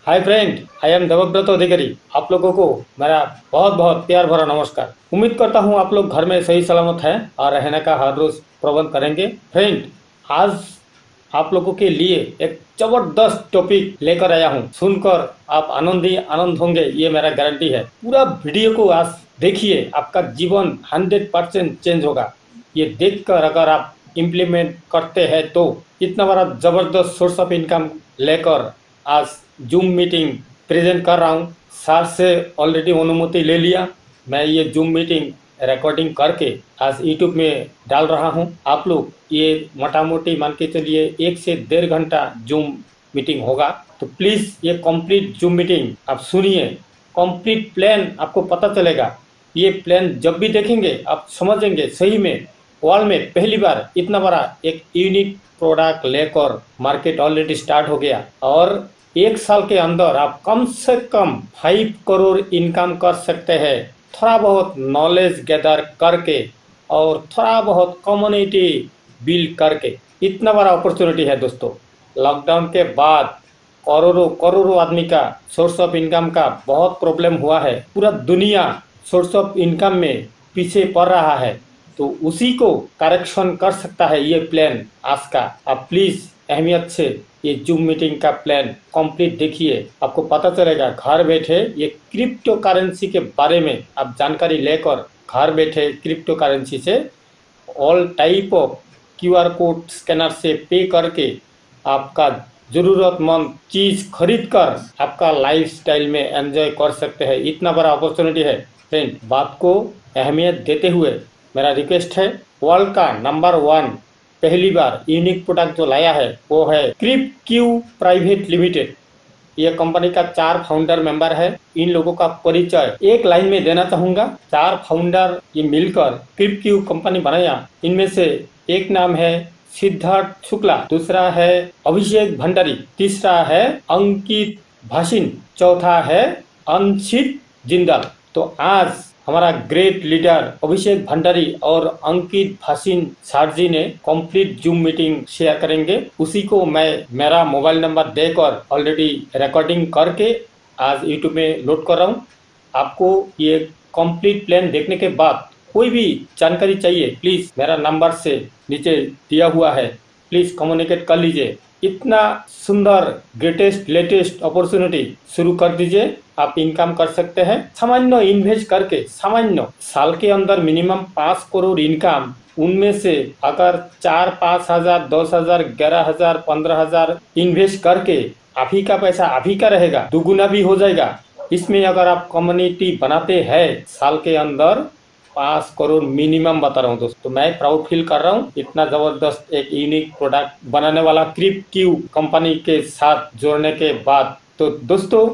Hi friend, I am Devvrat अधिकारी। आप लोगों को मेरा बहुत बहुत प्यार भरा नमस्कार। उम्मीद करता हूँ आप लोग घर में सही सलामत हैं और रहने का हर रोज प्रबंध करेंगे। फ्रेंड, आज आप लोगों के लिए एक जबरदस्त टॉपिक लेकर आया हूँ। सुनकर आप आनंद ही आनंद होंगे, ये मेरा गारंटी है। पूरा वीडियो को आज देखिए, आपका जीवन 100% चेंज होगा। ये देखकर अगर आप इम्प्लीमेंट करते हैं तो इतना बड़ा जबरदस्त सोर्स ऑफ इनकम लेकर आज जूम मीटिंग प्रेजेंट कर रहा हूँ। सर से ऑलरेडी अनुमति ले लिया। मैं ये जूम मीटिंग रिकॉर्डिंग करके आज यूट्यूब में डाल रहा हूँ। आप लोग ये मोटा मोटी मान के चलिए 1 से 1.5 घंटा जूम मीटिंग होगा। तो प्लीज ये कंप्लीट जूम मीटिंग आप सुनिए। कंप्लीट प्लान आपको पता चलेगा। ये प्लान जब भी देखेंगे आप समझेंगे सही में वर्ल्ड में पहली बार इतना बड़ा एक यूनिक प्रोडक्ट लेकर मार्केट ऑलरेडी स्टार्ट हो गया और 1 साल के अंदर आप कम से कम 5 करोड़ इनकम कर सकते हैं। थोड़ा बहुत नॉलेज गैदर करके और थोड़ा बहुत कम्युनिटी बिल्ड करके इतना बड़ा अपॉर्चुनिटी है दोस्तों। लॉकडाउन के बाद करोड़ों करोड़ों आदमी का सोर्स ऑफ इनकम का बहुत प्रॉब्लम हुआ है। पूरा दुनिया सोर्स ऑफ इनकम में पीछे पड़ रहा है, तो उसी को करेक्शन कर सकता है ये प्लान आज का। आप प्लीज अहमियत से ये जूम मीटिंग का प्लान कंप्लीट देखिए। आपको पता चलेगा घर बैठे ये क्रिप्टो करेंसी के बारे में आप जानकारी लेकर घर बैठे क्रिप्टो करेंसी से all type of QR code scanner से पे करके आपका जरूरतमंद चीज खरीद कर आपका लाइफस्टाइल में एंजॉय कर सकते हैं। इतना बड़ा अपॉर्चुनिटी है फ्रेंड। बात को अहमियत देते हुए मेरा रिक्वेस्ट है, वर्ल्ड का नंबर 1 पहली बार यूनिक प्रोडक्ट जो लाया है वो है क्रिप क्यू प्राइवेट लिमिटेड। ये कंपनी का 4 फाउंडर मेंबर है। इन लोगों का परिचय एक लाइन में देना चाहूंगा। 4 फाउंडर ये मिलकर क्रिपक्यू कंपनी बनाया। इनमें से एक नाम है सिद्धार्थ शुक्ला, दूसरा है अभिषेक भंडारी, तीसरा है अंकित भासिन, चौथा है अंशित जिंदाल। तो आज हमारा ग्रेट लीडर अभिषेक भंडारी और अंकित भासिन सर जी ने कंप्लीट जूम मीटिंग शेयर करेंगे। उसी को मैं मेरा मोबाइल नंबर देकर ऑलरेडी रिकॉर्डिंग करके आज यूट्यूब में लोड कर रहा हूँ। आपको ये कंप्लीट प्लान देखने के बाद कोई भी जानकारी चाहिए प्लीज मेरा नंबर से नीचे दिया हुआ है, प्लीज कम्युनिकेट कर लीजिए। इतना सुंदर ग्रेटेस्ट लेटेस्ट अपॉर्चुनिटी शुरू कर दीजिए। आप इनकम कर सकते हैं सामान्य इन्वेस्ट करके। सामान्य साल के अंदर मिनिमम 5 करोड़ इनकम, उनमें से अगर 4-5 हजार 10 हजार 11 हजार 15 हजार इन्वेस्ट करके आप ही का पैसा आप ही का रहेगा, दुगुना भी हो जाएगा। इसमें अगर आप कम्युनिटी बनाते हैं साल के अंदर 5 करोड़ मिनिमम बता रहा हूँ दोस्तों। तो मैं प्राउड फील कर रहा हूँ इतना जबरदस्त एक यूनिक प्रोडक्ट बनाने वाला क्रिप क्यू कंपनी के साथ जोड़ने के बाद। तो दोस्तों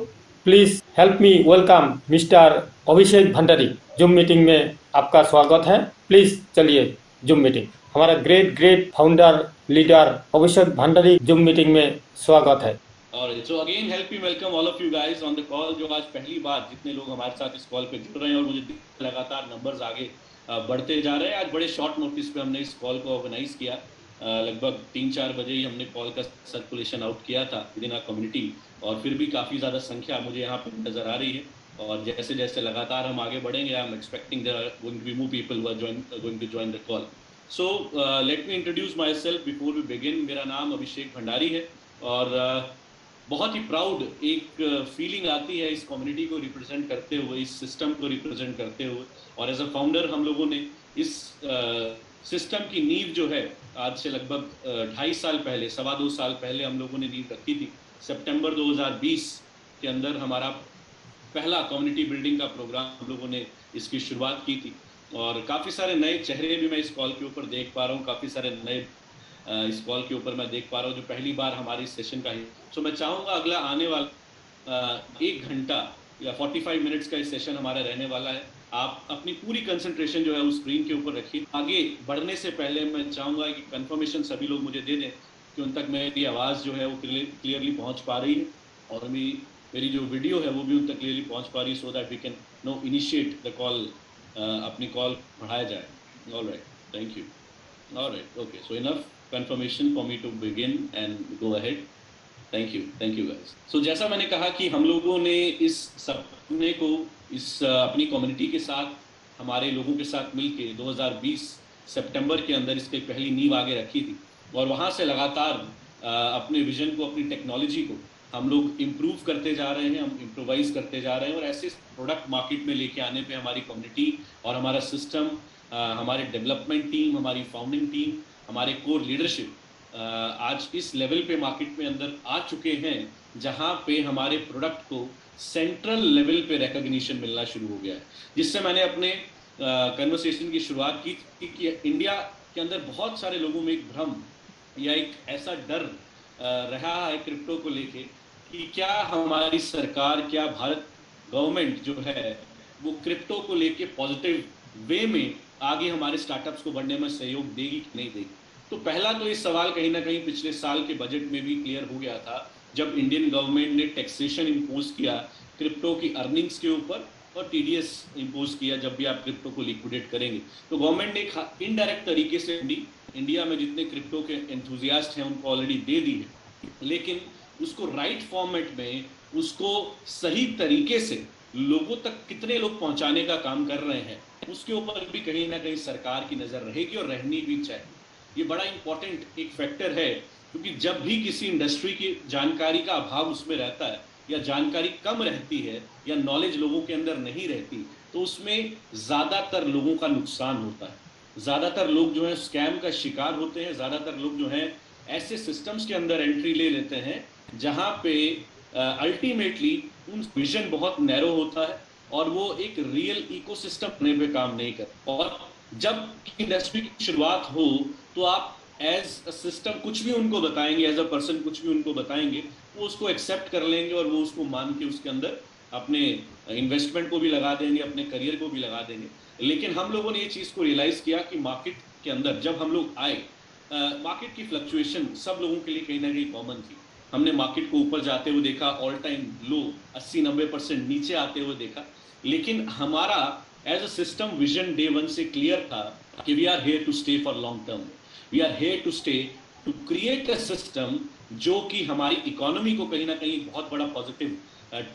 please help me welcome mister Abhishek Bhandari. Zoom meeting में आपका स्वागत है। प्लीज चलिए जूम मीटिंग। हमारा ग्रेट ग्रेट फाउंडर लीडर अभिषेक भंडारी जूम मीटिंग में स्वागत है। Alright, so again help me welcome all of you guys on the call। जो आज पहली बार जितने लोग हमारे साथ इस कॉल पे जुड़ रहे हैं और मुझे लगातार नंबर्स आगे बढ़ते जा रहे हैं। आज बड़े शॉर्ट नोटिस पे हमने इस कॉल को ऑर्गेनाइज किया। लगभग 3-4 बजे ही हमने कॉल का सर्कुलेशन आउट किया था विद इन आवर कम्युनिटी, और फिर भी काफ़ी ज़्यादा संख्या मुझे यहाँ पे नज़र आ रही है। और जैसे जैसे लगातार हम आगे बढ़ेंगे, I am expecting there are going to be more people who are going to join the call. So let me introduce myself before we begin. मेरा नाम अभिषेक भंडारी है और बहुत ही प्राउड एक फीलिंग आती है इस कम्युनिटी को रिप्रेजेंट करते हुए, इस सिस्टम को रिप्रेजेंट करते हुए। और एज अ फाउंडर हम लोगों ने इस सिस्टम की नींव जो है आज से लगभग 2.5 साल पहले, 2.25 साल पहले हम लोगों ने नींव रखी थी। सितंबर 2020 के अंदर हमारा पहला कम्युनिटी बिल्डिंग का प्रोग्राम हम लोगों ने इसकी शुरुआत की थी। और काफ़ी सारे नए चेहरे भी मैं इस कॉल के ऊपर देख पा रहा हूँ, काफ़ी सारे नए इस कॉल के ऊपर मैं देख पा रहा हूँ जो पहली बार हमारी सेशन का ही। सो मैं चाहूँगा अगला आने वाला 1 घंटा या 45 मिनट्स का इस सेशन हमारा रहने वाला है। आप अपनी पूरी कंसंट्रेशन जो है उस स्क्रीन के ऊपर रखिए। आगे बढ़ने से पहले मैं चाहूँगा कि कंफर्मेशन सभी लोग मुझे दे दें कि उन तक मेरी आवाज़ जो है वो क्लियरली पहुँच पा रही है और मेरी जो वीडियो है वो भी उन तक क्लियरली पहुँच पा रही है, so that we can no initiate the call, अपनी कॉल बढ़ाया जाए। All right, thank you. All right, okay, so enough confirmation for me to begin and go ahead। Thank you guys. So जैसा मैंने कहा कि हम लोगों ने इस सपने को अपनी कम्युनिटी के साथ, हमारे लोगों के साथ मिलके 2020 सितंबर के अंदर इसकी पहली नींव आगे रखी थी, और वहां से लगातार अपने विजन को, अपनी टेक्नोलॉजी को हम लोग इम्प्रूव करते जा रहे हैं, हम इम्प्रोवाइज करते जा रहे हैं, और ऐसे प्रोडक्ट मार्केट में लेके आने पे हमारी कम्युनिटी और हमारा सिस्टम, हमारे डेवलपमेंट टीम, हमारी फाउंडिंग टीम, हमारे कोर लीडरशिप आज इस लेवल पे मार्केट में अंदर आ चुके हैं जहां पे हमारे प्रोडक्ट को सेंट्रल लेवल पे रिकॉग्निशन मिलना शुरू हो गया है। जिससे मैंने अपने कन्वर्सेशन की शुरुआत की थी कि इंडिया के अंदर बहुत सारे लोगों में एक भ्रम या एक ऐसा डर रहा है क्रिप्टो को लेके कि क्या हमारी सरकार, क्या भारत गवर्नमेंट जो है वो क्रिप्टो को लेके पॉजिटिव वे में आगे हमारे स्टार्टअप्स को बढ़ने में सहयोग देगी कि नहीं देगी। तो पहला तो ये सवाल कहीं ना कहीं पिछले साल के बजट में भी क्लियर हो गया था, जब इंडियन गवर्नमेंट ने टैक्सेशन इम्पोज किया क्रिप्टो की अर्निंग्स के ऊपर, और टीडीएस इम्पोज किया जब भी आप क्रिप्टो को लिक्विडेट करेंगे। तो गवर्नमेंट ने एक इनडायरेक्ट तरीके से इंडिया में जितने क्रिप्टो के एंथुजियास्ट हैं उनको ऑलरेडी दे दी है, लेकिन उसको राइट फॉर्मेट में, उसको सही तरीके से लोगों तक कितने लोग पहुंचाने का काम कर रहे हैं, उसके ऊपर भी कहीं ना कहीं सरकार की नजर रहेगी और रहनी भी चाहिए। ये बड़ा इंपॉर्टेंट एक फैक्टर है, क्योंकि जब भी किसी इंडस्ट्री की जानकारी का अभाव उसमें रहता है, या जानकारी कम रहती है, या नॉलेज लोगों के अंदर नहीं रहती, तो उसमें ज्यादातर लोगों का नुकसान होता है। ज्यादातर लोग जो है स्कैम का शिकार होते हैं, ज्यादातर लोग जो है ऐसे सिस्टम्स के अंदर एंट्री ले लेते हैं जहां पे अल्टीमेटली उन विजन बहुत नैरो होता है और वो एक रियल इकोसिस्टम बनने पे काम नहीं करता। और जब इंडस्ट्री की शुरुआत हो तो आप एज अ सिस्टम कुछ भी उनको बताएंगे, एज अ पर्सन कुछ भी उनको बताएंगे, वो उसको एक्सेप्ट कर लेंगे और वो उसको मान के उसके अंदर अपने इन्वेस्टमेंट को भी लगा देंगे, अपने करियर को भी लगा देंगे। लेकिन हम लोगों ने ये चीज़ को रियलाइज़ किया कि मार्केट के अंदर जब हम लोग आए, मार्केट की फ्लक्चुएशन सब लोगों के लिए कहीं ना कहीं कॉमन थी। हमने मार्केट को ऊपर जाते हुए देखा, ऑल टाइम लो 80-90% नीचे आते हुए देखा, लेकिन हमारा as a system vision day one से क्लियर था कि we are here to stay for long term. We are here to stay to create a system जो कि हमारी इकोनॉमी को कहीं ना कहीं बहुत बड़ा पॉजिटिव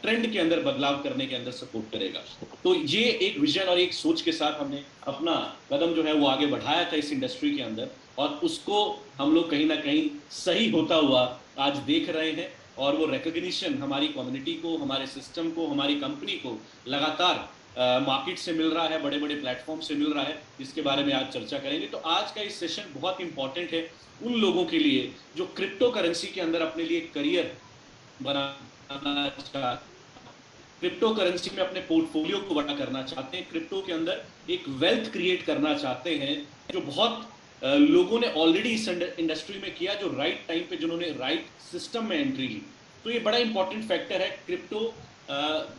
ट्रेंड के अंदर बदलाव करने के अंदर सपोर्ट करेगा। तो ये एक विजन और एक सोच के साथ हमने अपना कदम जो है वो आगे बढ़ाया था इस इंडस्ट्री के अंदर, और उसको हम लोग कहीं ना कहीं सही होता हुआ आज देख रहे हैं। और वो रिकॉग्निशन हमारी कम्युनिटी को, हमारे सिस्टम को, हमारी कंपनी को लगातार मार्केट से मिल रहा है, बड़े बड़े प्लेटफॉर्म से मिल रहा है, जिसके बारे में आज चर्चा करेंगे। तो आज का इस सेशन बहुत इंपॉर्टेंट है उन लोगों के लिए जो क्रिप्टो करेंसी के अंदर अपने लिए करियर बनाना चाहते, क्रिप्टो करेंसी में अपने पोर्टफोलियो को बड़ा करना चाहते हैं, क्रिप्टो के अंदर एक वेल्थ क्रिएट करना चाहते हैं, जो बहुत लोगों ने ऑलरेडी इस इंडस्ट्री में किया, जो राइट टाइम पे जिन्होंने राइट सिस्टम में एंट्री ली। तो ये बड़ा इंपॉर्टेंट फैक्टर है। क्रिप्टो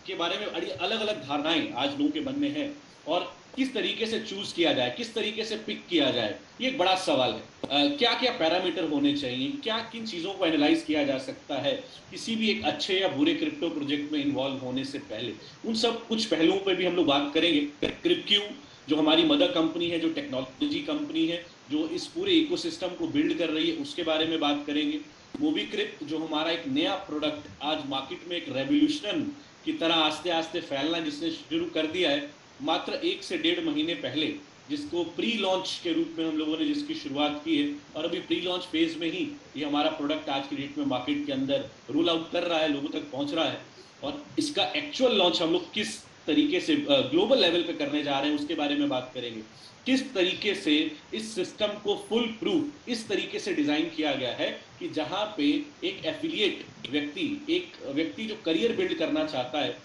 के बारे में अलग अलग धारणाएं आज लोगों के मन में है, और किस तरीके से चूज किया जाए, किस तरीके से पिक किया जाए, ये एक बड़ा सवाल है। क्या क्या पैरामीटर होने चाहिए, क्या किन चीज़ों को एनालाइज किया जा सकता है किसी भी एक अच्छे या बुरे क्रिप्टो प्रोजेक्ट में इन्वॉल्व होने से पहले, उन सब कुछ पहलुओं पे भी हम लोग बात करेंगे। क्रिप्क्यू जो हमारी मदर कंपनी है, जो टेक्नोलॉजी कंपनी है, जो इस पूरे इकोसिस्टम को बिल्ड कर रही है, उसके बारे में बात करेंगे। मोबीक्रिप्ट जो हमारा एक नया प्रोडक्ट आज मार्केट में एक रेवोल्यूशन की तरह आस्ते आस्ते फैलना जिसने शुरू कर दिया है, मात्र 1 से 1.5 महीने पहले, जिसको प्री लॉन्च के रूप में हम लोगों ने जिसकी शुरुआत की है, और अभी प्री लॉन्च फेज में ही ये हमारा प्रोडक्ट आज की डेट में मार्केट के अंदर रोल आउट कर रहा है, लोगों तक पहुंच रहा है। और इसका एक्चुअल लॉन्च हम लोग किस तरीके से ग्लोबल लेवल पे करने जा रहे हैं उसके बारे में बात करेंगे। किस तरीके से इस सिस्टम को फुल प्रूफ इस तरीके से डिजाइन किया गया है कि जहां पे एक एफिलिएट व्यक्ति, एक व्यक्ति जो करियर बिल्ड करना चाहता है,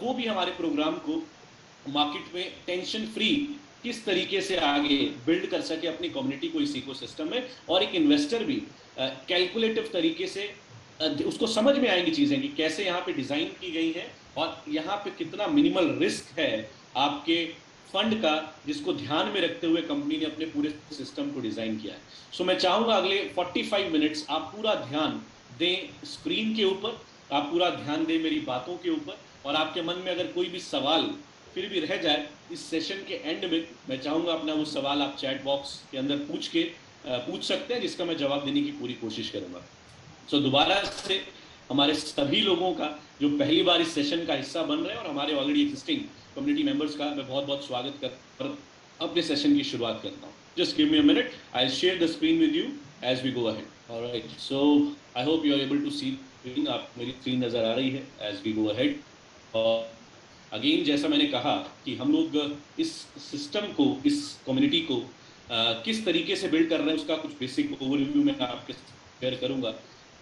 वो भी हमारे प्रोग्राम को मार्केट में टेंशन फ्री किस तरीके से आगे बिल्ड कर सके अपनी कम्युनिटी को इस इकोसिस्टम में, और एक इन्वेस्टर भी कैलकुलेटिव तरीके से उसको समझ में आएंगी चीजें कि कैसे यहाँ पे डिजाइन की गई है और यहाँ पे कितना मिनिमल रिस्क है आपके फंड का, जिसको ध्यान में रखते हुए कंपनी ने अपने पूरे सिस्टम को डिजाइन किया है। सो मैं चाहूंगा अगले 45 मिनट्स आप पूरा ध्यान दें स्क्रीन के ऊपर, आप पूरा ध्यान दें मेरी बातों के ऊपर, और आपके मन में अगर कोई भी सवाल फिर भी रह जाए इस सेशन के एंड में, मैं चाहूंगा अपना वो सवाल आप चैट बॉक्स के अंदर पूछ सकते हैं, जिसका मैं जवाब देने की पूरी कोशिश करूंगा। सो दोबारा से हमारे सभी लोगों का जो पहली बार इस सेशन का हिस्सा बन रहे हैं और हमारे ऑलरेडी एग्जिस्टिंग कम्युनिटी मेंबर्स का मैं बहुत बहुत स्वागत कर अपने सेशन की शुरुआत करता हूँ. Just give me a minute, I share the screen with you as we go ahead. Alright, so I hope you are able to see. आप मेरी स्क्रीन नजर आ रही है एज वी गो अहेड. और अगेन जैसा मैंने कहा कि हम लोग इस सिस्टम को, इस कम्युनिटी को किस तरीके से बिल्ड कर रहे हैं उसका कुछ बेसिक ओवरव्यू मैं आपके शेयर करूंगा.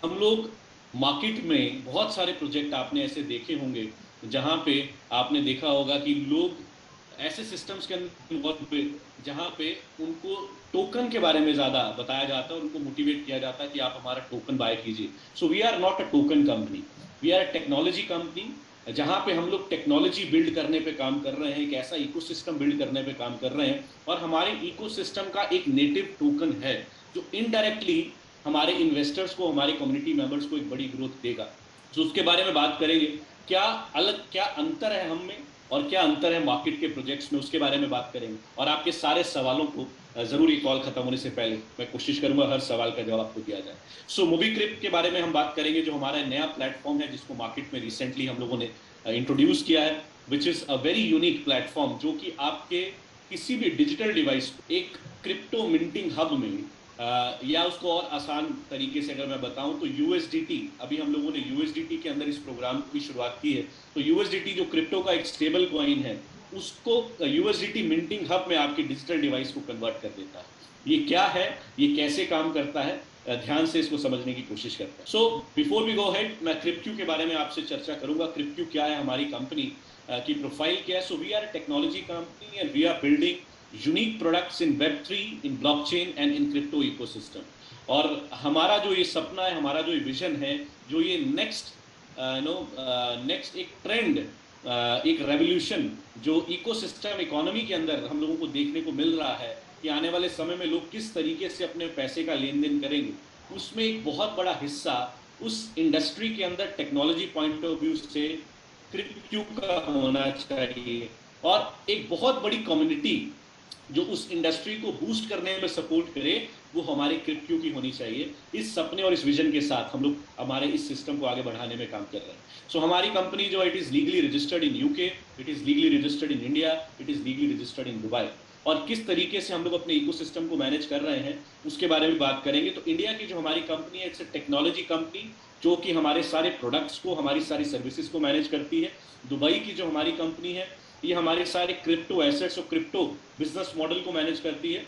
हम लोग मार्केट में बहुत सारे प्रोजेक्ट आपने ऐसे देखे होंगे जहां पे आपने देखा होगा कि लोग ऐसे सिस्टम्स के अंदर जहां पे उनको टोकन के बारे में ज्यादा बताया जाता है और उनको मोटिवेट किया जाता है कि आप हमारा टोकन बाय कीजिए. So we are not a token company, we are a technology company जहां पे हम लोग टेक्नोलॉजी बिल्ड करने पे काम कर रहे हैं, एक ऐसा इकोसिस्टम बिल्ड करने पे काम कर रहे हैं. और हमारे इकोसिस्टम का एक नेटिव टोकन है जो इनडायरेक्टली हमारे इन्वेस्टर्स को, हमारे कम्युनिटी मेंबर्स को एक बड़ी ग्रोथ देगा. तो उसके बारे में बात करेंगे, क्या अंतर है हम में और क्या अंतर है मार्केट के प्रोजेक्ट्स में, उसके बारे में बात करेंगे. और आपके सारे सवालों को जरूर ये कॉल खत्म होने से पहले मैं कोशिश करूंगा हर सवाल का जवाब आपको दिया जाए. सो मोबीक्रिप्ट के बारे में हम बात करेंगे, जो हमारा नया प्लेटफॉर्म है जिसको मार्केट में रिसेंटली हम लोगों ने इंट्रोड्यूस किया है, which is a very unique platform जो कि आपके किसी भी डिजिटल डिवाइस को एक क्रिप्टो मिंटिंग हब में या उसको और आसान तरीके से अगर मैं बताऊं तो यूएसडीटी, अभी हम लोगों ने यूएसडीटी के अंदर इस प्रोग्राम की शुरुआत की है. तो यूएसडीटी जो क्रिप्टो का एक स्टेबल कॉइन है, उसको यूएसडीटी मिंटिंग हब में आपकी डिजिटल डिवाइस को कन्वर्ट कर देता है. ये क्या है, ये कैसे काम करता है, ध्यान से इसको समझने की कोशिश करते हैं. So before we go head, मैं क्रिप्टो के बारे में आपसे चर्चा करूंगा. क्रिप्टो क्या है, हमारी कंपनी की प्रोफाइल क्या है. So we are a technology company and we are building unique products in वेब3, in blockchain and in crypto ecosystem. और हमारा जो ये सपना है, हमारा जो ये विजन है, जो ये नेक्स्ट एक ट्रेंड, एक रेवोल्यूशन जो इकोसिस्टम इकोनॉमी के अंदर हम लोगों को देखने को मिल रहा है कि आने वाले समय में लोग किस तरीके से अपने पैसे का लेन देन करेंगे, उसमें एक बहुत बड़ा हिस्सा उस इंडस्ट्री के अंदर टेक्नोलॉजी पॉइंट ऑफ व्यू से क्रिप्टो का होना चाहिए. और एक बहुत बड़ी कम्युनिटी जो उस इंडस्ट्री को बूस्ट करने में सपोर्ट करे, वो हमारे क्रिप्टो की होनी चाहिए. इस सपने और इस विजन के साथ हम लोग हमारे इस सिस्टम को आगे बढ़ाने में काम कर रहे हैं. सो हमारी कंपनी जो it is legally registered in UK, it is legally registered in India, it is legally registered in Dubai. और किस तरीके से हम लोग अपने इकोसिस्टम को मैनेज कर रहे हैं उसके बारे में बात करेंगे. तो इंडिया की जो हमारी कंपनी है, इट्स अ टेक्नोलॉजी कंपनी जो कि हमारे सारे प्रोडक्ट्स को, हमारी सारी सर्विसेज को मैनेज करती है. दुबई की जो हमारी कंपनी है, ये हमारे सारे क्रिप्टो एसेट्स और क्रिप्टो बिजनेस मॉडल को मैनेज करती है.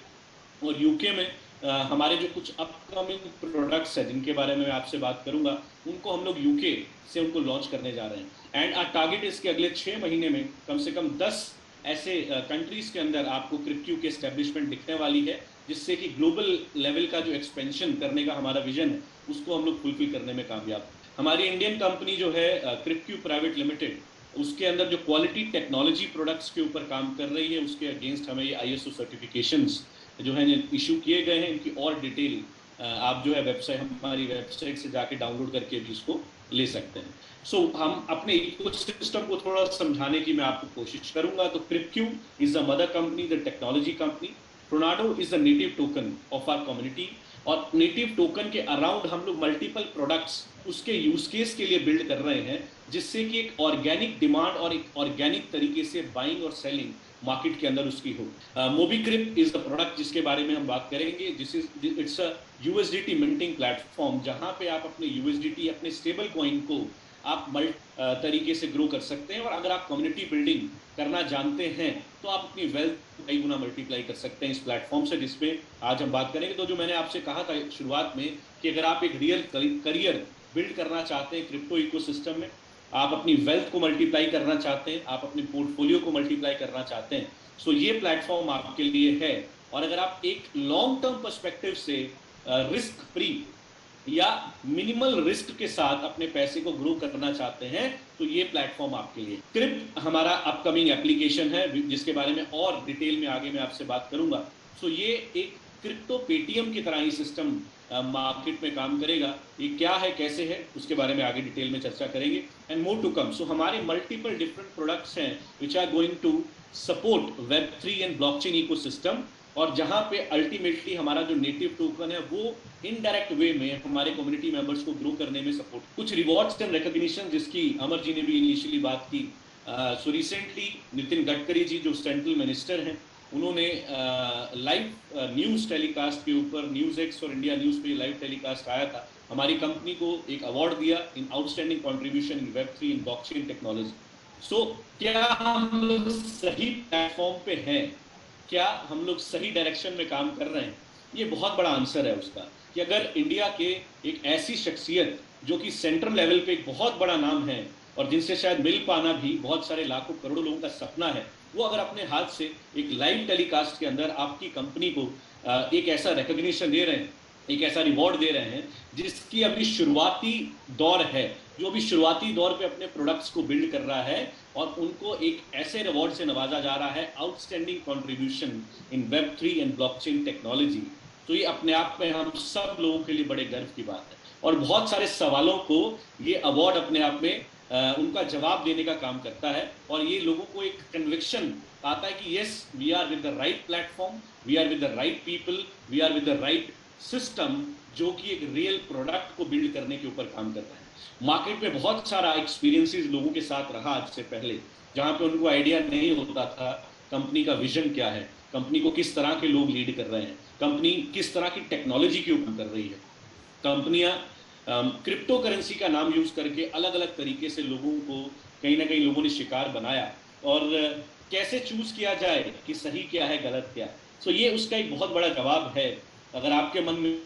और यूके में हमारे जो कुछ अपकमिंग प्रोडक्ट्स हैं जिनके बारे में मैं आपसे बात करूंगा, उनको हम लोग यूके से उनको लॉन्च करने जा रहे हैं. एंड आवर टारगेट इसके अगले 6 महीने में कम से कम 10 ऐसे कंट्रीज के अंदर आपको क्रिप्टो की एस्टेब्लिशमेंट दिखने वाली है, जिससे कि ग्लोबल लेवल का जो एक्सपेंशन करने का हमारा विजन है उसको हम लोग फुलफिल करने में कामयाब. हमारी इंडियन कंपनी जो है क्रिप्टो प्राइवेट लिमिटेड, उसके अंदर जो क्वालिटी टेक्नोलॉजी प्रोडक्ट्स के ऊपर काम कर रही है, उसके अगेंस्ट हमें ये ISO सर्टिफिकेशंस जो है इशू किए गए हैं. इनकी और डिटेल आप जो है हमारी वेबसाइट से जाके डाउनलोड करके भी इसको ले सकते हैं. सो हम अपने इकोसिस्टम को थोड़ा समझाने की मैं आपको कोशिश करूंगा. तो crypto is the mother company, the technology company. Tornado is the native token of our community. और नेटिव टोकन के अराउंड हम लोग मल्टीपल प्रोडक्ट्स उसके यूज केस के लिए बिल्ड कर रहे हैं, जिससे कि एक ऑर्गेनिक डिमांड और एक ऑर्गेनिक तरीके से बाइंग और सेलिंग मार्केट के अंदर उसकी हो. मोबीक्रिप्ट इज द प्रोडक्ट जिसके बारे में हम बात करेंगे. It's a USDT minting platform, जहां पे आप अपने यूएसडीटी, अपने स्टेबल कॉइन को आप तरीके से ग्रो कर सकते हैं. और अगर आप कम्युनिटी बिल्डिंग करना जानते हैं तो आप अपनी वेल्थ कई गुना मल्टीप्लाई कर सकते हैं इस प्लेटफॉर्म से, जिसपे आज हम बात करेंगे. तो जो मैंने आपसे कहा था शुरुआत में कि अगर आप एक रियल करियर बिल्ड करना चाहते हैं क्रिप्टो इकोसिस्टम में, आप अपनी वेल्थ को मल्टीप्लाई करना चाहते हैं, आप अपने पोर्टफोलियो को मल्टीप्लाई करना चाहते हैं, सो ये प्लेटफॉर्म आपके लिए है. और अगर आप एक लॉन्ग टर्म पर्सपेक्टिव से रिस्क फ्री या मिनिमल रिस्क के साथ अपने पैसे को ग्रो करना चाहते हैं, तो ये प्लेटफॉर्म आपके लिए. क्रिप्ट हमारा अपकमिंग एप्लीकेशन है जिसके बारे में और डिटेल में आगे मैं आपसे बात करूंगा. सो ये एक क्रिप्टो पेटीएम की तरह ही सिस्टम मार्केट में काम करेगा. ये क्या है, कैसे है, उसके बारे में आगे डिटेल में चर्चा करेंगे. And more to come. सो हमारे मल्टीपल डिफरेंट प्रोडक्ट्स हैं which are going to support वेब3 एंड ब्लॉकचेन इकोसिस्टम. और जहां पे अल्टीमेटली हमारा जो नेटिव टोकन है वो इनडायरेक्ट वे में हमारे कम्युनिटी मेंबर्स को ग्रो करने में सपोर्ट, कुछ रिवॉर्ड्स एंड रिकॉग्निशन जिसकी अमर जी ने भी इनिशियली बात की। सो रिसेंटली नितिन गडकरी जी जो सेंट्रल मिनिस्टर हैं, उन्होंने लाइव न्यूज़ टेलीकास्ट के ऊपर न्यूज़ एक्स और इंडिया न्यूज़ पे लाइव टेलीकास्ट आया था, हमारी कंपनी को एक अवार्ड दिया इन आउटस्टैंडिंग कंट्रीब्यूशन इन वेब3 इन ब्लॉकचेन टेक्नोलॉजी। सो क्या हम लोग सही प्लेटफॉर्म पे हैं, क्या हम लोग सही डायरेक्शन में काम कर रहे हैं? ये बहुत बड़ा आंसर है उसका कि अगर इंडिया के एक ऐसी शख्सियत जो कि सेंट्रल लेवल पे एक बहुत बड़ा नाम है और जिनसे शायद मिल पाना भी बहुत सारे लाखों करोड़ों लोगों का सपना है, वो अगर अपने हाथ से एक लाइव टेलीकास्ट के अंदर आपकी कंपनी को एक ऐसा रिकॉग्निशन दे रहे हैं, एक ऐसा रिवॉर्ड दे रहे हैं जिसकी अभी शुरुआती दौर है, जो भी शुरुआती दौर पे अपने प्रोडक्ट्स को बिल्ड कर रहा है और उनको एक ऐसे रिवॉर्ड से नवाजा जा रहा है outstanding contribution in Web3 and blockchain technology, तो ये अपने आप में हम सब लोगों के लिए बड़े गर्व की बात है। और बहुत सारे सवालों को ये अवार्ड अपने आप में उनका जवाब देने का काम करता है और ये लोगों को एक कन्विक्शन आता है कि yes, we are with the right platform, we are with the right people, we are with the right system जो कि एक रियल प्रोडक्ट को बिल्ड करने के ऊपर काम करता है। मार्केट में बहुत सारा एक्सपीरियंसेस लोगों के साथ रहा आज से पहले, जहां पे उनको आइडिया नहीं होता था कंपनी का विजन क्या है, कंपनी को किस तरह के लोग लीड कर रहे हैं, कंपनी किस तरह की टेक्नोलॉजी के ऊपर कर रही है। कंपनियां क्रिप्टो करेंसी का नाम यूज करके अलग अलग तरीके से लोगों को कहीं ना कहीं लोगों ने शिकार बनाया और कैसे चूज किया जाए कि सही क्या है गलत क्या है। सो ये उसका एक बहुत बड़ा जवाब है। अगर आपके मन में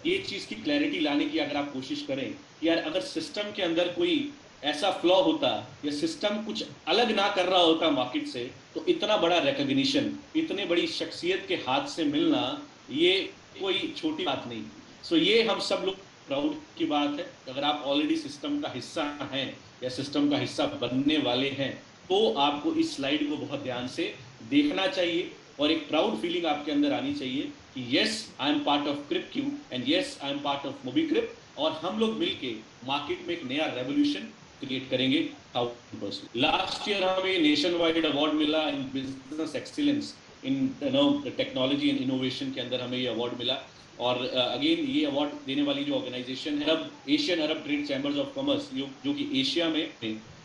ये चीज की क्लैरिटी लाने की अगर आप कोशिश करें कि यार अगर सिस्टम के अंदर कोई ऐसा फ्लॉ होता या सिस्टम कुछ अलग ना कर रहा होता मार्केट से, तो इतना बड़ा रिकॉग्निशन, इतने बड़ी शख्सियत के हाथ से मिलना ये कोई छोटी बात नहीं। सो ये हम सब लोग प्राउड की बात है। अगर आप ऑलरेडी सिस्टम का हिस्सा हैं या सिस्टम का हिस्सा बनने वाले हैं तो आपको इस स्लाइड को बहुत ध्यान से देखना चाहिए और एक प्राउड फीलिंग आपके अंदर आनी चाहिए कि yes I am part of CrypQ and yes I am part of Mobicrip, और हम लोग मिलके मार्केट में एक नया रेवोल्यूशन क्रिएट करेंगे। लास्ट ईयर हमें नेशन वाइड अवार्ड मिला in business excellence in technology and innovation के अंदर हमें ये अवार्ड मिला। और अगेन ये अवार्ड देने वाली जो ऑर्गेनाइजेशन है Asian Arab trade chambers of commerce, जो कि एशिया में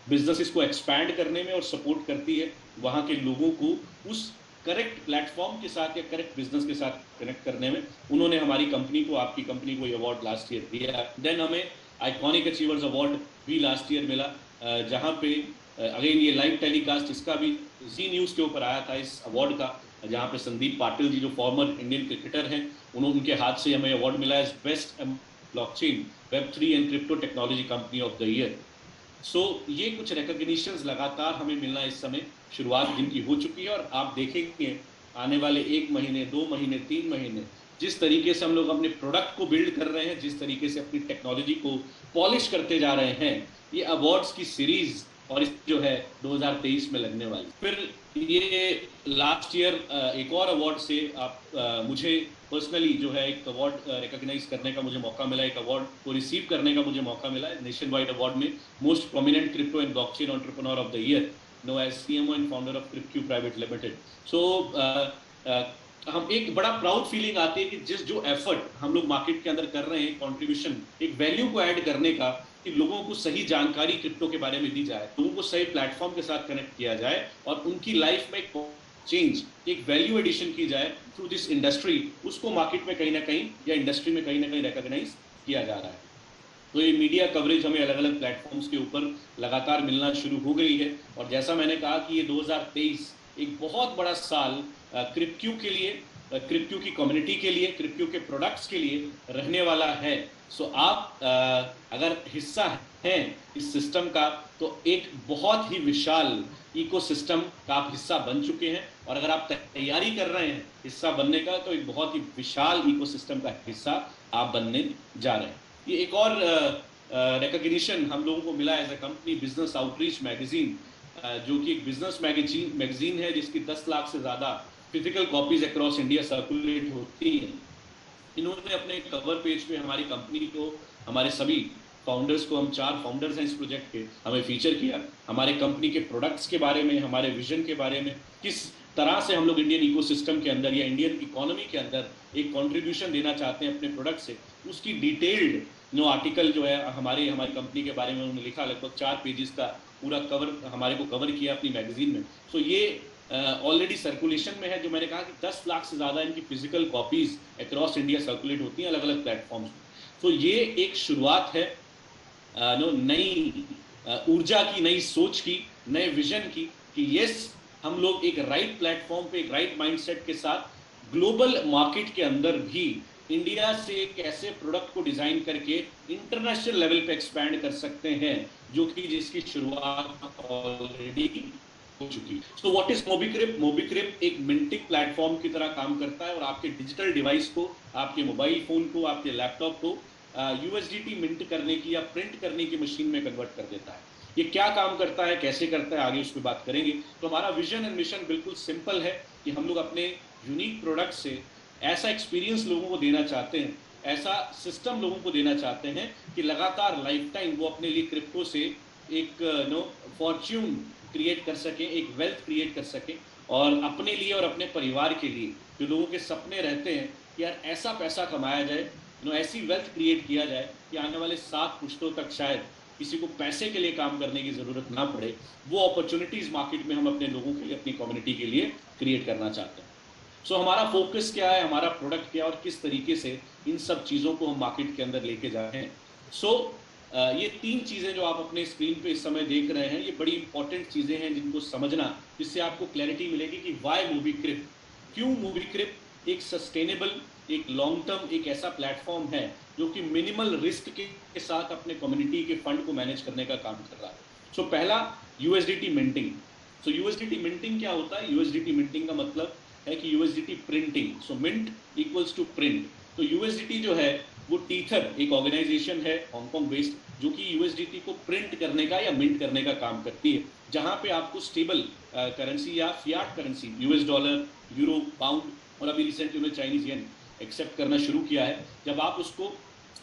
बिजनेसेस को एक्सपैंड करने में और सपोर्ट करती है, वहाँ के लोगों को उस करेक्ट प्लेटफॉर्म के साथ या करेक्ट बिजनेस के साथ कनेक्ट करने में उन्होंने हमारी कंपनी को, आपकी कंपनी को ये अवार्ड लास्ट ईयर दिया। देन हमें आइकॉनिक अचीवर्स अवार्ड भी लास्ट ईयर मिला, जहाँ पे अगेन ये लाइव टेलीकास्ट इसका भी जी न्यूज़ के ऊपर आया था इस अवार्ड का, जहाँ पे संदीप पाटिल जी जो फॉर्मर इंडियन क्रिकेटर हैं उनके हाथ से हमें अवार्ड मिला एज बेस्ट ब्लॉकचेन वेब3 and crypto technology company of the year. So ये कुछ रिकॉग्निशंस लगातार हमें मिलना इस समय शुरुआत जिनकी हो चुकी है, और आप देखेंगे आने वाले 1 महीने 2 महीने 3 महीने जिस तरीके से हम लोग अपने प्रोडक्ट को बिल्ड कर रहे हैं, जिस तरीके से अपनी टेक्नोलॉजी को पॉलिश करते जा रहे हैं, ये अवार्ड्स की सीरीज और इस जो है 2023 में लगने वाली। फिर ये लास्ट ईयर एक और अवार्ड से मुझे पर्सनली जो है एक अवार्ड रिकॉग्नाइज करने का मुझे मौका मिला, एक अवार्ड को रिसीव करने का मुझे मौका मिला नेशन वाइड अवार्ड में most prominent crypto and blockchain entrepreneur of the year, no as CMO and founder of CrypQ private limited. So हम एक बड़ा प्राउड फीलिंग आती है कि जो एफर्ट हम लोग मार्केट के अंदर कर रहे हैं, कंट्रीब्यूशन एक वैल्यू को ऐड करने का, कि लोगों को सही जानकारी क्रिप्टो के बारे में दी जाए, लोगों को सही प्लेटफॉर्म के साथ कनेक्ट किया जाए और उनकी लाइफ में चेंज, एक वैल्यू एडिशन की जाए थ्रू दिस इंडस्ट्री, उसको मार्केट में कहीं ना कहीं या इंडस्ट्री में कहीं ना कहीं रिकॉग्नाइज किया जा रहा है। तो ये मीडिया कवरेज हमें अलग अलग प्लेटफॉर्म्स के ऊपर लगातार मिलना शुरू हो गई है, और जैसा मैंने कहा कि ये 2023 एक बहुत बड़ा साल क्रिप्क्यू के लिए, क्रिप्क्यू की कम्युनिटी के लिए, क्रिप्क्यू के प्रोडक्ट्स के लिए रहने वाला है। सो आप अगर हिस्सा हैं इस सिस्टम का तो एक बहुत ही विशाल इकोसिस्टम का आप हिस्सा बन चुके हैं, और अगर आप तैयारी कर रहे हैं हिस्सा बनने का तो एक बहुत ही विशाल इकोसिस्टम का हिस्सा आप बनने जा रहे हैं। ये एक और रिकॉग्निशन हम लोगों को मिला as a company, business outreach magazine, जो कि एक बिजनेस मैगजीन है जिसकी 10 लाख से ज़्यादा physical copies across India circulate होती हैं। इन्होंने अपने कवर पेज पे हमारी कंपनी को, हमारे सभी फाउंडर्स को, हम 4 फाउंडर्स हैं इस प्रोजेक्ट के, हमें फीचर किया, हमारे कंपनी के प्रोडक्ट्स के बारे में, हमारे विजन के बारे में, किस तरह से हम लोग इंडियन इकोसिस्टम के अंदर या इंडियन इकोनॉमी के अंदर एक कंट्रीब्यूशन देना चाहते हैं अपने प्रोडक्ट से, उसकी डिटेल्ड आर्टिकल जो है हमारी कंपनी के बारे में उन्होंने लिखा, लगभग 4 पेजेस का पूरा कवर हमारे को कवर किया अपनी मैगजीन में। सो ये ऑलरेडी सर्कुलेशन में है। जो मैंने कहा कि 10 लाख से ज़्यादा इनकी physical copies across India circulate होती हैं अलग अलग प्लेटफॉर्म्स में। तो ये एक शुरुआत है नई ऊर्जा की, नई सोच की, नए विजन की, कि यस हम लोग एक राइट प्लेटफॉर्म पे, एक राइट माइंडसेट के साथ ग्लोबल मार्केट के अंदर भी इंडिया से कैसे प्रोडक्ट को डिजाइन करके इंटरनेशनल लेवल पे एक्सपैंड कर सकते हैं, जो कि जिसकी शुरुआत ऑलरेडी हो चुकी। So what is मोबीक्रिप? मोबीक्रिप एक मिंटिंग प्लेटफॉर्म की तरह काम करता है और आपके डिजिटल डिवाइस को, आपके मोबाइल फोन को, आपके लैपटॉप को यूएसडीटी मिंट करने की या प्रिंट करने की मशीन में कन्वर्ट कर देता है। ये क्या काम करता है, कैसे करता है, आगे उस पर बात करेंगे। तो हमारा विजन एंड मिशन बिल्कुल सिंपल है कि हम लोग अपने यूनिक प्रोडक्ट से ऐसा एक्सपीरियंस लोगों को देना चाहते हैं, ऐसा सिस्टम लोगों को देना चाहते हैं कि लगातार लाइफ टाइम वो अपने लिए क्रिप्टो से एक फॉर्च्यून क्रिएट कर सकें, एक वेल्थ क्रिएट कर सकें, और अपने लिए और अपने परिवार के लिए जो लोगों के सपने रहते हैं कि यार ऐसा पैसा कमाया जाए, ऐसी वेल्थ क्रिएट किया जाए कि आने वाले 7 पुश्तों तक शायद किसी को पैसे के लिए काम करने की ज़रूरत ना पड़े, वो अपॉर्चुनिटीज़ मार्केट में हम अपने लोगों के लिए, अपनी कम्युनिटी के लिए क्रिएट करना चाहते हैं। सो हमारा फोकस क्या है, हमारा प्रोडक्ट क्या है और किस तरीके से इन सब चीज़ों को हम मार्केट के अंदर लेके जा रहे हैं। सो ये 3 चीज़ें जो आप अपने स्क्रीन पे इस समय देख रहे हैं, ये बड़ी इंपॉर्टेंट चीज़ें हैं जिनको समझना, जिससे आपको क्लैरिटी मिलेगी कि वाई मोबीक्रिप, क्यों मोबीक्रिप एक सस्टेनेबल, एक लॉन्ग टर्म, एक ऐसा प्लेटफॉर्म है जो कि मिनिमल रिस्क के साथ अपने कम्युनिटी के फंड को मैनेज करने का काम कर रहा है। सो पहला, USDT minting. So USDT minting क्या होता है? यूएसडीटी मिंटिंग का मतलब है कि USDT printing. So mint equals to print. तो यूएसडीटी जो है वो टीथर एक ऑर्गेनाइजेशन है हांगकांग बेस्ड, जो कि यूएसडीटी को प्रिंट करने का या मिंट करने का काम करती है, जहां पे आपको स्टेबल करेंसी या Fiat currency, US dollar, euro, pound और अभी रिसेंटली उन्होंने चाइनीज येन एक्सेप्ट करना शुरू किया है, जब आप उसको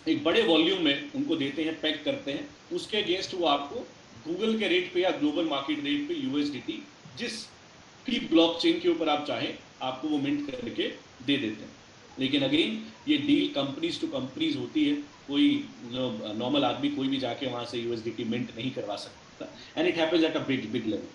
एक बड़े वॉल्यूम में उनको देते हैं, पैक करते हैं, उसके अगेंस्ट वो आपको गूगल के रेट पे या ग्लोबल मार्केट रेट पे यूएसडीटी जिस भी ब्लॉकचेन के ऊपर आप चाहें आपको वो मिंट करके दे देते हैं। लेकिन अगेन ये डील कंपनीज टू कंपनीज होती है, कोई नॉर्मल आदमी कोई भी जाके वहां से यूएसडीटी मिंट नहीं करवा सकता, and it happens at a big level.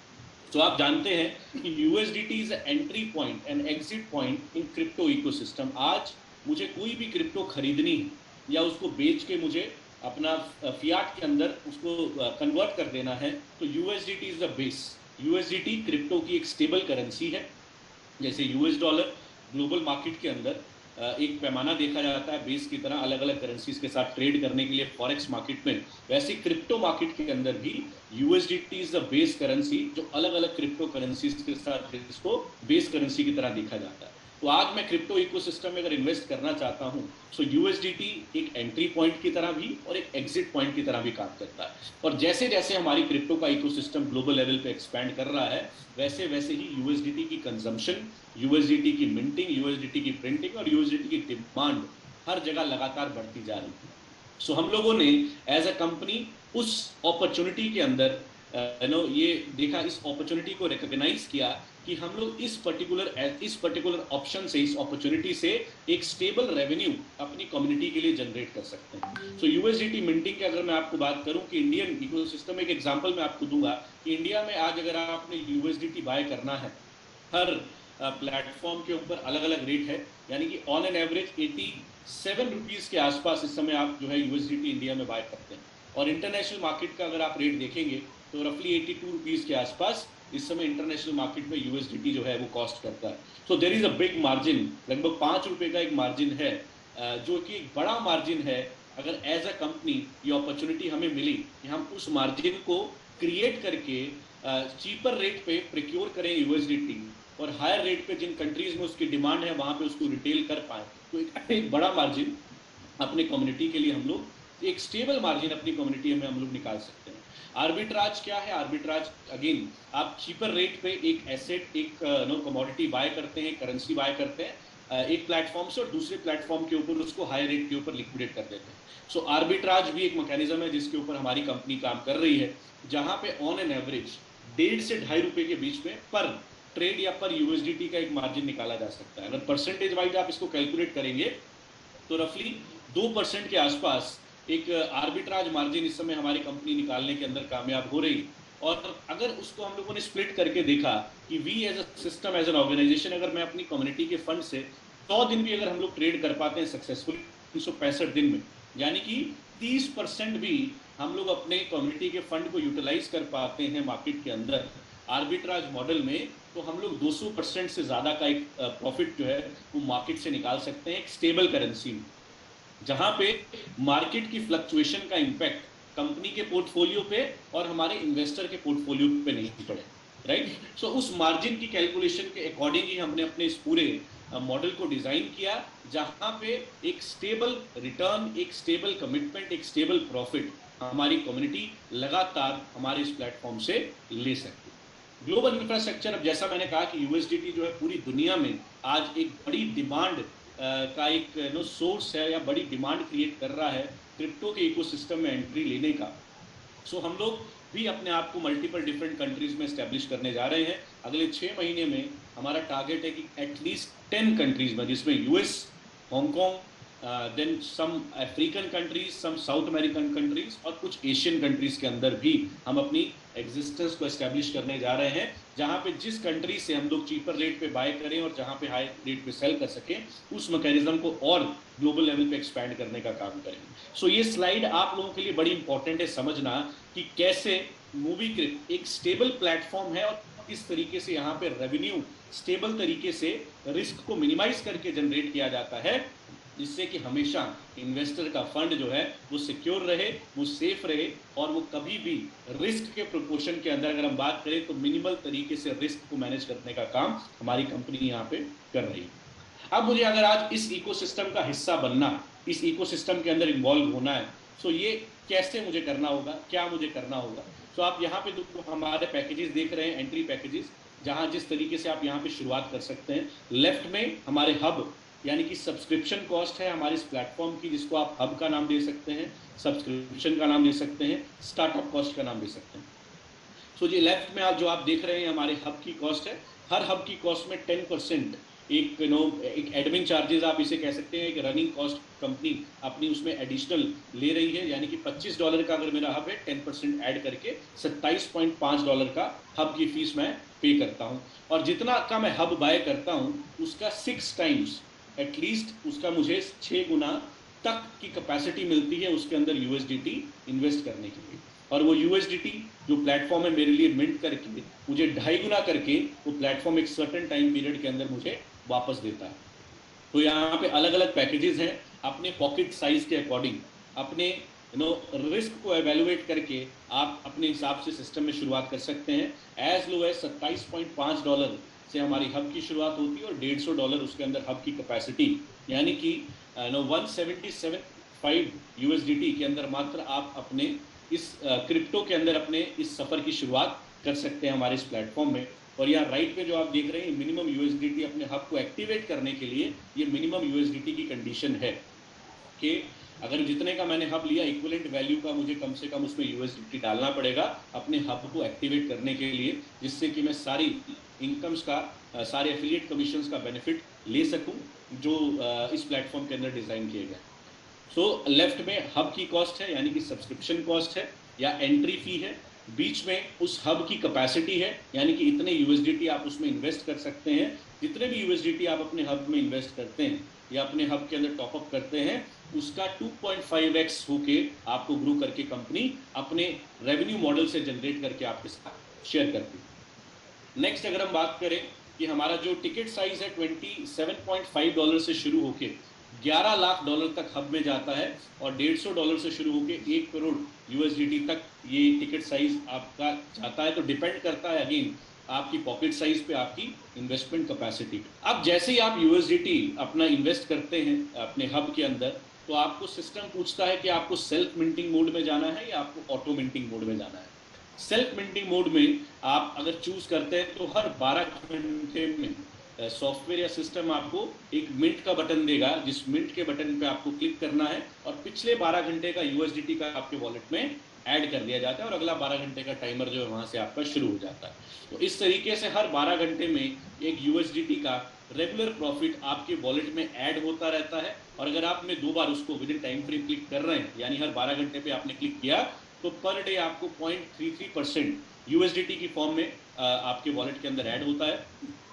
तो आप जानते हैं कि USDT is entry point and exit point in crypto ecosystem. आज मुझे कोई भी क्रिप्टो खरीदनी है या उसको बेच के मुझे अपना फियाट के अंदर उसको कन्वर्ट कर देना है, तो USDT is the base. USDT crypto की एक स्टेबल करेंसी है। जैसे यूएस डॉलर ग्लोबल मार्केट के अंदर एक पैमाना देखा जाता है बेस की तरह अलग अलग करेंसीज के साथ ट्रेड करने के लिए फॉरेक्स मार्केट में, वैसे क्रिप्टो मार्केट के अंदर भी USDT is the base currency, जो अलग अलग क्रिप्टो करेंसीज के साथ इसको बेस करेंसी की तरह देखा जाता है। तो आज मैं क्रिप्टो इकोसिस्टम में अगर इन्वेस्ट करना चाहता हूं, सो यूएसडीटी एक एंट्री पॉइंट की तरह भी और एक एग्जिट पॉइंट की तरह भी काम करता है। और जैसे जैसे हमारी क्रिप्टो का इकोसिस्टम ग्लोबल लेवल पे एक्सपैंड कर रहा है, वैसे वैसे ही यूएसडीटी की कंजम्पशन, यूएसडीटी की मिंटिंग, यूएसडीटी की प्रिंटिंग और यूएसडीटी की डिमांड हर जगह लगातार बढ़ती जा रही है। सो हम लोगों ने एज अ कंपनी उस अपॉर्चुनिटी के अंदर ये देखा, इस अपॉर्चुनिटी को रिकॉग्नाइज किया कि हम लोग इस पर्टिकुलर ऑप्शन से, इस अपॉर्चुनिटी से एक स्टेबल रेवेन्यू अपनी कम्युनिटी के लिए जनरेट कर सकते हैं। सो यूएसडीटी मिंटिंग की अगर मैं आपको बात करूं कि इंडियन इकोसिस्टम, एक एग्जांपल मैं आपको दूंगा कि इंडिया में आज अगर आपने यूएसडीटी बाय करना है, हर प्लेटफॉर्म के ऊपर अलग अलग रेट है, यानी कि ऑन एन एवरेज 87 रुपीज़ के आसपास इस समय आप जो है यूएसडीटी इंडिया में बाय करते हैं। और इंटरनेशनल मार्केट का अगर आप रेट देखेंगे तो रफली 82 रुपीज़ के आसपास इस समय इंटरनेशनल मार्केट में यूएसडीटी जो है वो कॉस्ट करता है। So there is a big margin, लगभग 5 रुपये का एक मार्जिन है, जो कि एक बड़ा मार्जिन है। अगर एज अ कंपनी ये अपॉर्चुनिटी हमें मिली कि हम उस मार्जिन को क्रिएट करके चीपर रेट पे प्रिक्योर करें यूएसडीटी और हायर रेट पे जिन कंट्रीज में उसकी डिमांड है वहां पे उसको रिटेल कर पाए, तो एक बड़ा मार्जिन अपने कम्युनिटी के लिए हम लोग, एक स्टेबल मार्जिन अपनी कम्युनिटी में हम लोग निकाल सकते हैं। आर्बिट्राज क्या है? आर्बिट्राज अगेन आप चीपर रेट पे एक एसेट, एक कमोडिटी बाय करते हैं, करेंसी बाय करते हैं, एक प्लेटफॉर्म से और दूसरे प्लेटफॉर्म के ऊपर उसको हाई रेट के ऊपर लिक्विडेट कर देते हैं। सो आर्बिट्राज भी एक मैकेनिज्म है जिसके ऊपर हमारी कंपनी काम कर रही है, जहां पे ऑन एन एवरेज 1.5 से 2.5 रुपए के बीच में पर ट्रेड या पर यूएसडीटी का एक मार्जिन निकाला जा सकता है। अगर परसेंटेज वाइज आप इसको कैलकुलेट करेंगे तो रफली 2% के आसपास एक आर्बिट्राज मार्जिन इस समय हमारी कंपनी निकालने के अंदर कामयाब हो रही। और अगर उसको हम लोगों ने स्प्लिट करके देखा कि we as a system, as an organisation, अगर मैं अपनी कम्युनिटी के फंड से 100 दिन भी अगर हम लोग ट्रेड कर पाते हैं सक्सेसफुल 365 दिन में, यानी कि 30% भी हम लोग अपने कम्युनिटी के फंड को यूटिलाइज कर पाते हैं मार्केट के अंदर आर्बिट्राज मॉडल में, तो हम लोग 200% से ज़्यादा का एक प्रॉफिट जो है वो मार्केट से निकाल सकते हैं एक स्टेबल करेंसी में, जहां पे मार्केट की फ्लक्चुएशन का इम्पैक्ट कंपनी के पोर्टफोलियो पे और हमारे इन्वेस्टर के पोर्टफोलियो पे नहीं पड़े, राइट। सो उस मार्जिन की कैलकुलेशन के अकॉर्डिंग ही हमने अपने इस पूरे मॉडल को डिजाइन किया, जहां पे एक स्टेबल रिटर्न, एक स्टेबल कमिटमेंट, एक स्टेबल प्रॉफिट हमारी कम्युनिटी लगातार हमारे इस प्लेटफॉर्म से ले सकती है। ग्लोबल इंफ्रास्ट्रक्चर, अब जैसा मैंने कहा कि यूएसडीटी जो है पूरी दुनिया में आज एक बड़ी डिमांड का एक सोर्स है या बड़ी डिमांड क्रिएट कर रहा है क्रिप्टो के इकोसिस्टम में एंट्री लेने का। सो हम लोग भी अपने आप को मल्टीपल डिफरेंट कंट्रीज में एस्टेब्लिश करने जा रहे हैं। अगले 6 महीने में हमारा टारगेट है कि एटलीस्ट 10 कंट्रीज में, जिसमें US, Hong Kong, then some African countries, सम साउथ अमेरिकन कंट्रीज और कुछ एशियन कंट्रीज के अंदर भी हम अपनी एग्जिस्टेंस को एस्टेब्लिश करने जा रहे हैं, जहां पे जिस कंट्री से हम लोग चीपर रेट पे बाय करें और जहां पे हाई रेट पे सेल कर सकें, उस मैकेनिज्म को और ग्लोबल लेवल पे एक्सपैंड करने का काम करेंगे। सो ये स्लाइड आप लोगों के लिए बड़ी इंपॉर्टेंट है समझना कि कैसे मूवीक्रिप एक स्टेबल प्लेटफॉर्म है और किस तरीके से यहाँ पे रेवेन्यू स्टेबल तरीके से रिस्क को मिनिमाइज करके जनरेट किया जाता है, जिससे कि हमेशा इन्वेस्टर का फंड जो है वो सिक्योर रहे, वो सेफ रहे और वो कभी भी रिस्क के प्रोपोर्शन के अंदर, अगर हम बात करें तो मिनिमल तरीके से रिस्क को मैनेज करने का काम हमारी कंपनी यहाँ पे कर रही है। अब मुझे अगर आज इस इकोसिस्टम का हिस्सा बनना, इस इकोसिस्टम के अंदर इन्वॉल्व होना है, तो ये कैसे मुझे करना होगा, क्या मुझे करना होगा। तो आप यहाँ पे हमारे पैकेजेस देख रहे हैं, एंट्री पैकेजेस, जहाँ जिस तरीके से आप यहाँ पे शुरुआत कर सकते हैं। लेफ्ट में हमारे हब यानी कि सब्सक्रिप्शन कॉस्ट है हमारे इस प्लेटफॉर्म की, जिसको आप हब का नाम दे सकते हैं, सब्सक्रिप्शन का नाम दे सकते हैं, स्टार्टअप कॉस्ट का नाम दे सकते हैं। सो ये लेफ्ट में आप जो आप देख रहे हैं हमारे हब की कॉस्ट है। हर हब की कॉस्ट में 10% एक एक एडमिन चार्जेस आप इसे कह सकते हैं, एक रनिंग कॉस्ट कंपनी अपनी उसमें एडिशनल ले रही है, यानी कि $25 का अगर मेरा हब है, 10% ऐड करके $27.5 का हब की फीस मैं पे करता हूँ। और जितना का मैं हब बाय करता हूँ उसका 6 टाइम्स एटलीस्ट उसका मुझे 6 गुना तक की कैपेसिटी मिलती है उसके अंदर यूएसडीटी इन्वेस्ट करने के लिए। और वो यूएसडीटी जो प्लेटफॉर्म है मेरे लिए मिंट करके मुझे 2.5 गुना करके वो प्लेटफॉर्म एक सर्टेन टाइम पीरियड के अंदर मुझे वापस देता है। तो यहाँ पे अलग अलग पैकेजेस हैं, अपने पॉकेट साइज के अकॉर्डिंग, अपने रिस्क को एवेलुएट करके आप अपने हिसाब से सिस्टम में शुरुआत कर सकते हैं। एज लो एज $27.5 से हमारी हब की शुरुआत होती है और $150 उसके अंदर हब की कैपेसिटी, यानी कि 177.5 यूएसडीटी के अंदर मात्र आप अपने इस क्रिप्टो के अंदर अपने इस सफर की शुरुआत कर सकते हैं हमारे इस प्लेटफॉर्म में। और यहाँ राइट पे जो आप देख रहे हैं मिनिमम यूएसडीटी अपने हब को एक्टिवेट करने के लिए, ये मिनिमम यूएसडीटी की कंडीशन है कि अगर जितने का मैंने हब लिया इक्विवेलेंट वैल्यू का मुझे कम से कम उसमें यूएसडीटी डालना पड़ेगा अपने हब को एक्टिवेट करने के लिए, जिससे कि मैं सारी इनकम्स का, सारे एफिलिएट कमीशंस का बेनिफिट ले सकूं जो इस प्लेटफॉर्म के अंदर डिजाइन किए गए। सो लेफ्ट में हब की कॉस्ट है, यानी कि सब्सक्रिप्शन कॉस्ट है या एंट्री फी है। बीच में उस हब की कैपेसिटी है, यानी कि इतने यूएसडीटी आप उसमें इन्वेस्ट कर सकते हैं। जितने भी यूएसडीटी आप अपने हब में इन्वेस्ट करते हैं या अपने हब के अंदर टॉपअप करते हैं, उसका 2.5x होके आपको ग्रो करके कंपनी अपने रेवेन्यू मॉडल से जनरेट करके आपके साथ शेयर करती है। नेक्स्ट अगर हम बात करें कि हमारा जो टिकट साइज है $27.5 से शुरू होके $11 लाख तक हब में जाता है और $150 से शुरू होके 1 करोड़ यूएसडीटी तक ये टिकट साइज आपका जाता है। तो डिपेंड करता है अगेन आपकी पॉकेट साइज पे, आपकी इन्वेस्टमेंट कैपेसिटी पे। अब जैसे ही आप यूएसडीटी अपना इन्वेस्ट करते हैं अपने हब के अंदर, तो आपको सिस्टम पूछता है कि आपको सेल्फ मिंटिंग मोड में जाना है या आपको ऑटो मिंटिंग मोड में जाना है। सेल्फ मिंटिंग मोड में आप अगर चूज करते हैं तो हर 12 घंटे में सॉफ्टवेयर या सिस्टम आपको एक मिंट का बटन देगा, जिस मिंट के बटन पे आपको क्लिक करना है और पिछले 12 घंटे का यूएसडीटी का आपके वॉलेट में ऐड कर दिया जाता है और अगला 12 घंटे का टाइमर जो है वहां से आपका शुरू हो जाता है। तो इस तरीके से हर 12 घंटे में एक यूएसडीटी का रेगुलर प्रॉफिट आपके वॉलेट में ऐड होता रहता है। और अगर आपने 2 बार उसको with in time frame click कर रहे हैं, यानी हर 12 घंटे पे आपने क्लिक किया, तो पर डे आपको 0.33% यूएसडीटी की फॉर्म में आपके वॉलेट के अंदर ऐड होता है।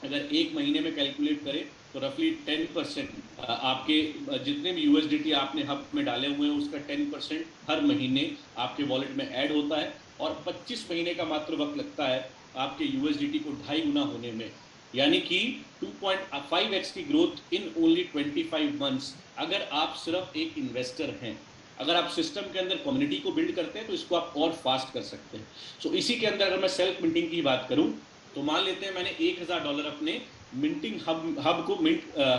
अगर एक महीने में कैलकुलेट करें तो रफली 10% आपके जितने भी यूएसडीटी आपने हब में डाले हुए हैं उसका 10% हर महीने आपके वॉलेट में ऐड होता है। और 25 महीने का मात्र वक्त लगता है आपके यूएसडीटी को 2.5 गुना होने में, यानी कि 2.5x की ग्रोथ इन ओनली 25 मंथ्स। अगर आप सिर्फ एक इन्वेस्टर हैं, अगर आप सिस्टम के अंदर कम्युनिटी को बिल्ड करते हैं तो इसको आप और फास्ट कर सकते हैं। सो इसी के अंदर अगर मैं सेल्फ मिंटिंग की बात करूं तो मान लेते हैं मैंने $1000 अपने मिंटिंग हब को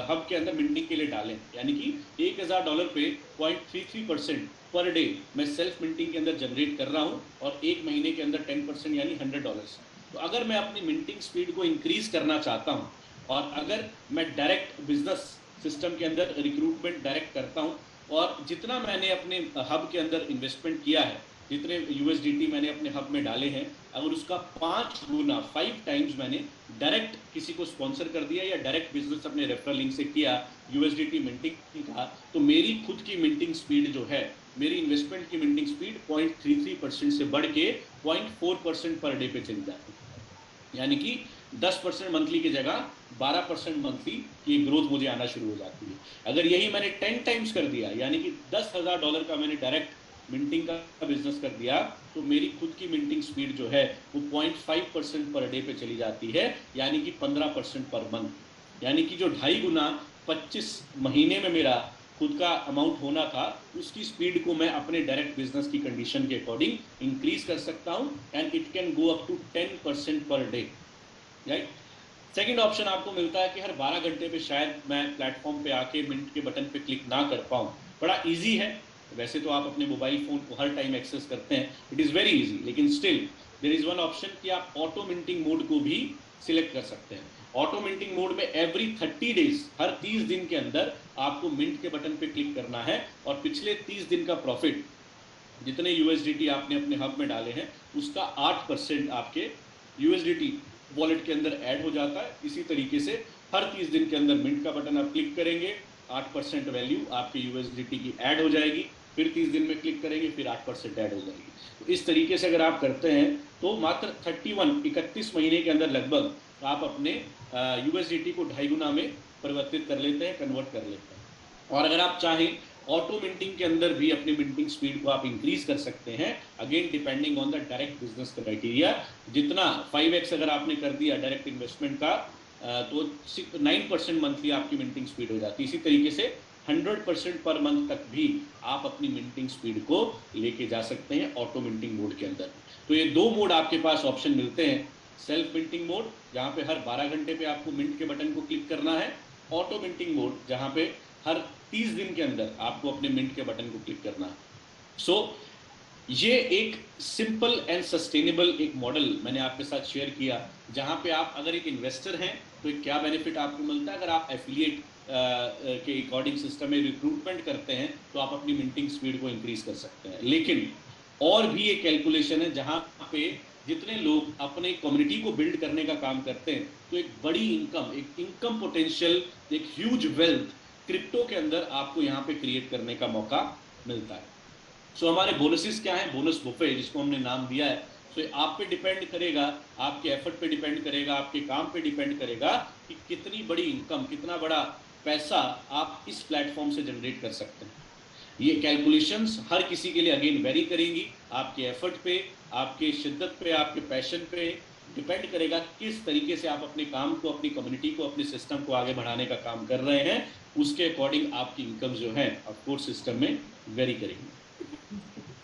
हब के अंदर मिंटिंग के लिए डालें, यानी कि $1000 पे 0.33% पर डे मैं सेल्फ मिंटिंग के अंदर जनरेट कर रहा हूं और एक महीने के अंदर 10% यानी $100। तो अगर मैं अपनी मिंटिंग स्पीड को इंक्रीज करना चाहता हूं और अगर मैं डायरेक्ट बिजनेस सिस्टम के अंदर रिक्रूटमेंट डायरेक्ट करता हूं और जितना मैंने अपने हब के अंदर इन्वेस्टमेंट किया है, जितने यूएसडीटी मैंने अपने हब में डाले हैं, अगर उसका 5 गुना 5 टाइम्स मैंने डायरेक्ट किसी को स्पॉन्सर कर दिया या डायरेक्ट बिजनेस अपने रेफरल लिंक से किया यूएसडीटी मिंटिंग का, तो मेरी खुद की मिंटिंग स्पीड जो है, मेरी इन्वेस्टमेंट की मिंटिंग स्पीड 0.33% से बढ़ के 0.4% पर डे पे चली जाती है। यानी कि 10% मंथली की जगह 12% मंथली की ग्रोथ मुझे आना शुरू हो जाती है। अगर यही मैंने 10 टाइम्स कर दिया, यानी कि $10,000 का मैंने डायरेक्ट मिंटिंग का बिजनेस कर दिया, तो मेरी खुद की मिंटिंग स्पीड जो है वो 0.5% पर डे पे चली जाती है, यानी कि 15% पर मंथ। यानी कि जो 2.5 गुना 25 महीने में मेरा खुद का अमाउंट होना था, उसकी स्पीड को मैं अपने डायरेक्ट बिजनेस की कंडीशन के अकॉर्डिंग इंक्रीज कर सकता हूं and it can go up to 10% per day, right. Second option आपको मिलता है कि हर 12 घंटे पे शायद मैं प्लेटफॉर्म पे आके मिंट के बटन पे क्लिक ना कर पाऊं। बड़ा इजी है, वैसे तो आप अपने मोबाइल फोन को हर टाइम एक्सेस करते हैं, इट इज़ वेरी इजी, लेकिन still there is one option कि आप ऑटो मिंटिंग मोड को भी सिलेक्ट कर सकते हैं। ऑटो मिंटिंग मोड में एवरी 30 डेज, हर 30 दिन के अंदर आपको मिंट के बटन पे क्लिक करना है और पिछले 30 दिन का प्रॉफिट जितने यूएसडीटी आपने अपने हब में डाले हैं उसका 8% आपके यूएसडीटी वॉलेट के अंदर ऐड हो जाता है। इसी तरीके से हर 30 दिन के अंदर मिंट का बटन आप क्लिक करेंगे, 8% वैल्यू आपके यूएसडीटी की ऐड हो जाएगी, फिर 30 दिन में क्लिक करेंगे, फिर 8% ऐड हो जाएगी। तो इस तरीके से अगर आप करते हैं तो मात्र 31 महीने के अंदर लगभग आप अपने यूएसडीटी को 2.5 गुना में परिवर्तित कर लेते हैं, कन्वर्ट कर लेते हैं। और अगर आप चाहें ऑटो मिंटिंग के अंदर भी अपनी मिंटिंग स्पीड को आप इंक्रीज कर सकते हैं, again depending on the direct business criteria. जितना 5x अगर आपने कर दिया डायरेक्ट इन्वेस्टमेंट का, तो 9% मंथली आपकी मिंटिंग स्पीड हो जाती है। इसी तरीके से 100% पर मंथ तक भी आप अपनी मिंटिंग स्पीड को लेके जा सकते हैं ऑटो मिंटिंग मोड के अंदर। तो ये 2 मोड आपके पास ऑप्शन मिलते हैं, सेल्फ मिंटिंग मोड जहाँ पे हर 12 घंटे पे आपको मिंट के बटन को क्लिक करना है, ऑटो मिंटिंग मोड जहाँ पे हर 30 दिन के अंदर आपको अपने मिंट के बटन को क्लिक करना है। सो ये एक सिंपल एंड सस्टेनेबल एक मॉडल मैंने आपके साथ शेयर किया, जहां पे आप अगर एक इन्वेस्टर हैं तो एक क्या बेनिफिट आपको मिलता है, अगर आप एफिलिएट के अकॉर्डिंग सिस्टम में रिक्रूटमेंट करते हैं तो आप अपनी मिंटिंग स्पीड को इंक्रीज कर सकते हैं। लेकिन और भी एक कैलकुलेशन है जहां पे जितने लोग अपने कम्युनिटी को बिल्ड करने का काम करते हैं तो एक बड़ी इनकम, एक इनकम पोटेंशियल, एक ह्यूज वेल्थ क्रिप्टो के अंदर आपको यहाँ पे क्रिएट करने का मौका मिलता है। सो हमारे बोनसेस क्या है, बोनस बुफे जिसको हमने नाम दिया है, सो आप पे डिपेंड करेगा, आपके एफर्ट पे डिपेंड करेगा, आपके काम पे डिपेंड करेगा कि कितनी बड़ी इनकम, कितना बड़ा पैसा आप इस प्लेटफॉर्म से जनरेट कर सकते हैं। ये कैलकुलेशंस हर किसी के लिए अगेन वेरी करेंगी, आपके एफर्ट पे, आपके शिद्दत पे, आपके पैशन पे डिपेंड करेगा किस तरीके से आप अपने काम को, अपनी कम्युनिटी को, अपने सिस्टम को आगे बढ़ाने का काम कर रहे हैं। उसके अकॉर्डिंग आपकी इनकम जो है ऑफकोर्स सिस्टम में वेरी करेगी।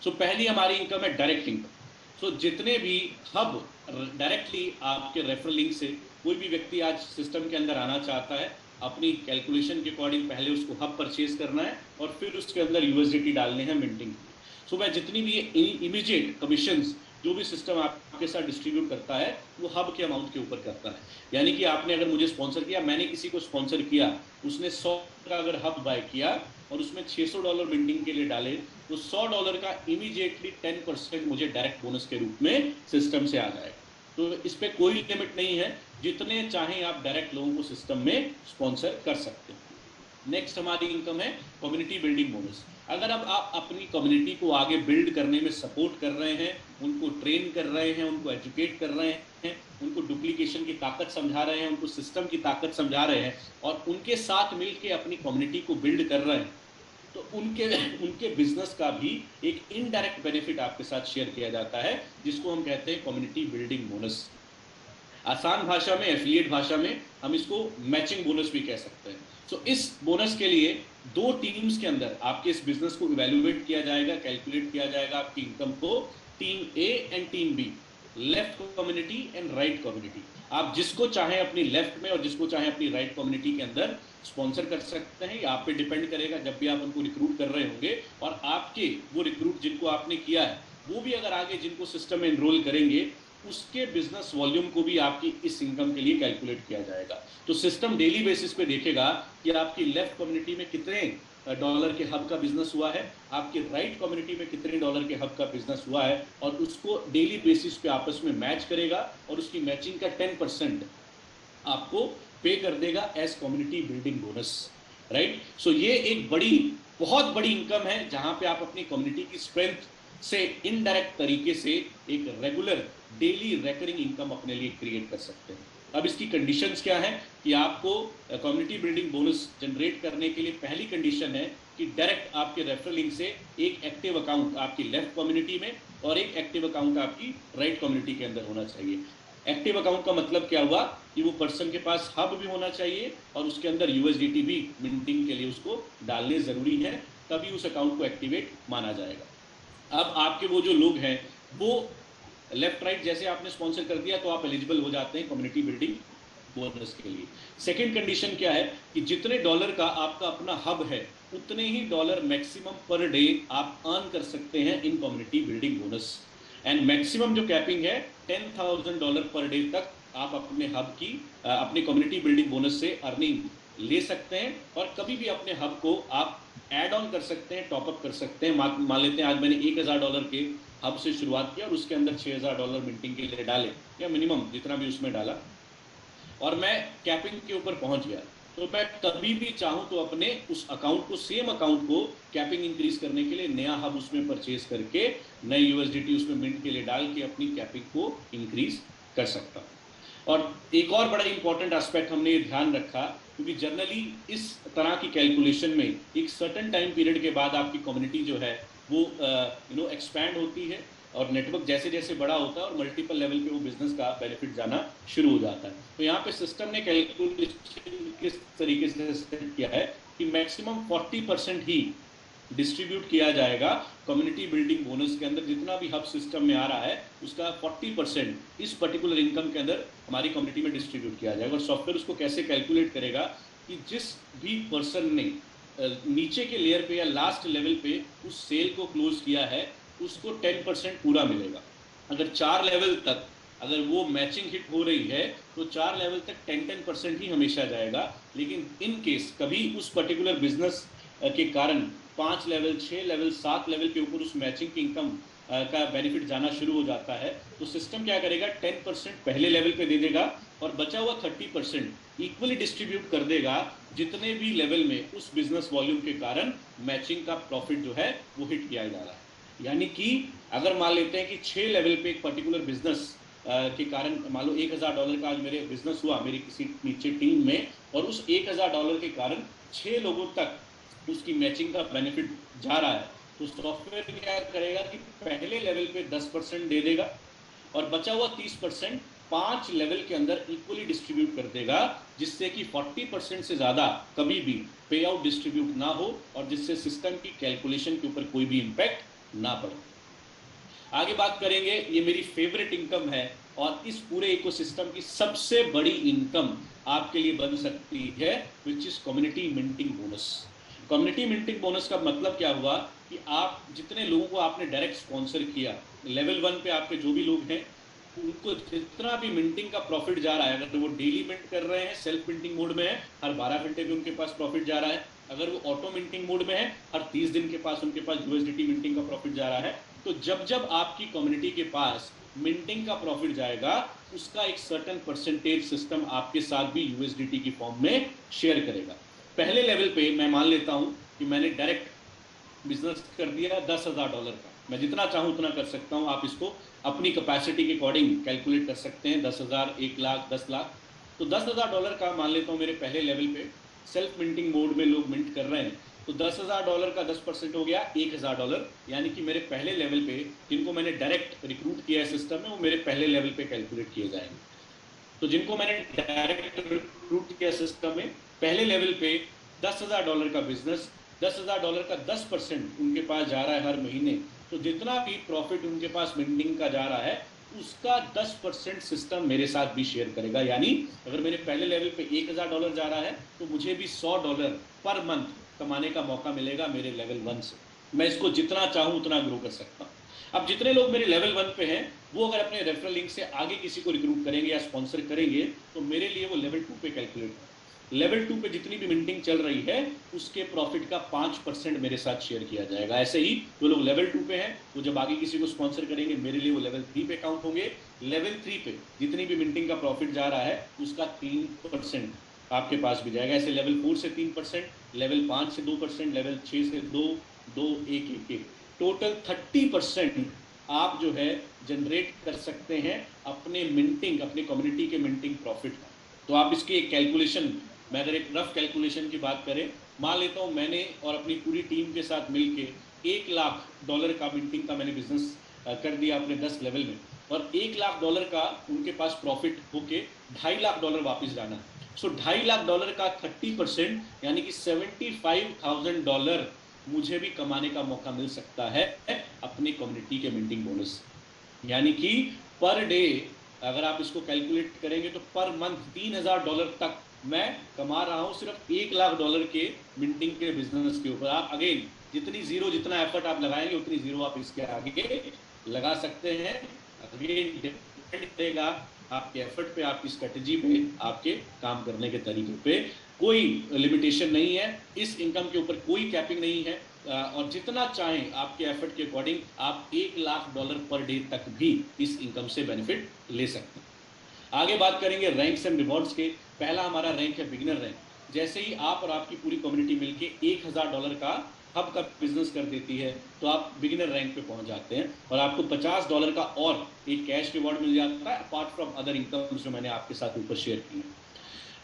सो पहली हमारी इनकम है डायरेक्ट इनकम। सो जितने भी हब डायरेक्टली आपके रेफरल लिंक से कोई भी व्यक्ति आज सिस्टम के अंदर आना चाहता है, अपनी कैलकुलेशन के अकॉर्डिंग पहले उसको हब परचेज करना है और फिर उसके अंदर यूएसडीटी डालने हैं मिंटिंग। सो मैं जितनी भी इमीडिएट कमीशंस जो भी सिस्टम आपके साथ डिस्ट्रीब्यूट करता है वो हब के अमाउंट के ऊपर करता है। यानी कि आपने अगर मुझे स्पॉन्सर किया, मैंने किसी को स्पॉन्सर किया, उसने 100 का अगर हब बाय किया और उसमें $600 मिंटिंग के लिए डाले, तो $100 का इमीडिएटली 10% मुझे डायरेक्ट बोनस के रूप में सिस्टम से आ जाएगा। तो इस पर कोई लिमिट नहीं है, जितने चाहें आप डायरेक्ट लोगों को सिस्टम में स्पॉन्सर कर सकते हैं। नेक्स्ट हमारी इनकम है कम्युनिटी बिल्डिंग बोनस। अगर अब आप अपनी कम्युनिटी को आगे बिल्ड करने में सपोर्ट कर रहे हैं, उनको ट्रेन कर रहे हैं, उनको एजुकेट कर रहे हैं, उनको डुप्लीकेशन की ताकत समझा रहे हैं, उनको सिस्टम की ताकत समझा रहे हैं और उनके साथ मिलकर अपनी कम्युनिटी को बिल्ड कर रहे हैं, तो उनके बिजनेस का भी एक इनडायरेक्ट बेनिफिट आपके साथ शेयर किया जाता है, जिसको हम कहते हैं कम्युनिटी बिल्डिंग बोनस। आसान भाषा में, एफिलिएट भाषा में हम इसको मैचिंग बोनस भी कह सकते हैं। सो इस बोनस के लिए 2 टीम्स के अंदर आपके इस बिजनेस को इवेल्युएट किया जाएगा, कैलकुलेट किया जाएगा आपकी इनकम को। Team A and team B, left community and right community. आप जिसको चाहें अपनी लेफ्ट में और जिसको चाहें अपनी राइट कम्युनिटी के अंदर स्पॉन्सर कर सकते हैं। आप पे डिपेंड करेगा जब भी आप उनको रिक्रूट कर रहे होंगे, और आपके वो रिक्रूट जिनको आपने किया है वो भी अगर आगे जिनको सिस्टम में एनरोल करेंगे, उसके बिजनेस वॉल्यूम को भी आपकी इस इनकम के लिए कैलकुलेट किया जाएगा। तो सिस्टम डेली बेसिस पे देखेगा कि आपकी लेफ्ट कम्युनिटी में कितने डॉलर के हब का बिजनेस हुआ है, आपके राइट कम्युनिटी में कितने डॉलर के हब का बिजनेस हुआ है, और उसको डेली बेसिस पे आपस में मैच करेगा और उसकी मैचिंग का 10% आपको पे कर देगा as community building bonus. Right, so ये एक बहुत बड़ी इनकम है, जहां पे आप अपनी कम्युनिटी की स्ट्रेंथ से इनडायरेक्ट तरीके से एक रेगुलर डेली रेकरिंग इनकम अपने लिए क्रिएट कर सकते हैं। अब इसकी कंडीशंस क्या है कि आपको कम्युनिटी बिल्डिंग बोनस जनरेट करने के लिए पहली कंडीशन है कि डायरेक्ट आपके रेफरल लिंक से एक एक्टिव अकाउंट आपकी लेफ्ट कम्युनिटी में और एक एक्टिव अकाउंट आपकी राइट कम्युनिटी के अंदर होना चाहिए। एक्टिव अकाउंट का मतलब क्या हुआ कि वो पर्सन के पास हब भी होना चाहिए और उसके अंदर यूएसडीटी भी मिंटिंग के लिए उसको डालने जरूरी है, तभी उस अकाउंट को एक्टिवेट माना जाएगा। अब आपके वो जो लोग हैं वो लेफ्ट राइट जैसे आपने स्पॉन्सर कर दिया तो आप एलिजिबल हो जाते हैं कम्युनिटी बिल्डिंग बोनस के लिए। सेकंड कंडीशन क्या है कि जितने डॉलर का आपका अपना हब है उतने ही डॉलर मैक्सिमम पर डे आप अर्न कर सकते हैं इन community building bonus. And maximum जो कैपिंग है $10,000 पर डे तक आप अपने हब की अपने कम्युनिटी बिल्डिंग बोनस से अर्निंग ले सकते हैं, और कभी भी अपने हब को आप ऐड ऑन कर सकते हैं, टॉपअप कर सकते हैं। मान लेते हैं आज मैंने $1,000 के हब से शुरुआत किया और उसके अंदर $6,000 मिंटिंग के लिए डाले, या मिनिमम जितना भी उसमें डाला, और मैं कैपिंग के ऊपर पहुंच गया, तो मैं कभी भी चाहूं तो अपने उस अकाउंट को, सेम अकाउंट को कैपिंग इंक्रीज करने के लिए नया हब उसमें परचेज करके नए यूएसडीटी उसमें मिंट के लिए डाल के अपनी कैपिंग को इंक्रीज कर सकता हूं। और एक और बड़ा इंपॉर्टेंट एस्पेक्ट हमने ये ध्यान रखा, क्योंकि जनरली इस तरह की कैलकुलेशन में एक सर्टेन टाइम पीरियड के बाद आपकी कम्युनिटी जो है वो एक्सपैंड होती है, और नेटवर्क जैसे जैसे बड़ा होता है और मल्टीपल लेवल पे वो बिजनेस का बेनिफिट जाना शुरू हो जाता है। तो यहाँ पे सिस्टम ने कैलकुलेशन किस तरीके से सेट किया है कि मैक्सिमम 40% ही डिस्ट्रीब्यूट किया जाएगा कम्युनिटी बिल्डिंग बोनस के अंदर। जितना भी हब सिस्टम में आ रहा है उसका 40% इस पर्टिकुलर इनकम के अंदर हमारी कम्युनिटी में डिस्ट्रीब्यूट किया जाएगा। और सॉफ्टवेयर उसको कैसे कैलकुलेट करेगा कि जिस भी पर्सन ने नीचे के लेयर पे या लास्ट लेवल पे उस सेल को क्लोज किया है उसको 10% पूरा मिलेगा। अगर 4 लेवल तक अगर वो मैचिंग हिट हो रही है तो 4 लेवल तक 10% ही हमेशा जाएगा। लेकिन इन केस कभी उस पर्टिकुलर बिजनेस के कारण 5 लेवल, 6 लेवल, 7 लेवल के ऊपर उस मैचिंग की इनकम का बेनिफिट जाना शुरू हो जाता है, तो सिस्टम क्या करेगा, 10% पहले लेवल पे दे देगा और बचा हुआ 30% इक्वली डिस्ट्रीब्यूट कर देगा जितने भी लेवल में उस बिजनेस वॉल्यूम के कारण मैचिंग का प्रॉफिट जो है वो हिट किया जा रहा है। यानी कि अगर मान लेते हैं कि 6 लेवल पे एक पर्टिकुलर बिजनेस के कारण मान लो $1,000 का आज मेरे बिजनेस हुआ मेरी किसी नीचे टीम में, और उस $1,000 के कारण 6 लोगों तक उसकी मैचिंग का बेनिफिट जा रहा है, तो सॉफ्टवेयर क्या करेगा कि पहले लेवल पे 10% दे देगा और बचा हुआ 30% 5 लेवल के अंदर इक्वली डिस्ट्रीब्यूट कर देगा, जिससे कि 40% से ज़्यादा कभी भी पे आउट डिस्ट्रीब्यूट ना हो और जिससे सिस्टम की कैलकुलेशन के ऊपर कोई भी इम्पैक्ट ना पड़े। आगे बात करेंगे, ये मेरी फेवरेट इनकम है और इस पूरे इकोसिस्टम की सबसे बड़ी इनकम आपके लिए बन सकती है, which is community minting bonus. Community minting bonus का मतलब क्या हुआ कि आप जितने लोगों को आपने डायरेक्ट स्पॉन्सर किया, लेवल 1 पे आपके जो भी लोग हैं, उनको जितना भी मिंटिंग का प्रॉफिट जा रहा है, अगर वो डेली मिंट कर रहे हैं, सेल्फ मिंटिंग मोड में है, हर 12 घंटे पे उनके पास प्रॉफिट जा रहा है, अगर वो ऑटो मिंटिंग मोड में है, हर 30 दिन के पास उनके पास यूएसडीटी मिंटिंग का प्रॉफिट जा रहा है। तो जब जब आपकी कम्युनिटी के पास मिंटिंग का प्रॉफिट जाएगा, उसका एक सर्टेन परसेंटेज सिस्टम आपके साथ भी यूएसडीटी की फॉर्म में शेयर करेगा। पहले लेवल पे मैं मान लेता हूं कि मैंने डायरेक्ट बिजनेस कर दिया $10,000 का, मैं जितना चाहूं उतना कर सकता हूं, आप इसको अपनी कैपेसिटी के अकॉर्डिंग कैलकुलेट कर सकते हैं, 10,000, 1 लाख, 10 लाख। तो $10,000 का मान लेता हूं मेरे पहले लेवल पे, सेल्फ मिंटिंग मोड में लोग मिंट कर रहे हैं, तो $10,000 का 10% हो गया $1,000, यानी कि मेरे पहले लेवल पे जिनको मैंने डायरेक्ट रिक्रूट किया है सिस्टम में, वो मेरे पहले लेवल पे कैलकुलेट किए जाएंगे। तो जिनको मैंने डायरेक्ट रिक्रूट किया सिस्टम में, पहले लेवल पे $10,000 का बिजनेस, $10,000 का 10% उनके पास जा रहा है हर महीने, तो जितना भी प्रॉफिट उनके पास मिंटिंग का जा रहा है, उसका 10% सिस्टम मेरे साथ भी शेयर करेगा। यानी अगर मेरे पहले लेवल पे $1,000 जा रहा है, तो मुझे भी $100 पर मंथ कमाने का मौका मिलेगा मेरे लेवल 1 से। मैं इसको जितना चाहूं उतना ग्रो कर सकता हूं। अब जितने लोग मेरे लेवल 1 पे हैं, वो अगर अपने रेफरल लिंक से आगे किसी को रिक्रूट करेंगे या स्पॉन्सर करेंगे, तो मेरे लिए वो लेवल 2 पे कैलकुलेट होगा। लेवल 2 पे जितनी भी मिंटिंग चल रही है, उसके प्रॉफिट का 5% मेरे साथ शेयर किया जाएगा। ऐसे ही जो लोग लेवल 2 पे हैं, वो जब आगे किसी को स्पॉन्सर करेंगे, मेरे लिए वो लेवल 3 पे काउंट होंगे। लेवल 3 पे जितनी भी मिंटिंग का प्रॉफिट जा रहा है, उसका 3% आपके पास भी जाएगा। ऐसे लेवल 4 से 3%, लेवल 5 से 2%, लेवल 6 से 2, 2, 1, 1, 1, टोटल 30% आप जो है जनरेट कर सकते हैं अपने मिंटिंग, अपने कम्युनिटी के मिंटिंग प्रॉफिट का। तो आप इसकी एक कैलकुलेशन, मैं अगर एक रफ कैलकुलेशन की बात करें, मान लेता हूं मैंने और अपनी पूरी टीम के साथ मिलके $1,00,000 का मिंटिंग का मैंने बिजनेस कर दिया अपने 10 लेवल में, और $1,00,000 का उनके पास प्रॉफिट होके $2.5 लाख वापस जाना है। सो $2.5 लाख का 30%, यानी कि $75,000 मुझे भी कमाने का मौका मिल सकता है अपनी कम्युनिटी के मिंटिंग बोनस से। यानी कि पर डे अगर आप इसको कैलकुलेट करेंगे, तो पर मंथ $3,000 तक मैं कमा रहा हूं सिर्फ $1,00,000 के मिंटिंग के बिजनेस के ऊपर। आप अगेन जितना एफर्ट आप लगाएंगे, उतनी जीरो आप इसके आगे लगा सकते हैं। अगेन डिपेंड करेगा आपके एफर्ट पे, आपकी स्ट्रेटेजी पे, आपके काम करने के तरीके पे। कोई लिमिटेशन नहीं है इस इनकम के ऊपर, कोई कैपिंग नहीं है, और जितना चाहें आपके एफर्ट के अकॉर्डिंग आप $1,00,000 पर डे तक भी इस इनकम से बेनिफिट ले सकते हैं। आगे बात करेंगे रैंक्स एंड रिवॉर्ड्स के। पहला हमारा रैंक है बिगिनर रैंक। जैसे ही आप और आपकी पूरी कम्युनिटी मिलके $1,000 का हब का बिजनेस कर देती है, तो आप बिगिनर रैंक पे पहुंच जाते हैं, और आपको $50 का और एक कैश रिवॉर्ड मिल जाता है, अपार्ट फ्रॉम अदर इनकम जो मैंने आपके साथ ऊपर शेयर की है।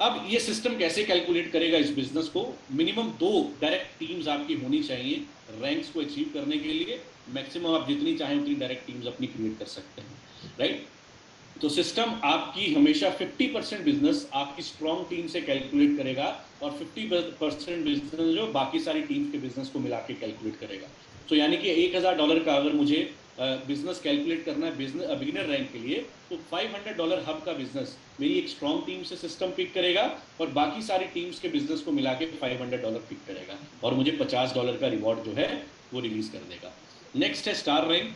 अब ये सिस्टम कैसे कैलकुलेट करेगा इस बिजनेस को? मिनिमम 2 डायरेक्ट टीम्स आपकी होनी चाहिए रैंक्स को अचीव करने के लिए। मैक्सिमम आप जितनी चाहें उतनी डायरेक्ट टीम्स अपनी क्रिएट कर सकते हैं, राइट? तो सिस्टम आपकी हमेशा 50% बिजनेस आपकी स्ट्रॉन्ग टीम से कैलकुलेट करेगा, और 50% बिजनेस जो बाकी सारी टीम्स के बिजनेस को मिला के कैलकुलेट करेगा। तो यानी कि $1,000 का अगर मुझे बिजनेस कैलकुलेट करना है बिगिनर रैंक के लिए, तो $500 हब का बिजनेस मेरी एक स्ट्रॉन्ग टीम से सिस्टम पिक करेगा, और बाकी सारी टीम्स के बिजनेस को मिला के $500 पिक करेगा, और मुझे $50 का रिवॉर्ड जो है वो रिलीज कर देगा। नेक्स्ट है स्टार रैंक।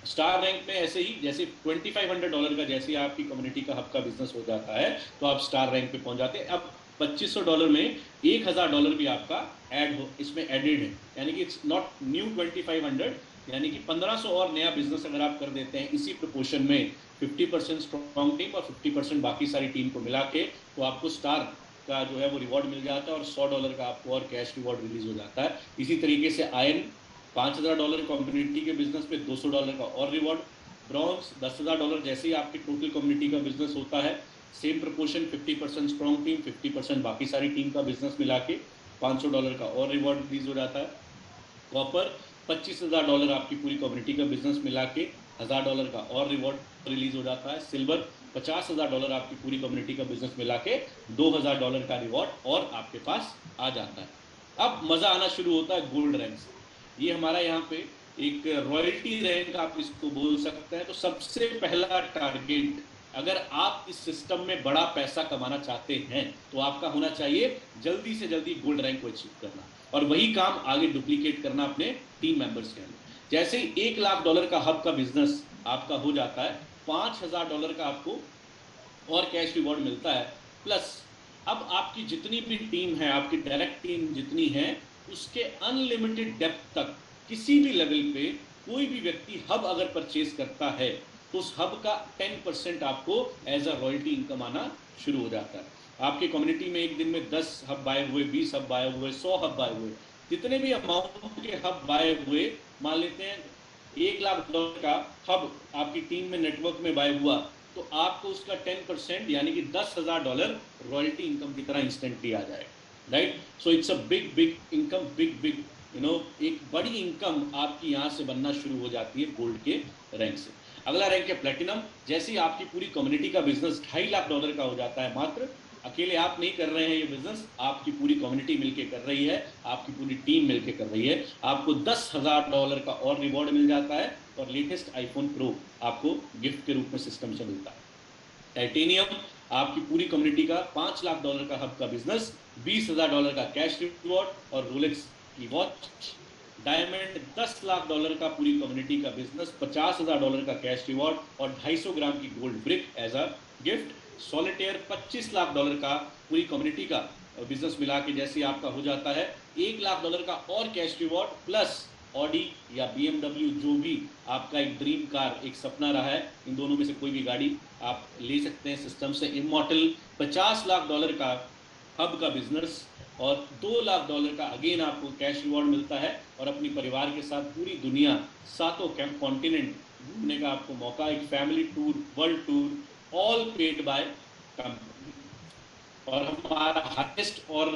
स्टार रैंक में ऐसे ही जैसे $2,500 का जैसे आपकी कम्युनिटी का हब का बिजनेस हो जाता है, तो आप स्टार रैंक पे पहुंच जाते हैं। अब $2,500 में $1,000 भी आपका इसमें एडेड है, यानी कि इट्स नॉट न्यू 2,500, यानी कि 1,500 और नया बिजनेस अगर आप कर देते हैं इसी प्रोपोर्शन में, 50% स्ट्रॉन्ग टीम और 50% बाकी सारी टीम को मिला के, तो आपको स्टार का जो है वो रिवॉर्ड मिल जाता है, और $100 का आपको और कैश रिवॉर्ड रिलीज हो जाता है। इसी तरीके से आयरन $5,000 कम्युनिटी के बिजनेस पे $200 का और रिवॉर्ड। ब्रॉन्ज $10,000, जैसे ही आपकी टोटल कम्युनिटी का बिजनेस होता है, सेम प्रोपोर्शन 50% स्ट्रॉन्ग टीम, 50% बाकी सारी टीम का बिजनेस मिला के $500 का और रिवॉर्ड रिलीज हो जाता है। कॉपर $25,000 आपकी पूरी कम्युनिटी का बिजनेस मिला के $1,000 का और रिवॉर्ड रिलीज हो जाता है। सिल्वर $50,000 आपकी पूरी कम्युनिटी का बिजनेस मिला के $2,000 का रिवॉर्ड और आपके पास आ जाता है। अब मजा आना शुरू होता है गोल्ड रैंक से। ये हमारा यहाँ पे एक रॉयल्टी रैंक आप इसको बोल सकते हैं। तो सबसे पहला टारगेट, अगर आप इस सिस्टम में बड़ा पैसा कमाना चाहते हैं, तो आपका होना चाहिए जल्दी से जल्दी गोल्ड रैंक को अचीव करना। और वही काम आगे डुप्लीकेट करना अपने टीम मेंबर्स के अंदर। जैसे ही $1,00,000 का हब का बिजनेस आपका हो जाता है, $5,000 का आपको और कैश रिवॉर्ड मिलता है। प्लस अब आपकी जितनी भी टीम है, आपकी डायरेक्ट टीम जितनी है, उसके अनलिमिटेड डेप्थ तक किसी भी लेवल पे कोई भी व्यक्ति हब अगर परचेज करता है तो उस हब का 10% आपको एज अ रॉयल्टी इनकम आना शुरू हो जाता है। आपकी कम्युनिटी में एक दिन में 10 हब बाय हुए, 20 हब बाय हुए, 100 हब बाय हुए, जितने भी अमाउंट के हब बाय हुए, मान लेते हैं $1,00,000 का हब आपकी टीम में नेटवर्क में बाय हुआ, तो आपको उसका 10% यानी कि $10,000 रॉयल्टी इनकम की तरह इंस्टेंटली आ जाएगा, right. So it's a big big income, big एक बड़ी इनकम आपकी यहाँ से बनना शुरू हो जाती है गोल्ड के रैंक से। अगला रैंक है प्लेटिनम। जैसे ही आपकी पूरी कम्युनिटी का बिजनेस $2.5 लाख का हो जाता है, मात्र अकेले आप नहीं कर रहे हैं ये बिजनेस, आपकी पूरी कम्युनिटी मिलके कर रही है, आपकी पूरी टीम मिलके कर रही है, आपको $10,000 का और रिवॉर्ड मिल जाता है और लेटेस्ट आईफोन प्रो आपको गिफ्ट के रूप में सिस्टम से मिलता है। टाइटेनियम, आपकी पूरी कम्युनिटी का $5 लाख का हब का बिजनेस, $20,000 का कैश रिवॉर्ड और रोलेक्स की वॉच। डायमंड, $10 लाख का पूरी कम्युनिटी का बिजनेस, $50,000 का कैश रिवॉर्ड और 250 ग्राम की gold brick as a gift. Solitaire, $25 lakh का पूरी कम्युनिटी का बिजनेस मिला के जैसे आपका हो जाता है, $1 लाख का और कैश रिवॉर्ड प्लस ऑडी या BMW, जो भी आपका एक ड्रीम कार, एक सपना रहा है, इन दोनों में से कोई भी गाड़ी आप ले सकते हैं सिस्टम से। इमॉर्टल, $50 लाख का हब का बिजनेस और $2 लाख का अगेन आपको कैश रिवॉर्ड मिलता है और अपनी परिवार के साथ पूरी दुनिया, 7 कॉन्टिनेंट घूमने का आपको मौका, एक family tour, world tour, all paid by company. और हमारा हाईएस्ट और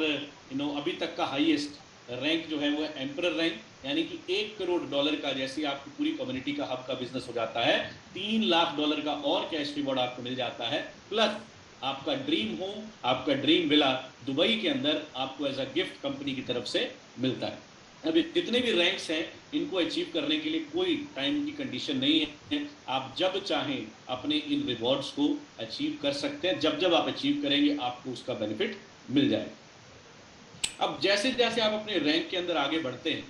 अभी तक का हाईएस्ट रैंक जो है वो एम्परर रैंक, यानी कि $1 करोड़ का जैसे आपकी पूरी कम्युनिटी का हब का बिजनेस हो जाता है, $3 लाख का और कैश रिवॉर्ड आपको मिल जाता है, प्लस आपका ड्रीम होम, आपका ड्रीम विला दुबई के अंदर आपको एज अ गिफ्ट कंपनी की तरफ से मिलता है। अभी जितने भी रैंक्स हैं, इनको अचीव करने के लिए कोई टाइम की कंडीशन नहीं है, आप जब चाहें अपने इन रिवॉर्ड्स को अचीव कर सकते हैं। जब जब आप अचीव करेंगे आपको उसका बेनिफिट मिल जाएगा। अब जैसे जैसे आप अपने रैंक के अंदर आगे बढ़ते हैं,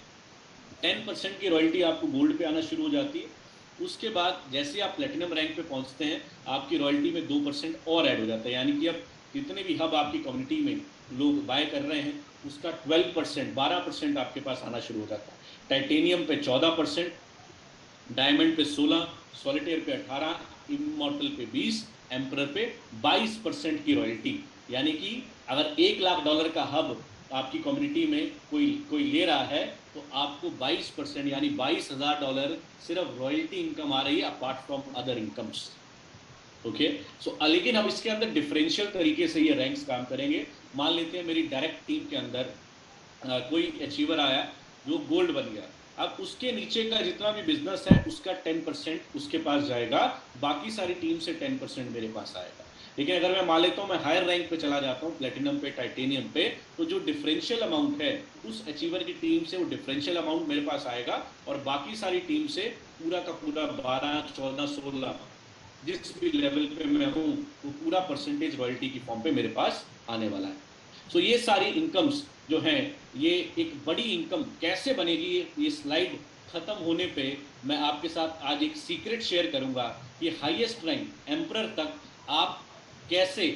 10% की रॉयल्टी आपको गोल्ड पे आना शुरू हो जाती है। उसके बाद जैसे आप प्लेटिनम रैंक पे पहुंचते हैं, आपकी रॉयल्टी में 2% और ऐड हो जाता है, यानी कि अब जितने भी हब आपकी कम्युनिटी में लोग बाय कर रहे हैं, उसका 12% आपके पास आना शुरू हो जाता है। टाइटेनियम पे 14%, डायमंड पे 16, सॉलिटेयर पे 18, इमॉर्टल पे 20, एम्परर पे 22% की रॉयल्टी। यानी कि अगर $1 लाख का हब आपकी कम्युनिटी में कोई ले रहा है, तो आपको 22% यानी $22,000 सिर्फ रॉयल्टी इनकम आ रही है, apart from other incomes. Okay, so लेकिन अब इसके अंदर डिफरेंशियल तरीके से ये रैंक्स काम करेंगे। मान लेते हैं मेरी डायरेक्ट टीम के अंदर कोई अचीवर आया जो गोल्ड बन गया, अब उसके नीचे का जितना भी बिजनेस है उसका 10% उसके पास जाएगा, बाकी सारी टीम से 10% मेरे पास आएगा। लेकिन अगर मैं मान लेता हूँ मैं हायर रैंक पे चला जाता हूँ, प्लेटिनम पे, टाइटेनियम पे, तो जो डिफरेंशियल अमाउंट है उस अचीवर की टीम से वो डिफरेंशियल अमाउंट मेरे पास आएगा और बाकी सारी टीम से पूरा का पूरा 12, 14, 16 जिस भी लेवल पे मैं हूँ वो पूरा परसेंटेज रॉयल्टी की फॉर्म पे मेरे पास आने वाला है। सो ये सारी इनकम्स जो हैं, ये एक बड़ी इनकम कैसे बनेगी, ये स्लाइड खत्म होने पे मैं आपके साथ आज एक सीक्रेट शेयर करूंगा कि हाईएस्ट रैंक एम्परर तक आप कैसे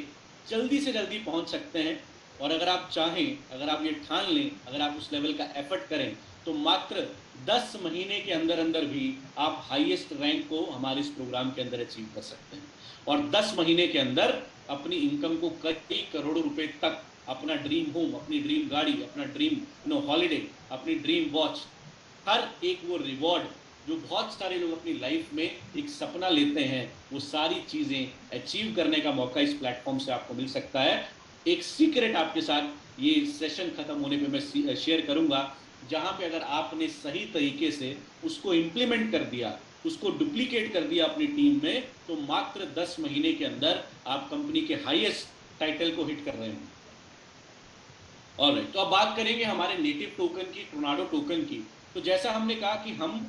जल्दी से जल्दी पहुंच सकते हैं। और अगर आप चाहें, अगर आप ये ठान लें, अगर आप उस लेवल का एफर्ट करें, तो मात्र 10 महीने के अंदर अंदर भी आप हाईएस्ट रैंक को हमारे इस प्रोग्राम के अंदर अचीव कर सकते हैं और 10 महीने के अंदर अपनी इनकम को कई करोड़ों रुपए तक, अपना ड्रीम होम, अपनी ड्रीम गाड़ी, अपना ड्रीम हॉलिडे, अपनी ड्रीम वॉच, हर एक वो रिवॉर्ड जो बहुत सारे लोग अपनी लाइफ में एक सपना लेते हैं, वो सारी चीजें अचीव करने का मौका इस प्लेटफॉर्म से आपको मिल सकता है। एक सीक्रेट आपके साथ ये सेशन खत्म होने पे मैं शेयर करूंगा, जहां पे अगर आपने सही तरीके से उसको इम्प्लीमेंट कर दिया, उसको डुप्लीकेट कर दिया अपनी टीम में, तो मात्र 10 महीने के अंदर आप कंपनी के हाईएस्ट टाइटल को हिट कर रहे हैं। ऑलराइट, तो अब बात करेंगे हमारे नेटिव टोकन की, टोर्नाडो टोकन की। तो जैसा हमने कहा कि हम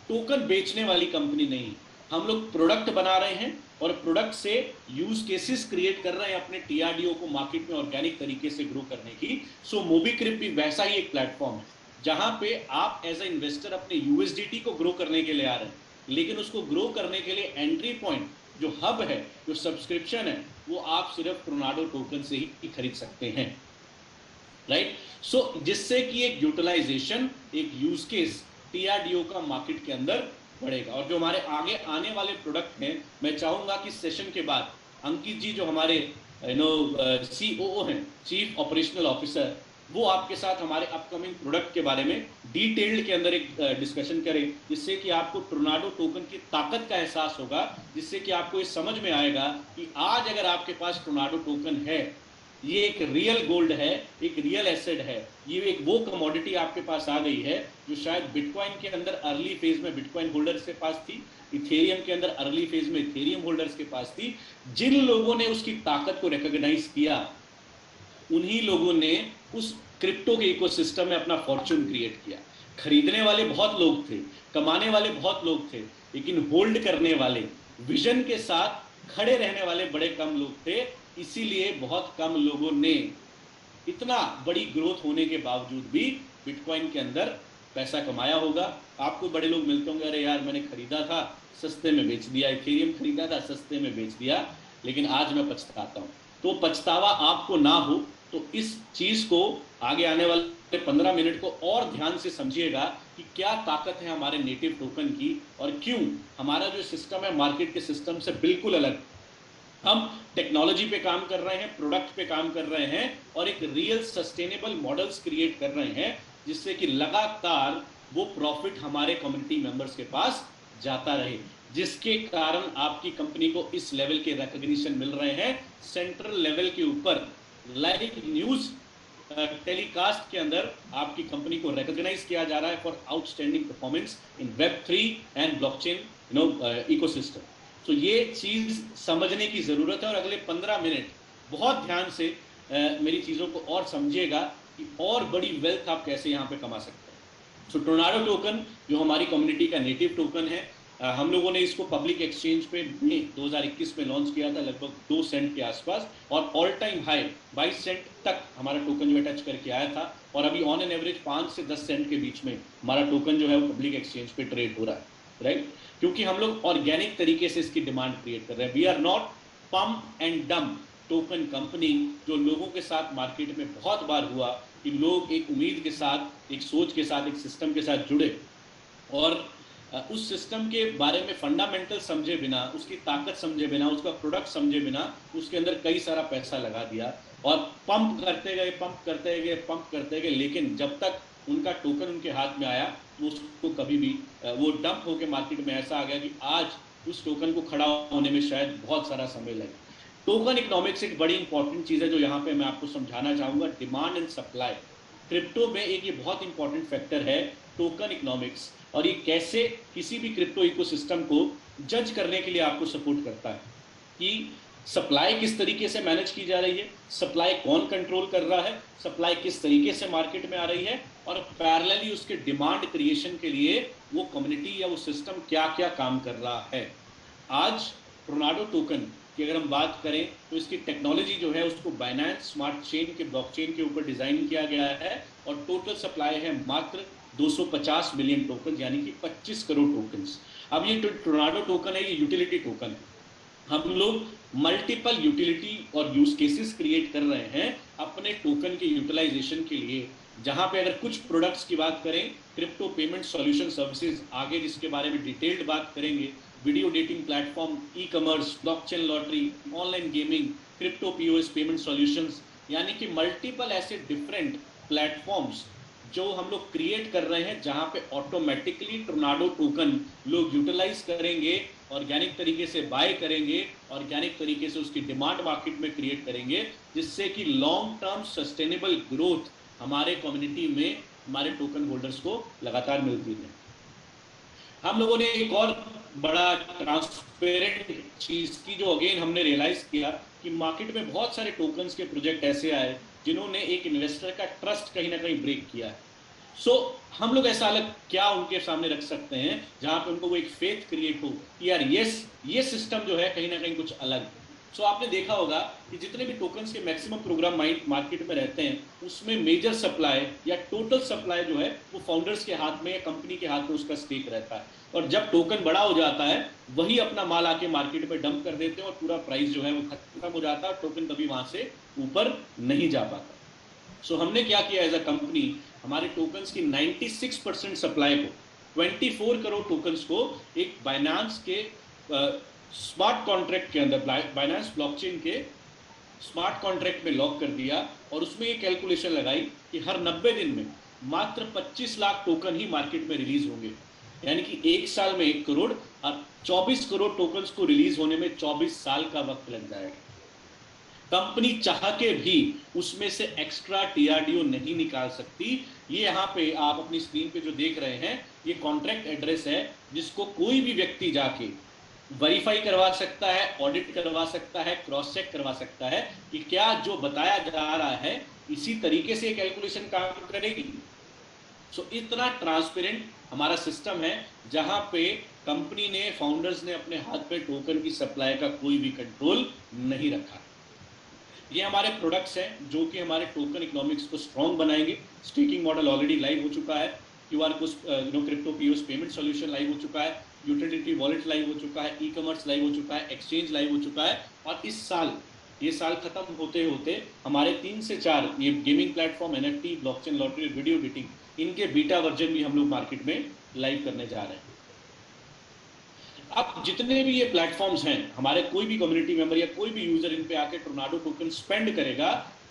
टोकन बेचने वाली कंपनी नहीं, हम लोग प्रोडक्ट बना रहे हैं और प्रोडक्ट से यूज केसेस क्रिएट कर रहे हैं अपने टीआरडीओ को मार्केट में ऑर्गेनिक तरीके से ग्रो करने की। सो मोबीक्रिप भी वैसा ही एक प्लेटफॉर्म है जहां पे आप एज ए इन्वेस्टर अपने यूएसडीटी को ग्रो करने के लिए आ रहे हैं, लेकिन उसको ग्रो करने के लिए एंट्री पॉइंट जो हब है, जो सब्सक्रिप्शन है, वो आप सिर्फ टोर्नाडो टोकन से ही खरीद सकते हैं, राइट। सो जिससे कि एक यूटिलाइजेशन, एक यूज केस टीआरडीओ का मार्केट के अंदर बढ़ेगा। और जो हमारे आगे आने वाले प्रोडक्ट हैं, मैं चाहूंगा कि सेशन के बाद अंकित जी जो हमारे सीओओ हैं, चीफ ऑपरेशनल ऑफिसर, वो आपके साथ हमारे अपकमिंग प्रोडक्ट के बारे में डिटेल्ड के अंदर एक डिस्कशन करें, जिससे कि आपको टोर्नाडो टोकन की ताकत का एहसास होगा, जिससे कि आपको ये समझ में आएगा कि आज अगर आपके पास टोर्नाडो टोकन है, ये एक रियल गोल्ड है, एक रियल एसेट है, ये एक वो कमोडिटी आपके पास आ गई है जो शायद बिटकॉइन के अंदर अर्ली फेज में बिटकॉइन होल्डर्स के पास थी, इथेरियम के अंदर अर्ली फेज में इथेरियम होल्डर्स के पास थी। जिन लोगों ने उसकी ताकत को रिकॉग्नाइज किया, उन्हीं लोगों ने उस क्रिप्टो के इकोसिस्टम में अपना फॉर्चून क्रिएट किया। खरीदने वाले बहुत लोग थे, कमाने वाले बहुत लोग थे, लेकिन होल्ड करने वाले, विजन के साथ खड़े रहने वाले बड़े कम लोग थे। इसीलिए बहुत कम लोगों ने इतना बड़ी ग्रोथ होने के बावजूद भी बिटकॉइन के अंदर पैसा कमाया होगा। आपको बड़े लोग मिलते होंगे, अरे यार मैंने खरीदा था सस्ते में बेच दिया, इथेरियम खरीदा था सस्ते में बेच दिया, लेकिन आज मैं पछताता हूँ। तो पछतावा आपको ना हो, तो इस चीज को आगे आने वाले 15 मिनट को और ध्यान से समझिएगा कि क्या ताकत है हमारे नेटिव टोकन की और क्यों हमारा जो सिस्टम है मार्केट के सिस्टम से बिल्कुल अलग। हम टेक्नोलॉजी पे काम कर रहे हैं, प्रोडक्ट पे काम कर रहे हैं और एक रियल सस्टेनेबल मॉडल्स क्रिएट कर रहे हैं, जिससे कि लगातार वो प्रॉफिट हमारे कम्युनिटी मेंबर्स के पास जाता रहे, जिसके कारण आपकी कंपनी को इस लेवल के रिकॉग्निशन मिल रहे हैं। सेंट्रल लेवल के ऊपर लाइव न्यूज टेलीकास्ट के अंदर आपकी कंपनी को रिकॉग्नाइज किया जा रहा है for outstanding performance in Web3 and blockchain ecosystem. तो ये चीज समझने की जरूरत है और अगले 15 मिनट बहुत ध्यान से मेरी चीजों को और समझिएगा कि और बड़ी वेल्थ आप कैसे यहाँ पे कमा सकते हैं। सो टोर्नाडो टोकन जो हमारी कम्युनिटी का नेटिव टोकन है, हम लोगों ने इसको पब्लिक एक्सचेंज पे 2021 में लॉन्च किया था लगभग 2 सेंट के आसपास, और ऑल टाइम हाई 22 सेंट तक हमारा टोकन जो है टच करके आया था, और अभी ऑन एन एवरेज 5 से 10 सेंट के बीच में हमारा टोकन जो है वो पब्लिक एक्सचेंज पे ट्रेड हो रहा है, राइट। क्योंकि हम लोग ऑर्गेनिक तरीके से इसकी डिमांड क्रिएट कर रहे हैं। We are not pump and dump token company, जो लोगों के साथ मार्केट में बहुत बार हुआ कि लोग एक उम्मीद के साथ, एक सोच के साथ, एक सिस्टम के साथ जुड़े और उस सिस्टम के बारे में फंडामेंटल समझे बिना, उसकी ताकत समझे बिना, उसका प्रोडक्ट समझे बिना उसके अंदर कई सारा पैसा लगा दिया और पंप करते गए, पंप करते गए, पंप करते गए, लेकिन जब तक उनका टोकन उनके हाथ में आया वो उसको कभी भी वो डंप होके मार्केट में ऐसा आ गया कि आज उस टोकन को खड़ा होने में शायद बहुत सारा समय लगे। टोकन इकोनॉमिक्स एक बड़ी इंपॉर्टेंट चीज है जो यहाँ पे मैं आपको समझाना चाहूंगा। डिमांड एंड सप्लाई क्रिप्टो में एक ये बहुत इंपॉर्टेंट फैक्टर है टोकन इकोनॉमिक्स, और ये कैसे किसी भी क्रिप्टो इकोसिस्टम को जज करने के लिए आपको सपोर्ट करता है कि सप्लाई किस तरीके से मैनेज की जा रही है, सप्लाई कौन कंट्रोल कर रहा है, सप्लाई किस तरीके से मार्केट में आ रही है, और पैरेलली उसके डिमांड क्रिएशन के लिए वो कम्युनिटी या वो सिस्टम क्या क्या काम कर रहा है। आज टोर्नाडो टोकन की अगर हम बात करें तो इसकी टेक्नोलॉजी जो है उसको बाइनेंस स्मार्ट चेन के ब्लॉकचेन के ऊपर डिजाइन किया गया है, और टोटल सप्लाई है मात्र 250 मिलियन टोकन, यानी कि 25 करोड़ टोकन्स। अब ये टोर्नाडो टोकन है, ये यूटिलिटी टोकन है। हम लोग मल्टीपल यूटिलिटी और यूज केसेस क्रिएट कर रहे हैं अपने टोकन के यूटिलाइजेशन के लिए, जहां पे अगर कुछ प्रोडक्ट्स की बात करें, क्रिप्टो पेमेंट सॉल्यूशन सर्विसेज, आगे जिसके बारे में डिटेल्ड बात करेंगे, video dating platform, e commerce, blockchain lottery, online gaming, crypto POS payment solutions, यानी कि मल्टीपल ऐसे डिफरेंट प्लेटफॉर्म्स जो हम लोग क्रिएट कर रहे हैं, जहां पे ऑटोमेटिकली टोर्नाडो टोकन लोग यूटिलाइज करेंगे, ऑर्गेनिक तरीके से बाय करेंगे, ऑर्गेनिक तरीके से उसकी डिमांड मार्केट में क्रिएट करेंगे, जिससे कि लॉन्ग टर्म सस्टेनेबल ग्रोथ हमारे कम्युनिटी में हमारे टोकन होल्डर्स को लगातार मिलती है। हम लोगों ने एक और बड़ा ट्रांसपेरेंट चीज की जो अगेन हमने रियलाइज किया कि मार्केट में बहुत सारे टोकन्स के प्रोजेक्ट ऐसे आए जिन्होंने एक इन्वेस्टर का ट्रस्ट कहीं ना कहीं ब्रेक किया है। सो हम लोग ऐसा अलग क्या उनके सामने रख सकते हैं जहां पे उनको वो एक फेथ क्रिएट हो कि यार ये सिस्टम जो है कहीं ना कहीं कुछ अलग है। सो आपने देखा होगा कि जितने भी टोकन्स के मैक्सिमम प्रोग्राम मार्केट में रहते हैं उसमें मेजर सप्लाई या टोटल सप्लाई जो है वो फाउंडर्स के हाथ में या कंपनी के हाथ में उसका स्टेक रहता है। और जब टोकन बड़ा हो जाता है वही अपना माल आके मार्केट में डंप कर देते हैं और पूरा प्राइस जो है वो खत्म हो जाता है और टोकन कभी वहां से ऊपर नहीं जा पाता। सो हमने क्या किया एज अ कंपनी, हमारे टोकन्स की 96% सप्लाई को 24 करोड़ टोकन्स को एक बाइनांस के स्मार्ट कॉन्ट्रैक्ट के अंदर, बाइनांस ब्लॉकचेन के स्मार्ट कॉन्ट्रैक्ट में लॉक कर दिया और उसमें ये कैलकुलेशन लगाई कि हर 90 दिन में मात्र 25 लाख टोकन ही मार्केट में रिलीज होंगे। यानी कि एक साल में 1 करोड़ और 24 करोड़ टोकन्स को रिलीज होने में 24 साल का वक्त लग जाएगा। कंपनी चाह के भी उसमें से एक्स्ट्रा टीआरडीओ नहीं निकाल सकती। ये यहाँ पे आप अपनी स्क्रीन पे जो देख रहे हैं ये कॉन्ट्रैक्ट एड्रेस है जिसको कोई भी व्यक्ति जाके वेरीफाई करवा सकता है, ऑडिट करवा सकता है, क्रॉस चेक करवा सकता है कि क्या जो बताया जा रहा है इसी तरीके से कैलकुलेशन काम करेगी। सो इतना ट्रांसपेरेंट हमारा सिस्टम है जहां पे कंपनी ने, फाउंडर्स ने अपने हाथ पे टोकन की सप्लाई का कोई भी कंट्रोल नहीं रखा। ये हमारे प्रोडक्ट्स हैं जो कि हमारे टोकन इकोनॉमिक्स को स्ट्रॉन्ग बनाएंगे। स्टेकिंग मॉडल ऑलरेडी लाइव हो चुका है, QR crypto POS payment solution live हो चुका है, यूटिलिटी वॉलेट लाइव हो चुका है, ई कॉमर्स लाइव हो चुका है, एक्सचेंज लाइव हो चुका है। और इस साल, ये साल खत्म होते होते हमारे 3 से 4 ये gaming platform, NFT, blockchain lottery, video editing, इनके बीटा वर्जन भी हम लोग मार्केट में लाइव करने जा रहे हैं। अब जितने भी ये प्लेटफॉर्म्स हैं, हमारे कोई भी कम्युनिटी मेंबर या कोई भी यूजर इन पे आके टोर्नाडो टोकन स्पेंड करेगा,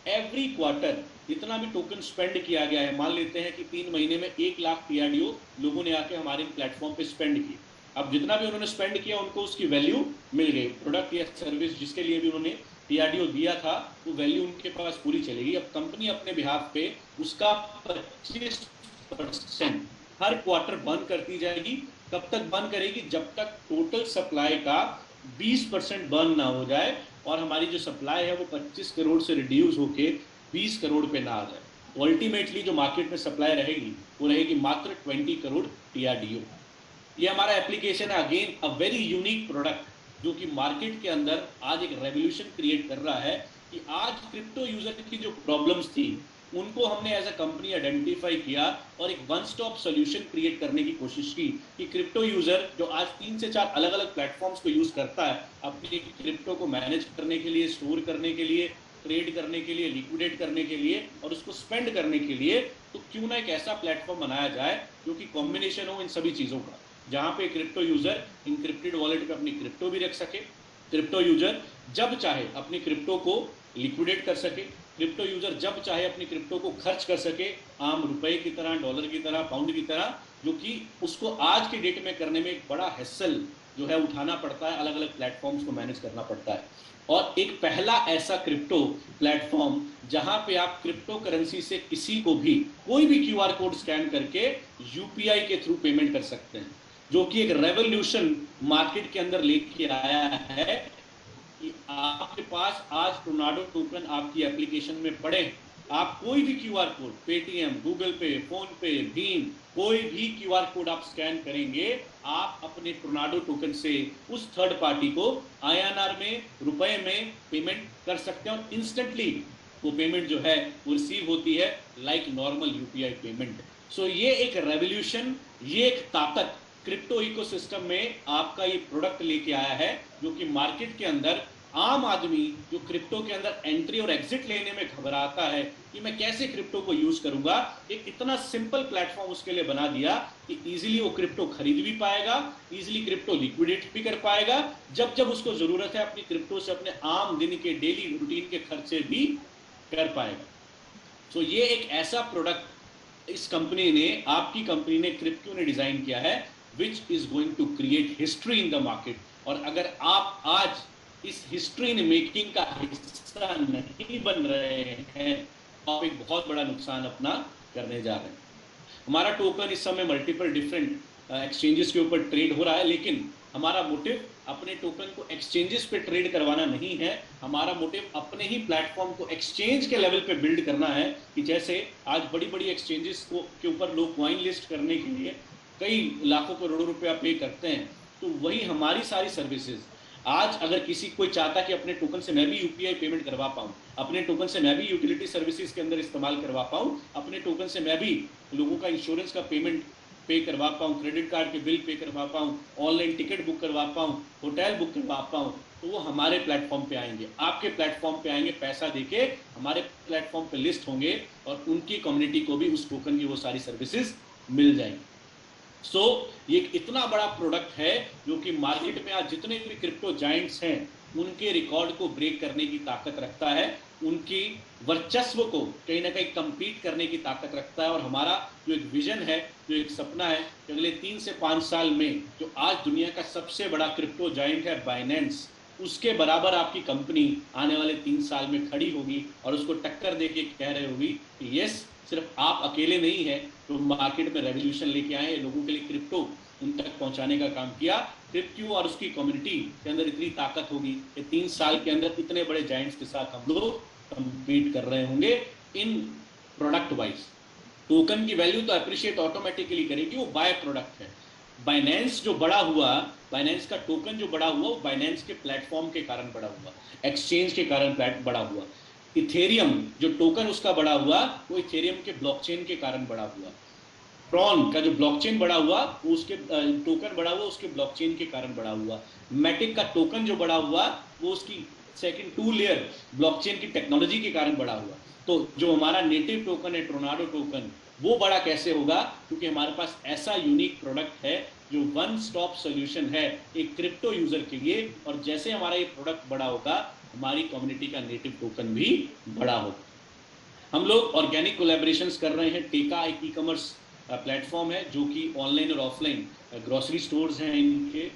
एवरी क्वार्टर जितना भी टोकन स्पेंड किया गया है, मान लेते हैं कि 3 महीने में 1 लाख टीआरडीओ लोगों ने आके हमारे प्लेटफॉर्म पे स्पेंड की। अब जितना भी उन्होंने स्पेंड किया उनको उसकी वैल्यू मिल गई। प्रोडक्ट या सर्विस जिसके लिए भी उन्होंने टीआरडीओ दिया था वो वैल्यू उनके पास पूरी चलेगी। अब कंपनी अपने बिहाफ पे उसका 25% हर क्वार्टर बंद करती जाएगी। कब तक बंद करेगी? जब तक टोटल सप्लाई का 20% बर्न ना हो जाए और हमारी जो सप्लाई है वो 25 करोड़ से रिड्यूस होके 20 करोड़ पे ना आ जाए। अल्टीमेटली जो मार्केट में सप्लाई रहेगी वो रहेगी मात्र 20 करोड़ टीआरडीओ। ये हमारा एप्लीकेशन है, again a very unique product जो कि मार्केट के अंदर आज एक रेवोल्यूशन क्रिएट कर रहा है कि आज क्रिप्टो यूजर की जो प्रॉब्लम्स थी उनको हमने एज अ कंपनी आइडेंटिफाई किया और एक वन स्टॉप सोल्यूशन क्रिएट करने की कोशिश की कि क्रिप्टो यूजर जो आज 3 से 4 अलग अलग प्लेटफॉर्म्स को यूज करता है अपनी क्रिप्टो को मैनेज करने के लिए, स्टोर करने के लिए, ट्रेड करने के लिए, लिक्विडेट करने के लिए और उसको स्पेंड करने के लिए, तो क्यों ना एक ऐसा प्लेटफॉर्म बनाया जाए जो कि कॉम्बिनेशन हो इन सभी चीजों का, जहां पे क्रिप्टो यूजर इनक्रिप्टेड वॉलेट पे अपनी क्रिप्टो भी रख सके, क्रिप्टो यूजर जब चाहे अपनी क्रिप्टो को लिक्विडेट कर सके, क्रिप्टो यूजर जब चाहे अपनी क्रिप्टो को खर्च कर सके आम रुपए की तरह, डॉलर की तरह, पाउंड की तरह, जो कि उसको आज के डेट में करने में एक बड़ा हैसल जो है उठाना पड़ता है, अलग अलग प्लेटफॉर्म्स को मैनेज करना पड़ता है। और एक पहला ऐसा क्रिप्टो प्लेटफॉर्म जहां पे आप क्रिप्टो करेंसी से किसी को भी कोई भी क्यूआर कोड स्कैन करके यूपीआई के थ्रू पेमेंट कर सकते हैं, जो कि एक रेवोल्यूशन मार्केट के अंदर लेके आया है कि आपके पास आज टोर्नाडो टोकन आपकी एप्लीकेशन में पड़े, आप कोई भी क्यूआर कोड, पेटीएम, गूगल पे, फोन पे, भीम, कोई भी क्यूआर कोड आप स्कैन करेंगे, आप अपने टोर्नाडो टोकन से उस थर्ड पार्टी को आईएनआर में, रुपए में पेमेंट कर सकते हैं और इंस्टेंटली वो पेमेंट जो है वो रिसीव होती है लाइक नॉर्मल यूपीआई पेमेंट। सो ये एक रेवोल्यूशन, ये एक ताकत क्रिप्टो इकोसिस्टम में आपका ये प्रोडक्ट लेके आया है, जो कि मार्केट के अंदर आम आदमी जो क्रिप्टो के अंदर एंट्री और एग्जिट लेने में घबराता है कि मैं कैसे क्रिप्टो को यूज करूंगा, एक इतना सिंपल प्लेटफॉर्म उसके लिए बना दिया कि इजीली वो क्रिप्टो खरीद भी पाएगा, इजीली क्रिप्टो लिक्विडेट भी कर पाएगा, जब जब उसको जरूरत है अपनी क्रिप्टो से अपने आम दिन के डेली रूटीन के खर्चे भी कर पाएगा। सो ये एक ऐसा प्रोडक्ट इस कंपनी ने, आपकी कंपनी ने, क्रिप्टो ने डिजाइन किया है which is going to create history in the market। और अगर आप आज इस हिस्ट्री मेकिंग का हिस्सा नहीं बन रहे हैं तो आप एक बहुत बड़ा नुकसान अपना करने जा रहे हैं। हमारा टोकन इस समय मल्टीपल डिफरेंट एक्सचेंजेस के ऊपर ट्रेड हो रहा है, लेकिन हमारा मोटिव अपने टोकन को एक्सचेंजेस पे ट्रेड करवाना नहीं है, हमारा मोटिव अपने ही प्लेटफॉर्म को एक्सचेंज के लेवल पे बिल्ड करना है। कि जैसे आज बड़ी बड़ी एक्सचेंजेस को के ऊपर लोग कॉइन लिस्ट करने के लिए कई लाखों करोड़ों रुपया पे करते हैं, तो वही हमारी सारी सर्विसेज आज अगर किसी कोई चाहता कि अपने टोकन से मैं भी यूपीआई पेमेंट करवा पाऊँ, अपने टोकन से मैं भी यूटिलिटी सर्विसेज के अंदर इस्तेमाल करवा पाऊँ, अपने टोकन से मैं भी लोगों का इंश्योरेंस का पेमेंट पे करवा पाऊँ, क्रेडिट कार्ड के बिल पे करवा पाऊँ, ऑनलाइन टिकट बुक करवा पाऊँ, होटल बुक करवा पाऊँ, तो वो हमारे प्लेटफॉर्म पे आएंगे, आपके प्लेटफॉर्म पे आएंगे, पैसा देके हमारे प्लेटफॉर्म पे लिस्ट होंगे और उनकी कम्युनिटी को भी उस टोकन की वो सारी सर्विसेज मिल जाएंगी। सो ये एक इतना बड़ा प्रोडक्ट है जो कि मार्केट में आज जितने भी क्रिप्टो जायंट्स हैं उनके रिकॉर्ड को ब्रेक करने की ताकत रखता है, उनकी वर्चस्व को कहीं ना कहीं कंपीट करने की ताकत रखता है। और हमारा जो एक विजन है, जो एक सपना है कि अगले 3 से 5 साल में जो आज दुनिया का सबसे बड़ा क्रिप्टो जायंट है बाइनेंस, उसके बराबर आपकी कंपनी आने वाले 3 साल में खड़ी होगी और उसको टक्कर देके कह रही होगी कि यस, सिर्फ आप अकेले नहीं है जो मार्केट में रेवोल्यूशन लेके आए, लोगों के लिए क्रिप्टो उन तक पहुंचाने का काम किया। क्रिप्टो और उसकी कम्युनिटी के अंदर इतनी ताकत होगी कि 3 साल के अंदर इतने बड़े जायंट्स के साथ हम लोग कम्पीट कर रहे होंगे इन प्रोडक्ट वाइज। टोकन की वैल्यू तो अप्रिशिएट ऑटोमेटिकली करेगी, वो बाय प्रोडक्ट है। बाइनेंस जो बड़ा हुआ, बाइनेंस का टोकन जो बड़ा हुआ, वो बाइनेंस के प्लेटफॉर्म के कारण बड़ा हुआ, एक्सचेंज के कारण बड़ा हुआ। इथेरियम जो टोकन उसका बड़ा हुआ, वो इथेरियम के ब्लॉकचेन के कारण बड़ा हुआ। ट्रॉन का जो ब्लॉकचेन बड़ा हुआ, वो उसके टोकन बड़ा हुआ, उसके ब्लॉकचेन के कारण बड़ा हुआ। मैटिक का टोकन जो बड़ा हुआ, वो उसकी सेकंड 2 लेयर ब्लॉकचेन की टेक्नोलॉजी के कारण बड़ा हुआ। तो जो हमारा नेटिव टोकन है टोर्नाडो टोकन, वो बड़ा कैसे होगा? क्योंकि हमारे पास ऐसा यूनिक प्रोडक्ट है जो वन स्टॉप सॉल्यूशन है एक क्रिप्टो यूजर के लिए। और जैसे हमारा ये प्रोडक्ट बड़ा होगा, हमारी कम्युनिटी का नेटिव टोकन भी बड़ा होगा। हम लोग ऑर्गेनिक कोलैबोरेशंस कर रहे हैं। टेका एक ई कॉमर्स प्लेटफॉर्म है जो कि ऑनलाइन और ऑफलाइन ग्रोसरी स्टोर्स हैं इनके,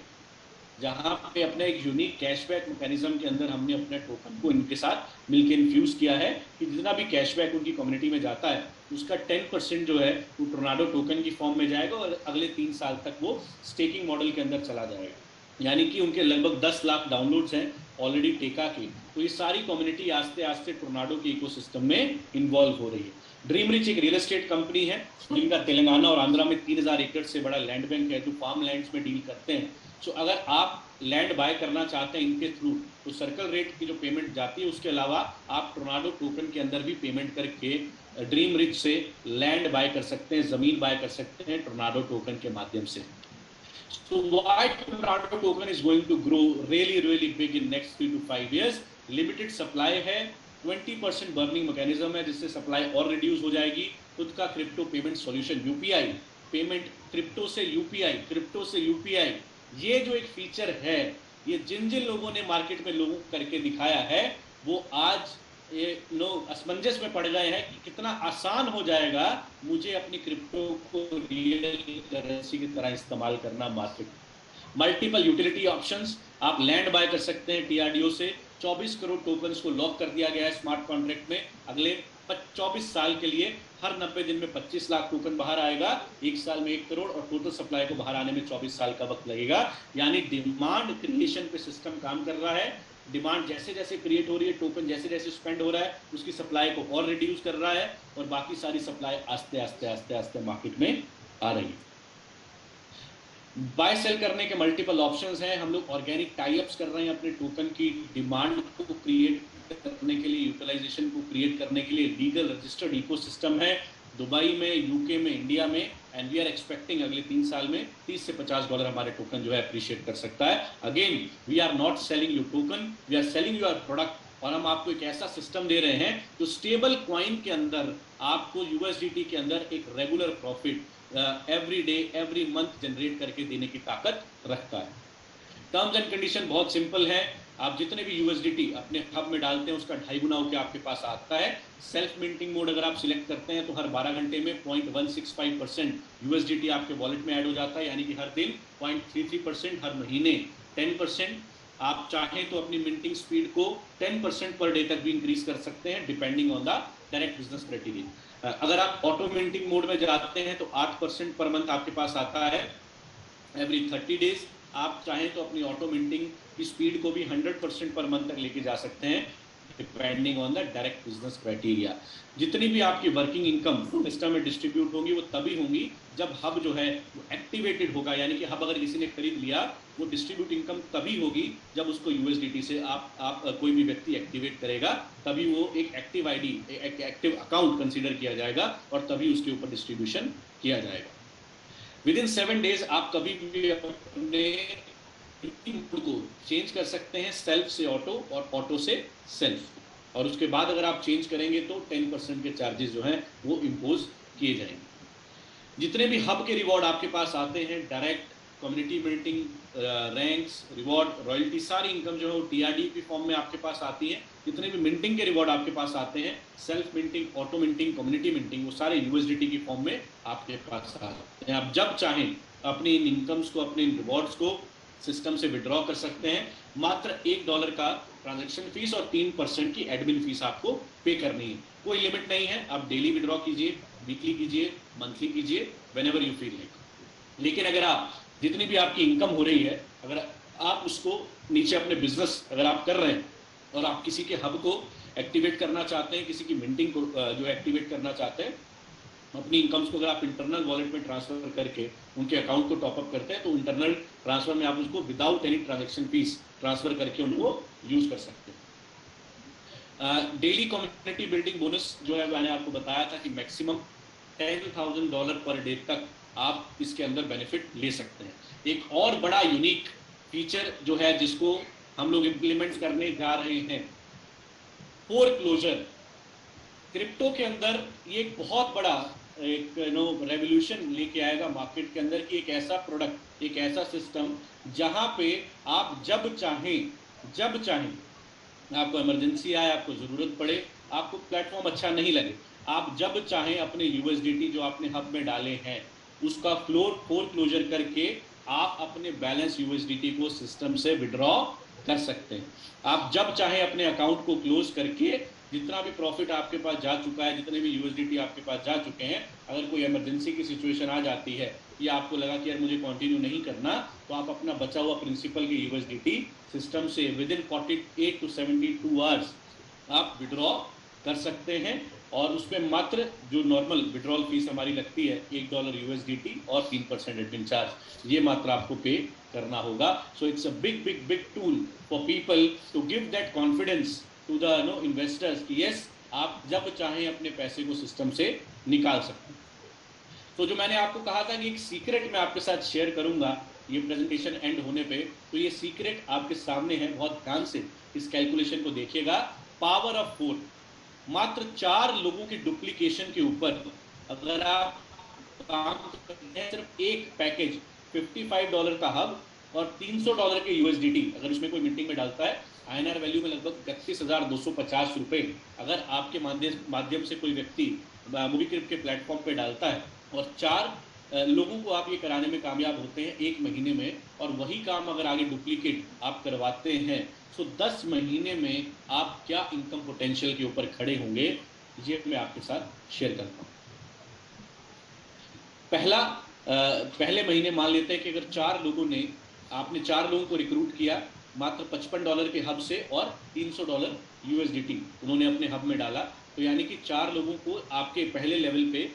जहां पे अपने एक यूनिक कैशबैक मैकेनिज्म के अंदर हमने अपने टोकन को इनके साथ मिलकर इन्फ्यूज किया है कि जितना भी कैशबैक उनकी कम्युनिटी में जाता है उसका 10% जो है वो टोर्नाडो टोकन की फॉर्म में जाएगा और अगले 3 साल तक वो स्टेकिंग मॉडल के अंदर चला जाएगा। यानी कि उनके लगभग 10 लाख डाउनलोड्स हैं ऑलरेडी टेका की। तो ये सारी कम्युनिटी आस्ते आस्ते टोर्नाडो के इकोसिस्टम में इन्वॉल्व हो रही है। ड्रीम रिच एक रियल एस्टेट कंपनी है जिनका तेलंगाना और आंध्रा में 3000 एकड़ से बड़ा लैंड बैंक है, जो फार्म लैंड्स में डील करते हैं। सो अगर आप लैंड बाय करना चाहते हैं इनके थ्रू, तो सर्कल रेट की जो पेमेंट जाती है उसके अलावा आप टोर्नाडो टोकन के अंदर भी पेमेंट करके ड्रीम रिच से लैंड बाय कर सकते हैं, जमीन बाय कर सकते हैं टोर्नाडो टोकन के माध्यम से। So why Tornado token is going to grow really big in next 3 to 5 years? Limited supply है, 20% बर्निंग मैकेनिज्म है जिससे सप्लाई और रिड्यूस हो जाएगी। खुद का crypto payment solution UPI payment, crypto से यूपीआई, क्रिप्टो से यूपीआई, ये जो एक फीचर है, ये जिन जिन लोगों ने मार्केट में लोगों करके दिखाया है, वो आज ये लोग असमंजस में पड़ गए हैं कि कितना आसान हो जाएगा मुझे अपनी क्रिप्टो को रियल करेंसी की तरह इस्तेमाल करना मार्केट। मल्टीपल यूटिलिटी ऑप्शंस, आप लैंड बाय कर सकते हैं टीआरडीओ से। 24 करोड़ टोकन्स को लॉक कर दिया गया है स्मार्ट कॉन्ट्रैक्ट में। अगले 24 साल के लिए हर 90 दिन में 25 लाख टोकन बाहर आएगा, 1 साल में 1 करोड़, और टोटल सप्लाई को बाहर आने में 24 साल का वक्त लगेगा। यानी डिमांड क्रिएशन पे सिस्टम काम कर रहा है। डिमांड जैसे जैसे क्रिएट हो रही है, टोकन जैसे जैसे स्पेंड हो रहा है, उसकी सप्लाई को और रिड्यूस कर रहा है और बाकी सारी सप्लाई आस्ते आस्ते आस्ते आस्ते मार्केट में आ रही है। बाय सेल करने के मल्टीपल ऑप्शंस हैं। हम लोग ऑर्गेनिक टाई-अप्स कर रहे हैं अपने टोकन की डिमांड को क्रिएट करने के लिए, यूटिलाइजेशन को क्रिएट करने के लिए। लीगल रजिस्टर्ड इकोसिस्टम है दुबई में, यूके में, इंडिया में, एंड वी आर एक्सपेक्टिंग अगले 3 साल में $30 से $50 हमारे टोकन जो है अप्रिशिएट कर सकता है। Again we are not selling your token, we are selling your product. और हम आपको एक ऐसा सिस्टम दे रहे हैं जो स्टेबल कॉइन के अंदर आपको यूएसडीटी के अंदर एक regular profit every day every month generate करके देने की ताकत रखता है। टर्म्स एंड कंडीशन बहुत सिंपल है। आप जितने भी यूएसडीटी अपने हब में डालते हैं उसका 2.5 गुना होकर आपके पास आता है। सेल्फ मिंटिंग मोड अगर आप सिलेक्ट करते हैं तो हर 12 घंटे में 0.165% यूएसडीटी आपके वॉलेट में ऐड हो जाता है। यानी कि हर दिन 0.33%, हर महीने 10%। आप चाहें तो अपनी मिंटिंग स्पीड को 10% पर डे तक भी इंक्रीज कर सकते हैं depending on the direct business criteria. अगर आप ऑटो मिंटिंग मोड में जाते हैं तो 8% पर मंथ आपके पास आता है एवरी 30 डेज। आप चाहें तो अपनी ऑटो मिंटिंग की स्पीड को भी 100% पर मंथ तक लेके जा सकते हैं, depending on the direct business criteria. जितनी भी आपकी वर्किंग इनकम सिस्टम में डिस्ट्रीब्यूट होंगी वो तभी होंगी जब हब जो है वो एक्टिवेटेड होगा, यानी कि हब अगर किसी ने खरीद लिया, वो डिस्ट्रीब्यूट इनकम तभी होगी जब उसको यूएसडीटी से आप कोई भी व्यक्ति एक्टिवेट करेगा, तभी वो एक एक्टिव आईडी, एक एक्टिव अकाउंट कंसीडर किया जाएगा और तभी उसके ऊपर डिस्ट्रीब्यूशन किया जाएगा। विद इन 7 डेज आप कभी भी अपने मोड को चेंज कर सकते हैं, सेल्फ से ऑटो और ऑटो से सेल्फ, और उसके बाद अगर आप चेंज करेंगे तो 10% के चार्जेस जो हैं वो इम्पोज किए जाएंगे। जितने भी हब के रिवॉर्ड आपके पास आते हैं, direct, community minting, ranks, reward, royalty, सारी इनकम जो है वो टीआरडी की फॉर्म में आपके पास आती है। जितने भी मिंटिंग के रिवॉर्ड आपके पास आते हैं, self minting, auto minting, community minting, वो सारे यूएसडीटी की फॉर्म में आपके पास आते हैं। आप जब चाहें अपनी इन इनकम्स को, अपने रिवॉर्ड्स को सिस्टम से विड्रॉ कर सकते हैं। मात्र $1 का ट्रांजैक्शन फीस और 3% की एडमिन फीस आपको पे करनी है। कोई लिमिट नहीं है, आप डेली विड्रॉ कीजिए, वीकली कीजिए, मंथली कीजिए, व्हेनेवर यू फील लाइक। लेकिन अगर आप जितनी भी आपकी इनकम हो रही है, अगर आप उसको नीचे अपने बिजनेस अगर आप कर रहे हैं और आप किसी के हब को एक्टिवेट करना चाहते हैं, किसी की मिंटिंग को जो एक्टिवेट करना चाहते हैं, अपनी इनकम्स को अगर आप इंटरनल वॉलेट में ट्रांसफर करके उनके अकाउंट को टॉपअप करते हैं, तो इंटरनल ट्रांसफर में आप उसको without any transaction fees transfer करके उनको यूज कर सकते हैं। डेली कम्युनिटी बिल्डिंग बोनस जो है मैंने आपको बताया था कि मैक्सिमम $10,000 पर डे तक आप इसके अंदर बेनिफिट ले सकते हैं। एक और बड़ा यूनिक फीचर जो है जिसको हम लोग इम्प्लीमेंट करने जा रहे हैं, फोरक्लोजर। क्रिप्टो के अंदर ये एक बहुत बड़ा एक रेवोल्यूशन लेके आएगा मार्केट के अंदर, कि एक ऐसा प्रोडक्ट, एक ऐसा सिस्टम जहां पे आप जब चाहें आपको इमरजेंसी आए, आपको जरूरत पड़े, आपको प्लेटफॉर्म अच्छा नहीं लगे, आप जब चाहें अपने यूएसडीटी जो आपने हब में डाले हैं उसका फोरक्लोजर करके आप अपने बैलेंस यूएसडीटी को सिस्टम से विड्रॉ कर सकते हैं। आप जब चाहें अपने अकाउंट को क्लोज करके जितना भी प्रॉफिट आपके पास जा चुका है, जितने भी यूएसडीटी आपके पास जा चुके हैं, अगर कोई इमरजेंसी की सिचुएशन आ जाती है या आपको लगा कि यार मुझे कंटिन्यू नहीं करना, तो आप अपना बचा हुआ प्रिंसिपल के यूएसडीटी सिस्टम से विद इन 48 to 72 आवर्स आप विड्रॉ कर सकते हैं। और उसमें मात्र जो नॉर्मल विड्रॉल फीस हमारी लगती है $1 यूएसडीटी और 3% एडमिन चार्ज, ये मात्र आपको पे करना होगा। So it's a big tool for people to give that confidence to the investors कि यस, आप जब चाहें अपने पैसे को सिस्टम से निकाल सकते हैं। तो जो मैंने आपको कहा था कि एक सीक्रेट मैं आपके साथ शेयर करूंगा ये प्रेजेंटेशन एंड होने पे, तो ये सीक्रेट आपके सामने है, बहुत ध्यान से इस कैलकुलेशन को देखिएगा। पावर ऑफ 4, मात्र 4 लोगों की डुप्लीकेशन के ऊपर अगर आप काम करते हैं, सिर्फ एक पैकेज $55 का हब और $300 के यूएसडीटी अगर उसमें कोई मीटिंग में डालता है, आईएनआर वैल्यू में लगभग 31,250 रुपए अगर आपके माध्यम से कोई व्यक्ति मूवीक्रिप के प्लेटफॉर्म पे डालता है और 4 लोगों को आप ये कराने में कामयाब होते हैं 1 महीने में, और वही काम अगर आगे डुप्लीकेट आप करवाते हैं, तो 10 महीने में आप क्या इनकम पोटेंशियल के ऊपर खड़े होंगे, ये मैं आपके साथ शेयर करता हूँ। पहले महीने मान लेते हैं कि अगर आपने 4 लोगों को रिक्रूट किया, मात्र $55 के हब से और $300 यूएसडीटी उन्होंने अपने हब में डाला, तो यानी कि 4 लोगों को आपके पहले लेवल पे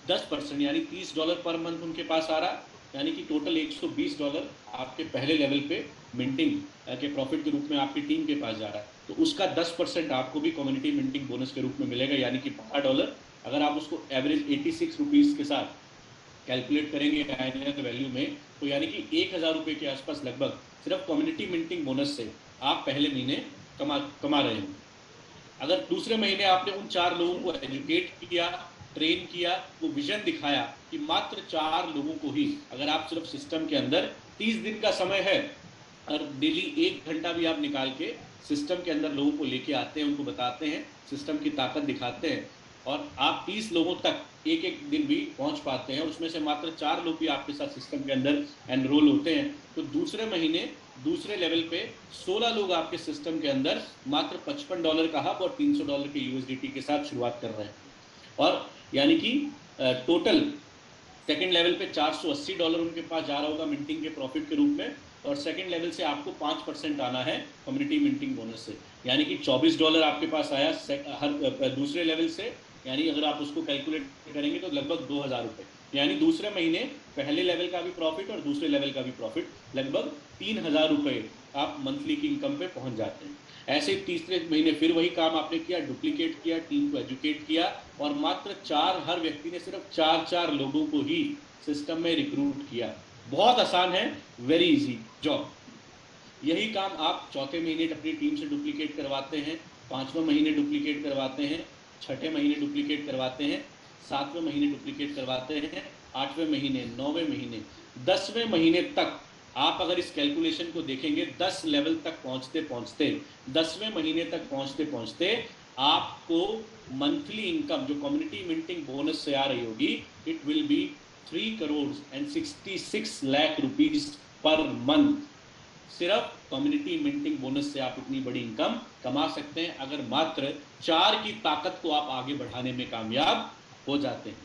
10% यानी $30 पर मंथ उनके पास आ रहा, यानी कि टोटल $120 आपके पहले लेवल पे मिंटिंग के प्रॉफिट के रूप में आपकी टीम के पास जा रहा है। तो उसका 10% आपको भी कम्युनिटी मिंटिंग बोनस के रूप में मिलेगा, यानी कि $12। अगर आप उसको एवरेज 86 रुपीज़ के साथ कैलकुलेट करेंगे आईएनआर वैल्यू में, तो यानी कि 1,000 रुपये के आसपास लगभग सिर्फ कम्युनिटी मिंटिंग बोनस से आप पहले महीने कमा रहे हैं। अगर दूसरे महीने आपने उन 4 लोगों को एजुकेट किया, ट्रेन किया, वो विजन दिखाया कि मात्र 4 लोगों को ही अगर आप सिर्फ सिस्टम के अंदर 30 दिन का समय है और डेली 1 घंटा भी आप निकाल के सिस्टम के अंदर लोगों को लेके आते हैं, उनको बताते हैं, सिस्टम की ताकत दिखाते हैं, और आप 30 लोगों तक एक दिन भी पहुंच पाते हैं, उसमें से मात्र 4 लोग भी आपके साथ सिस्टम के अंदर एनरोल होते हैं, तो दूसरे महीने दूसरे लेवल पे 16 लोग आपके सिस्टम के अंदर मात्र $55 का हब और $300 के यूएसडीटी के साथ शुरुआत कर रहे हैं। और यानी कि टोटल सेकंड लेवल पे $480 उनके पास जा रहा होगा मिंटिंग के प्रॉफिट के रूप में, और सेकंड लेवल से आपको 5% आना है कम्युनिटी मिंटिंग बोनस से, यानी कि $24 आपके पास आया हर दूसरे लेवल से, यानी अगर आप उसको कैलकुलेट करेंगे तो लगभग $2000, यानी दूसरे महीने पहले लेवल का भी प्रॉफिट और दूसरे लेवल का भी प्रॉफिट लगभग $3000 आप मंथली की इनकम पे पहुंच जाते हैं। ऐसे तीसरे महीने फिर वही काम आपने किया, डुप्लीकेट किया, टीम को एजुकेट किया, और मात्र हर व्यक्ति ने सिर्फ 4 लोगों को ही सिस्टम में रिक्रूट किया। बहुत आसान है, वेरी इजी जॉब। यही काम आप चौथे महीने अपनी टीम से डुप्लीकेट करवाते हैं, 5वें महीने डुप्लीकेट करवाते हैं, 6ठे महीने डुप्लीकेट करवाते हैं, 7वें महीने डुप्लीकेट करवाते हैं, 8वें महीने, 9वें महीने, 10वें महीने तक आप अगर इस कैलकुलेशन को देखेंगे 10 लेवल तक पहुंचते पहुंचते, 10वें महीने तक पहुंचते पहुंचते आपको मंथली इनकम जो कम्युनिटी मिंटिंग बोनस से आ रही होगी, it will be 3,66 lakh rupees per month. सिर्फ कम्युनिटी मिंटिंग बोनस से आप इतनी बड़ी इनकम कमा सकते हैं अगर मात्र 4 की ताकत को आप आगे बढ़ाने में कामयाब हो जाते हैं।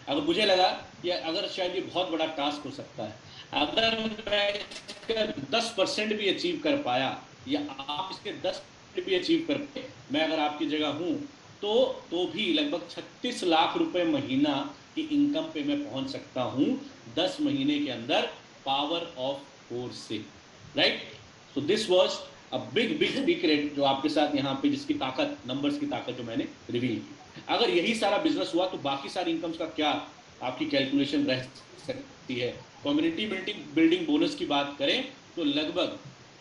अगर मुझे लगा कि अगर शायद ये बहुत बड़ा टास्क हो सकता है, अगर मैं इसका 10% भी अचीव कर पाया, या आप इसके 10% भी अचीव कर पाए, मैं अगर आपकी जगह हूं तो भी लगभग 36 लाख रुपए महीना की इनकम पे मैं पहुंच सकता हूं 10 महीने के अंदर, पावर ऑफ 4 से, right. So this was a big secret जो आपके साथ यहाँ पे, जिसकी ताकत, नंबर्स की ताकत जो मैंने रिवील की। अगर यही सारा बिजनेस हुआ तो बाकी सारी इनकम्स का क्या आपकी कैलकुलेशन रह सकती है। कम्युनिटी बिल्डिंग बोनस की बात करें तो लगभग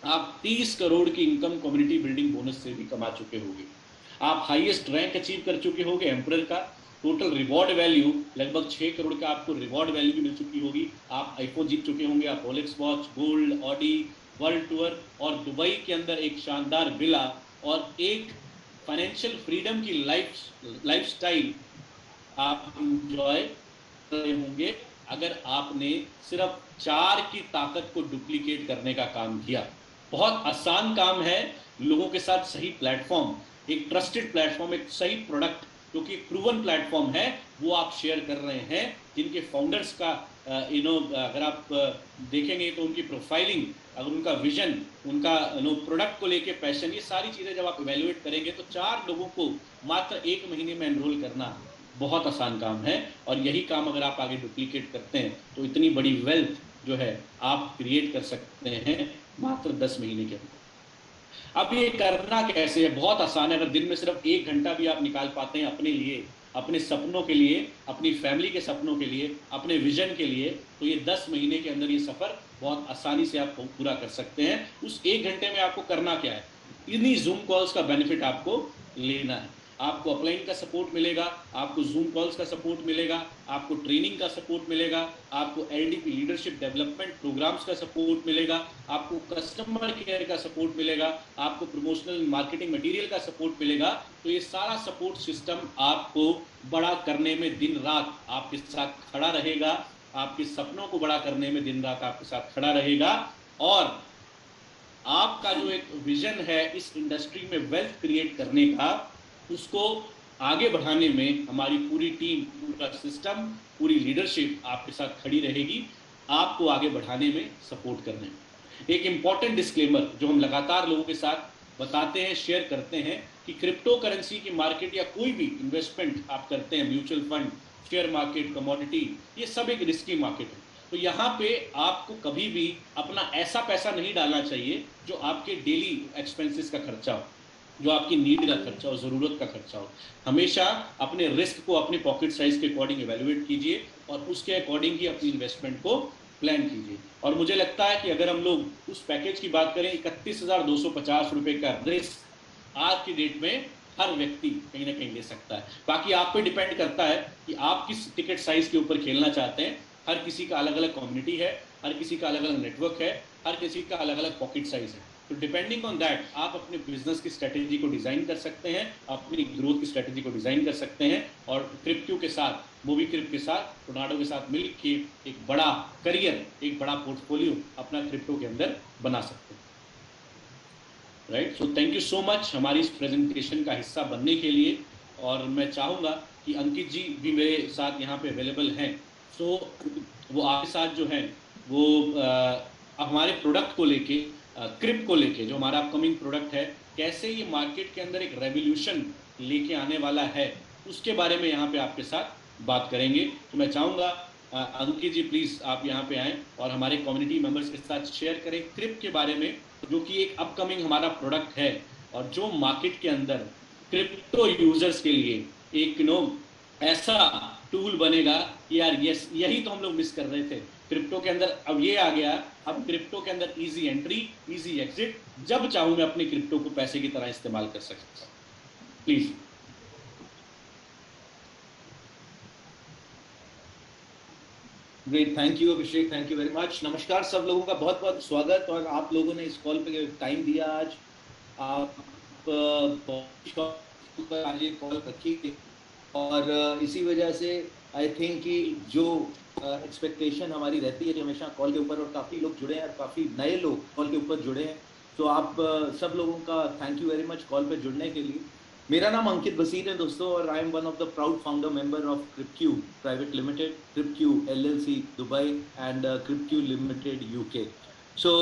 आप 30 करोड़ की इनकम कम्युनिटी बिल्डिंग बोनस से भी कमा चुके होंगे। आप हाईएस्ट रैंक अचीव कर चुके होंगे एम्परर का। टोटल रिवॉर्ड वैल्यू लगभग 6 करोड़ का आपको रिवॉर्ड वैल्यू भी मिल चुकी होगी। आप आईफोन जीत चुके होंगे, आप Rolex watch, gold, Audi, world tour, और दुबई के अंदर एक शानदार विला और एक फाइनेंशियल फ्रीडम की लाइफस्टाइल आप इंजॉय कर रहे होंगे अगर आपने सिर्फ 4 की ताकत को डुप्लीकेट करने का काम किया। बहुत आसान काम है, लोगों के साथ सही प्लेटफॉर्म, एक ट्रस्टेड प्लेटफॉर्म, एक सही प्रोडक्ट जो कि प्रूवन प्लेटफॉर्म है, वो आप शेयर कर रहे हैं, जिनके फाउंडर्स का अगर आप देखेंगे तो उनकी प्रोफाइलिंग, अगर उनका विजन, उनका प्रोडक्ट को लेके पैशन, ये सारी चीजें जब आप इवेल्युएट करेंगे तो 4 लोगों को मात्र 1 महीने में एनरोल करना बहुत आसान काम है। और यही काम अगर आप आगे डुप्लीकेट करते हैं तो इतनी बड़ी वेल्थ जो है आप क्रिएट कर सकते हैं मात्र 10 महीने के अंदर। अब ये करना कैसे है? बहुत आसान है। अगर दिन में सिर्फ 1 घंटा भी आप निकाल पाते हैं अपने लिए, अपने सपनों के लिए, अपनी फैमिली के सपनों के लिए, अपने विजन के लिए, तो ये 10 महीने के अंदर ये सफर बहुत आसानी से आप पूरा कर सकते हैं। उस 1 घंटे में आपको करना क्या है? इन्हीं जूम कॉल्स का बेनिफिट आपको लेना है। आपको अपलाइन का सपोर्ट मिलेगा, आपको जूम कॉल्स का सपोर्ट मिलेगा, आपको ट्रेनिंग का सपोर्ट मिलेगा, आपको एलडीपी लीडरशिप डेवलपमेंट प्रोग्राम्स का सपोर्ट मिलेगा, आपको कस्टमर केयर का सपोर्ट मिलेगा, आपको प्रमोशनल मार्केटिंग मटेरियल का सपोर्ट मिलेगा। तो ये सारा सपोर्ट सिस्टम आपको बड़ा करने में दिन रात आपके साथ खड़ा रहेगा, आपके सपनों को बड़ा करने में दिन रात आपके साथ खड़ा रहेगा। और आपका जो एक विजन है इस इंडस्ट्री में वेल्थ क्रिएट करने का, उसको आगे बढ़ाने में हमारी पूरी टीम, पूरा सिस्टम, पूरी लीडरशिप आपके साथ खड़ी रहेगी, आपको आगे बढ़ाने में सपोर्ट करने में। एक इंपॉर्टेंट डिस्क्लेमर जो हम लगातार लोगों के साथ बताते हैं, शेयर करते हैं कि क्रिप्टो करेंसी की मार्केट या कोई भी इन्वेस्टमेंट आप करते हैं, mutual fund, share market, commodity, ये सब एक रिस्की मार्केट है। तो यहाँ पे आपको कभी भी अपना ऐसा पैसा नहीं डालना चाहिए जो आपके डेली एक्सपेंसेस का खर्चा हो, जो आपकी नीड का खर्चा हो, जरूरत का खर्चा हो। हमेशा अपने रिस्क को अपने पॉकेट साइज के अकॉर्डिंग इवेल्युएट कीजिए और उसके अकॉर्डिंग ही अपनी इन्वेस्टमेंट को प्लान कीजिए। और मुझे लगता है कि अगर हम लोग उस पैकेज की बात करें, 31,250 रुपए का रिस्क आज की डेट में हर व्यक्ति कहीं ना कहीं ले सकता है। बाकी आप पे डिपेंड करता है कि आप किस टिकट साइज के ऊपर खेलना चाहते हैं। हर किसी का अलग अलग कम्युनिटी है, हर किसी का अलग अलग नेटवर्क है, हर किसी का अलग अलग पॉकेट साइज है। तो डिपेंडिंग ऑन दैट आप अपने बिजनेस की स्ट्रेटेजी को डिजाइन कर सकते हैं, अपनी ग्रोथ की स्ट्रेटेजी को डिजाइन कर सकते हैं और क्रिप्टो के साथ, मूवी क्रिप्ट के साथ, टोर्नाडो के साथ मिलकर एक बड़ा करियर, एक बड़ा पोर्टफोलियो अपना क्रिप्टो के अंदर बना सकते हैं। Right, so thank you so much हमारी इस प्रेजेंटेशन का हिस्सा बनने के लिए। और मैं चाहूँगा कि अंकित जी भी मेरे साथ यहाँ पे अवेलेबल हैं, सो वो आपके साथ जो है वो हमारे प्रोडक्ट को लेके, क्रिप को लेके, जो हमारा अपकमिंग प्रोडक्ट है, कैसे ये मार्केट के अंदर एक रेवोल्यूशन लेके आने वाला है, उसके बारे में यहाँ पे आपके साथ बात करेंगे। तो मैं चाहूँगा अंकित जी प्लीज आप यहाँ पे आएँ और हमारे कम्युनिटी मेंबर्स के साथ शेयर करें क्रिप के बारे में, जो कि एक अपकमिंग हमारा प्रोडक्ट है और जो मार्केट के अंदर क्रिप्टो यूजर्स के लिए एक ऐसा टूल बनेगा कि यार यस, यही तो हम लोग मिस कर रहे थे क्रिप्टो के अंदर। अब ये आ गया, अब क्रिप्टो के अंदर इजी एंट्री, इजी एग्जिट, जब चाहूं मैं अपने क्रिप्टो को पैसे की तरह इस्तेमाल कर सकता हूं। Please. Great, thank you Abhishek, thank you very much. नमस्कार सब लोगों का बहुत बहुत स्वागत, और आप लोगों ने इस कॉल पे टाइम दिया आज। आप आज ये कॉल रखी और इसी वजह से आई थिंक कि जो एक्सपेक्टेशन हमारी रहती है हमेशा कॉल के ऊपर, और काफ़ी लोग जुड़े हैं और काफ़ी नए लोग कॉल के ऊपर जुड़े हैं, तो आप सब लोगों का thank you very much call पे जुड़ने के लिए। मेरा नाम अंकित बसीर है दोस्तों, और I am one of the proud founder member of CrypQ private limited, CrypQ LLC Dubai and CrypQ limited UK. So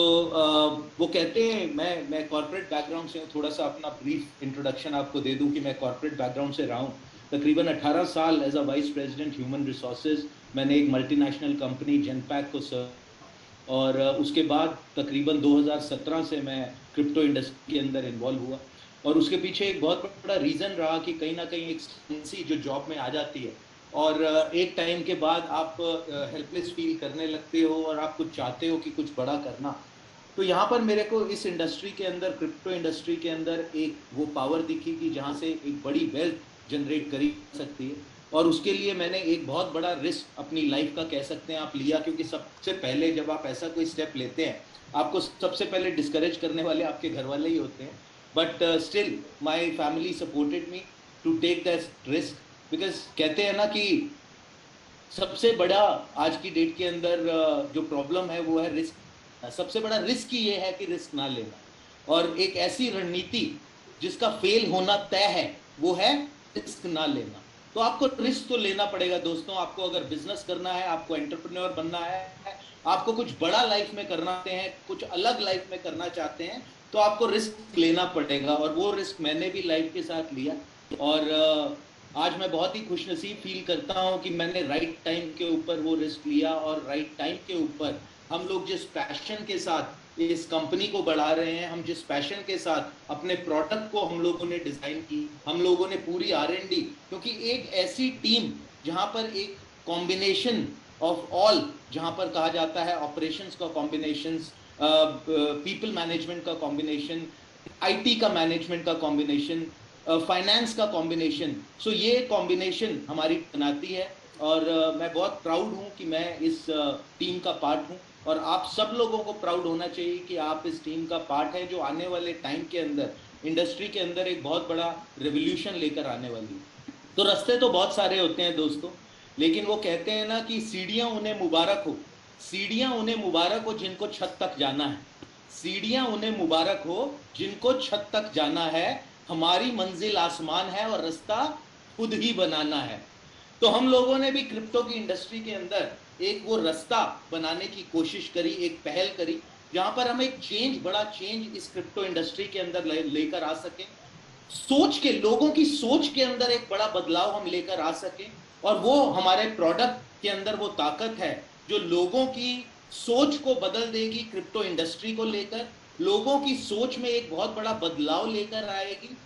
वो कहते हैं, मैं कॉर्पोरेट बैकग्राउंड से हूँ। थोड़ा सा अपना ब्रीफ इंट्रोडक्शन आपको दे दूं कि मैं कॉर्पोरेट बैकग्राउंड से रहा हूँ। तकरीबन 18 साल as a vice president human resources मैंने एक मल्टीनेशनल कंपनी जेनपैक को सर्व, और उसके बाद तकरीबन 2017 से मैं क्रिप्टो इंडस्ट्री के अंदर इन्वॉल्व हुआ। और उसके पीछे एक बहुत बड़ा रीज़न रहा कि कहीं ना कहीं एक स्टेबिलिटी जो जॉब में आ जाती है, और एक टाइम के बाद आप हेल्पलेस फील करने लगते हो और आप कुछ चाहते हो कि कुछ बड़ा करना। तो यहाँ पर मेरे को इस इंडस्ट्री के अंदर, क्रिप्टो इंडस्ट्री के अंदर एक वो पावर दिखी कि जहाँ से एक बड़ी वेल्थ जनरेट करी सकती है, और उसके लिए मैंने एक बहुत बड़ा रिस्क अपनी लाइफ का कह सकते हैं आप लिया। क्योंकि सबसे पहले जब आप ऐसा कोई स्टेप लेते हैं, आपको सबसे पहले डिस्करेज करने वाले आपके घर वाले ही होते हैं, but still my family supported me to take that risk. Because कहते हैं ना कि सबसे बड़ा आज की डेट के अंदर जो प्रॉब्लम है वो है रिस्क। सबसे बड़ा रिस्क ही ये है कि रिस्क ना लेना, और एक ऐसी रणनीति जिसका फेल होना तय है वो है रिस्क ना लेना। तो आपको रिस्क तो लेना पड़ेगा दोस्तों। आपको अगर बिजनेस करना है, आपको एंटरप्रेन्योर बनना है, आपको कुछ बड़ा लाइफ में करना चाहते हैं, कुछ अलग लाइफ में करना चाहते हैं, तो आपको रिस्क लेना पड़ेगा। और वो रिस्क मैंने भी लाइफ के साथ लिया, और आज मैं बहुत ही खुशनसीब फील करता हूँ कि मैंने राइट टाइम के ऊपर वो रिस्क लिया, और राइट टाइम के ऊपर हम लोग जिस पैशन के साथ इस कंपनी को बढ़ा रहे हैं, हम जिस पैशन के साथ अपने प्रोडक्ट को हम लोगों ने डिजाइन की, हम लोगों ने पूरी R&D, क्योंकि एक ऐसी टीम जहां पर एक कॉम्बिनेशन ऑफ ऑल, जहां पर कहा जाता है ऑपरेशंस का कॉम्बिनेशन, पीपल मैनेजमेंट का कॉम्बिनेशन, IT का मैनेजमेंट का कॉम्बिनेशन, फाइनेंस का कॉम्बिनेशन, सो ये कॉम्बिनेशन हमारी बनाती है। और मैं बहुत प्राउड हूँ कि मैं इस टीम का पार्ट हूँ, और आप सब लोगों को प्राउड होना चाहिए कि आप इस टीम का पार्ट है, जो आने वाले टाइम के अंदर इंडस्ट्री के अंदर एक बहुत बड़ा रेवोल्यूशन लेकर आने वाली है। तो रास्ते तो बहुत सारे होते हैं दोस्तों, लेकिन वो कहते हैं ना कि सीढ़ियाँ उन्हें मुबारक हो, सीढ़ियाँ उन्हें मुबारक हो जिनको छत तक जाना है, सीढ़ियाँ उन्हें मुबारक हो जिनको छत तक जाना है। हमारी मंजिल आसमान है और रास्ता खुद ही बनाना है। तो हम लोगों ने भी क्रिप्टो की इंडस्ट्री के अंदर एक वो रास्ता बनाने की कोशिश करी, एक पहल करी, जहां पर हम एक चेंज, बड़ा चेंज इस क्रिप्टो इंडस्ट्री के अंदर लेकर आ सके। सोच के, लोगों की सोच के अंदर एक बड़ा बदलाव हम लेकर आ सके, और वो हमारे प्रोडक्ट के अंदर वो ताकत है जो लोगों की सोच को बदल देगी। क्रिप्टो इंडस्ट्री को लेकर लोगों की सोच में एक बहुत बड़ा बदलाव लेकर आएगी।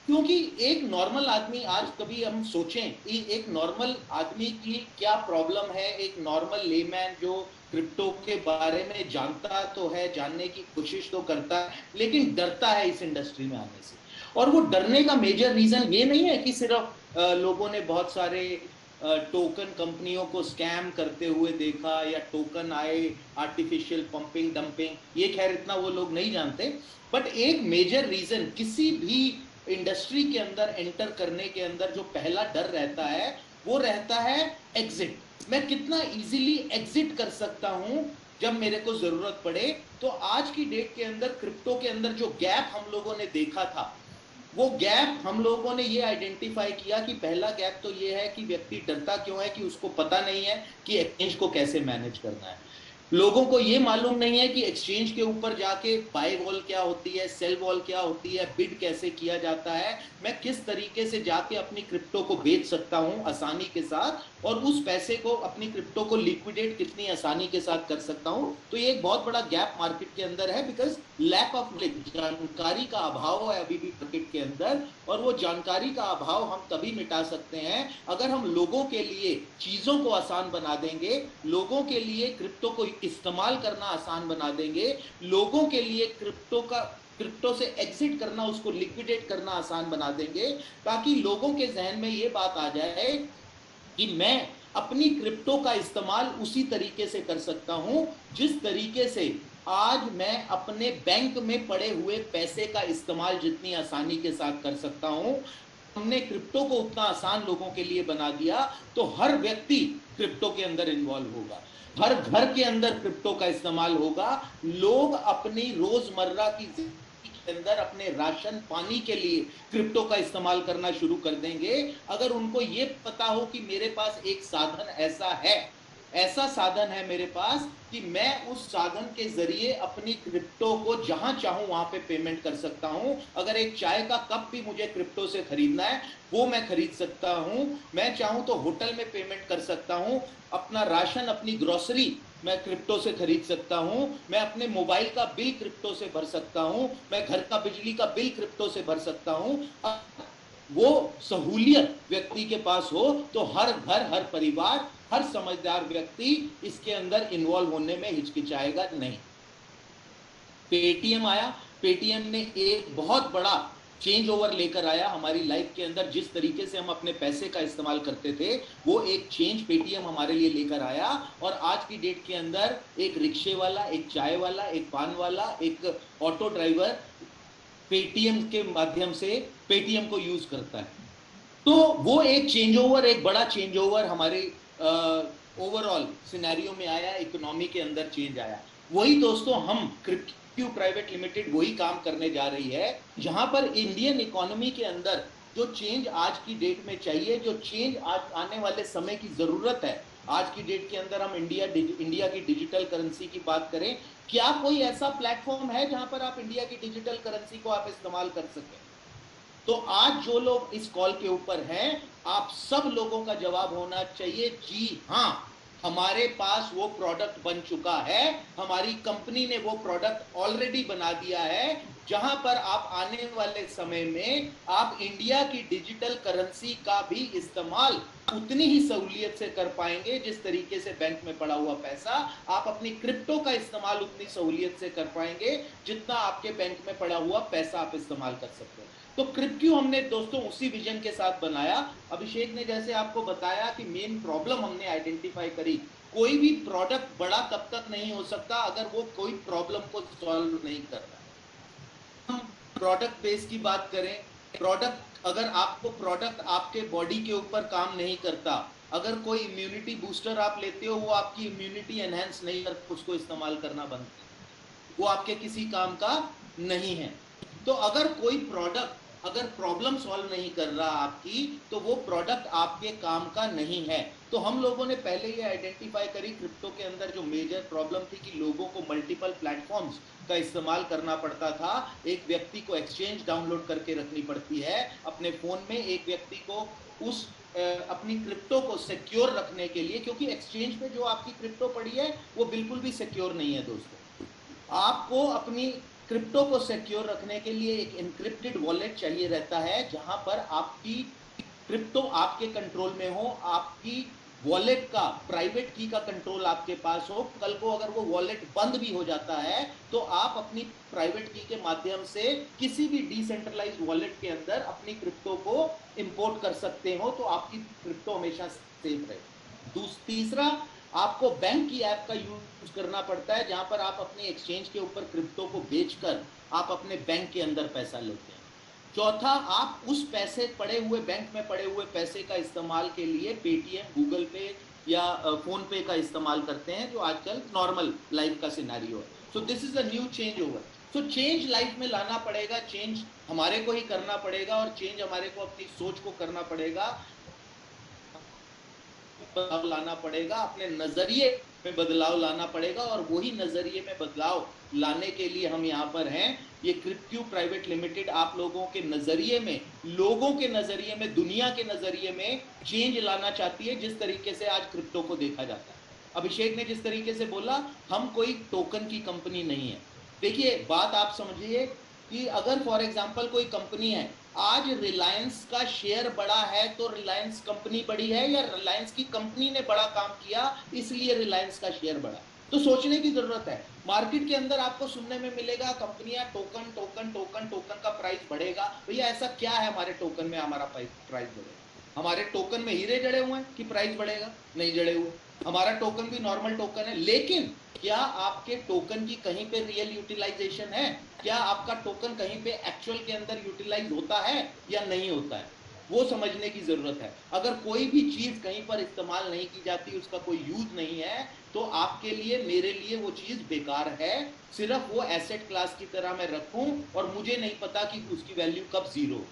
क्योंकि एक नॉर्मल आदमी, आज कभी हम सोचें कि एक नॉर्मल आदमी की क्या प्रॉब्लम है, एक नॉर्मल लेमैन जो क्रिप्टो के बारे में जानता तो है, जानने की कोशिश तो करता है, लेकिन डरता है इस इंडस्ट्री में आने से। और वो डरने का मेजर रीजन ये नहीं है कि सिर्फ लोगों ने बहुत सारे टोकन कंपनियों को स्कैम करते हुए देखा, या टोकन आए, आर्टिफिशियल पंपिंग डंपिंग, ये खैर इतना वो लोग नहीं जानते। बट एक मेजर रीजन किसी भी इंडस्ट्री के अंदर एंटर करने के अंदर जो पहला डर रहता है, वो रहता है एग्जिट। मैं कितना इजीली एग्जिट कर सकता हूं जब मेरे को जरूरत पड़े। तो आज की डेट के अंदर क्रिप्टो के अंदर जो गैप हम लोगों ने देखा था, वो गैप हम लोगों ने ये आइडेंटिफाई किया कि पहला गैप तो ये है कि व्यक्ति डरता क्यों है, कि उसको पता नहीं है कि एक्सचेंज को कैसे मैनेज करना है। लोगों को ये मालूम नहीं है कि एक्सचेंज के ऊपर जाके बाय वॉल क्या होती है, सेल वॉल क्या होती है, बिड कैसे किया जाता है, मैं किस तरीके से जाके अपनी क्रिप्टो को बेच सकता हूं आसानी के साथ, और उस पैसे को, अपनी क्रिप्टो को लिक्विडेट कितनी आसानी के साथ कर सकता हूं। तो ये एक बहुत बड़ा गैप मार्केट के अंदर है, बिकॉज लैक ऑफ नॉलेज, जानकारी का अभाव है अभी भी मार्केट के अंदर। और वो जानकारी का अभाव हम तभी मिटा सकते हैं अगर हम लोगों के लिए चीजों को आसान बना देंगे, लोगों के लिए क्रिप्टो को इस्तेमाल करना आसान बना देंगे, लोगों के लिए क्रिप्टो से एग्जिट करना, उसको लिक्विडेट करना आसान बना देंगे, ताकि लोगों के जहन में ये बात आ जाए कि मैं अपनी क्रिप्टो का इस्तेमाल उसी तरीके से कर सकता हूं जिस तरीके से आज मैं अपने बैंक में पड़े हुए पैसे का इस्तेमाल जितनी आसानी के साथ कर सकता हूं। हमने क्रिप्टो को उतना आसान लोगों के लिए बना दिया तो हर व्यक्ति क्रिप्टो के अंदर इन्वॉल्व होगा, हर घर के अंदर क्रिप्टो का इस्तेमाल होगा। लोग अपनी रोजमर्रा की जिंदगी के अंदर अपने राशन पानी के लिए क्रिप्टो का इस्तेमाल करना शुरू कर देंगे। अगर उनको ये पता हो कि मेरे पास एक साधन ऐसा साधन है मेरे पास कि मैं उस साधन के जरिए अपनी क्रिप्टो को जहां चाहूं वहां पे पेमेंट कर सकता हूं। अगर एक चाय का कप भी मुझे क्रिप्टो से खरीदना है वो मैं खरीद सकता हूं। मैं चाहूं तो होटल में पेमेंट कर सकता हूं, अपना राशन, अपनी ग्रोसरी मैं क्रिप्टो से खरीद सकता हूं, मैं अपने मोबाइल का बिल क्रिप्टो से भर सकता हूं, मैं घर का बिजली का बिल क्रिप्टो से भर सकता हूं। वो सहूलियत व्यक्ति के पास हो तो हर घर, हर परिवार, हर समझदार व्यक्ति इसके अंदर इन्वॉल्व होने में हिचकिचाएगा नहीं। पेटीएम आया, पेटीएम ने एक बहुत बड़ा चेंज ओवर लेकर आया हमारी लाइफ के अंदर। जिस तरीके से हम अपने पैसे का इस्तेमाल करते थे वो एक चेंज पेटीएम हमारे लिए लेकर आया। और आज की डेट के अंदर एक रिक्शे वाला, एक चाय वाला, एक पान वाला, एक ऑटो ड्राइवर पेटीएम के माध्यम से पेटीएम को यूज करता है। तो वो एक चेंज ओवर, एक बड़ा चेंज ओवर हमारे ओवरऑल सिनेरियो में आया, इकोनॉमी के अंदर चेंज आया। वही दोस्तों हम क्रिप्टो प्राइवेट लिमिटेड वही काम करने जा रही है, जहां पर इंडियन इकोनॉमी के अंदर जो चेंज आज की डेट में चाहिए, जो चेंज आज आने वाले समय की जरूरत है, आज की डेट के अंदर हम इंडिया की डिजिटल करेंसी की बात करें, क्या कोई ऐसा प्लेटफॉर्म है जहां पर आप इंडिया की डिजिटल करेंसी को आप इस्तेमाल कर सकें? तो आज जो लोग इस कॉल के ऊपर हैं, आप सब लोगों का जवाब होना चाहिए जी हाँ, हमारे पास वो प्रोडक्ट बन चुका है, हमारी कंपनी ने वो प्रोडक्ट ऑलरेडी बना दिया है, जहां पर आप आने वाले समय में आप इंडिया की डिजिटल करेंसी का भी इस्तेमाल उतनी ही सहूलियत से कर पाएंगे जिस तरीके से बैंक में पड़ा हुआ पैसा, आप अपनी क्रिप्टो का इस्तेमाल उतनी सहूलियत से कर पाएंगे जितना आपके बैंक में पड़ा हुआ पैसा आप इस्तेमाल कर सकते हैं। तो क्रिप्टो हमने दोस्तों उसी विजन के साथ बनाया। अभिषेक ने जैसे आपको बताया कि मेन प्रॉब्लम हमने आइडेंटिफाई करी, कोई भी प्रोडक्ट बड़ा तब तक नहीं हो सकता अगर वो कोई प्रॉब्लम को सॉल्व नहीं कर रहा। हम प्रोडक्ट बेस की बात करें, प्रोडक्ट, अगर आपको प्रोडक्ट आपके बॉडी के ऊपर काम नहीं करता, अगर कोई इम्यूनिटी बूस्टर आप लेते हो वो आपकी इम्यूनिटी एनहेंस नहीं कर, उसको इस्तेमाल करना बंद, वो आपके किसी काम का नहीं है। तो अगर कोई प्रोडक्ट अगर प्रॉब्लम सॉल्व नहीं कर रहा आपकी, तो वो प्रोडक्ट आपके काम का नहीं है। तो हम लोगों ने पहले ये आइडेंटिफाई करी क्रिप्टो के अंदर जो मेजर प्रॉब्लम थी कि लोगों को मल्टीपल प्लेटफॉर्म्स का इस्तेमाल करना पड़ता था। एक व्यक्ति को एक्सचेंज डाउनलोड करके रखनी पड़ती है अपने फोन में, एक व्यक्ति को उस अपनी क्रिप्टो को सिक्योर रखने के लिए, क्योंकि एक्सचेंज पे जो आपकी क्रिप्टो पड़ी है वो बिल्कुल भी सिक्योर नहीं है दोस्तों। आपको अपनी क्रिप्टो को सिक्योर रखने के लिए एक एन्क्रिप्टेड वॉलेट चाहिए रहता है, जहां पर आपकी क्रिप्टो आपके कंट्रोल में हो, आपकी वॉलेट का प्राइवेट की का कंट्रोल आपके पास हो। कल को अगर वो वॉलेट बंद भी हो जाता है तो आप अपनी प्राइवेट की के माध्यम से किसी भी डिसेंट्रलाइज्ड वॉलेट के अंदर अपनी क्रिप्टो को इंपोर्ट कर सकते हो, तो आपकी क्रिप्टो हमेशा सेफ रहे। तीसरा, आपको बैंक की ऐप का यूज करना पड़ता है, जहां पर आप अपने एक्सचेंज के ऊपर क्रिप्टो को बेचकर आप अपने बैंक के अंदर पैसा लेते हैं। चौथा, आप उस पैसे पड़े हुए बैंक में पड़े हुए पैसे का इस्तेमाल के लिए पेटीएम, गूगल पे या फोन पे का इस्तेमाल करते हैं, जो आजकल नॉर्मल लाइफ का सिनेरियो है। So this is a new change over. So change life में लाना पड़ेगा, चेंज हमारे को ही करना पड़ेगा और चेंज हमारे को अपनी सोच को करना पड़ेगा, बदलाव लाना पड़ेगा, अपने नजरिए में बदलाव लाना पड़ेगा। और वही नजरिए में बदलाव लाने के लिए हम यहाँ पर हैं। ये क्रिप्क्यू प्राइवेट लिमिटेड आप लोगों के नजरिए में, लोगों के नजरिए में, दुनिया के नजरिए में चेंज लाना चाहती है, जिस तरीके से आज क्रिप्टो को देखा जाता है। अभिषेक ने जिस तरीके से बोला, हम कोई टोकन की कंपनी नहीं है। देखिए बात आप समझिए कि अगर फॉर एग्जांपल कोई कंपनी है, आज रिलायंस का शेयर बढ़ा है तो रिलायंस कंपनी बड़ी है, या रिलायंस की कंपनी ने बड़ा काम किया इसलिए रिलायंस का शेयर बढ़ा? तो सोचने की जरूरत है। मार्केट के अंदर आपको सुनने में मिलेगा कंपनियां टोकन टोकन टोकन टोकन का प्राइस बढ़ेगा। भैया ऐसा क्या है हमारे टोकन में हमारा प्राइस बढ़ेगा? हमारे टोकन में हीरे जड़े हुए हैं कि प्राइस बढ़ेगा? नहीं जड़े हुए। हमारा टोकन भी नॉर्मल टोकन है, लेकिन क्या आपके टोकन की कहीं पे रियल यूटिलाइजेशन है? क्या आपका टोकन कहीं पे एक्चुअल के अंदर यूटिलाइज होता है या नहीं होता है? वो समझने की जरूरत है। अगर कोई भी चीज कहीं पर इस्तेमाल नहीं की जाती, उसका कोई यूज नहीं है, तो आपके लिए, मेरे लिए वो चीज बेकार है। सिर्फ वो एसेट क्लास की तरह मैं रखूं और मुझे नहीं पता कि उसकी वैल्यू कब जीरो।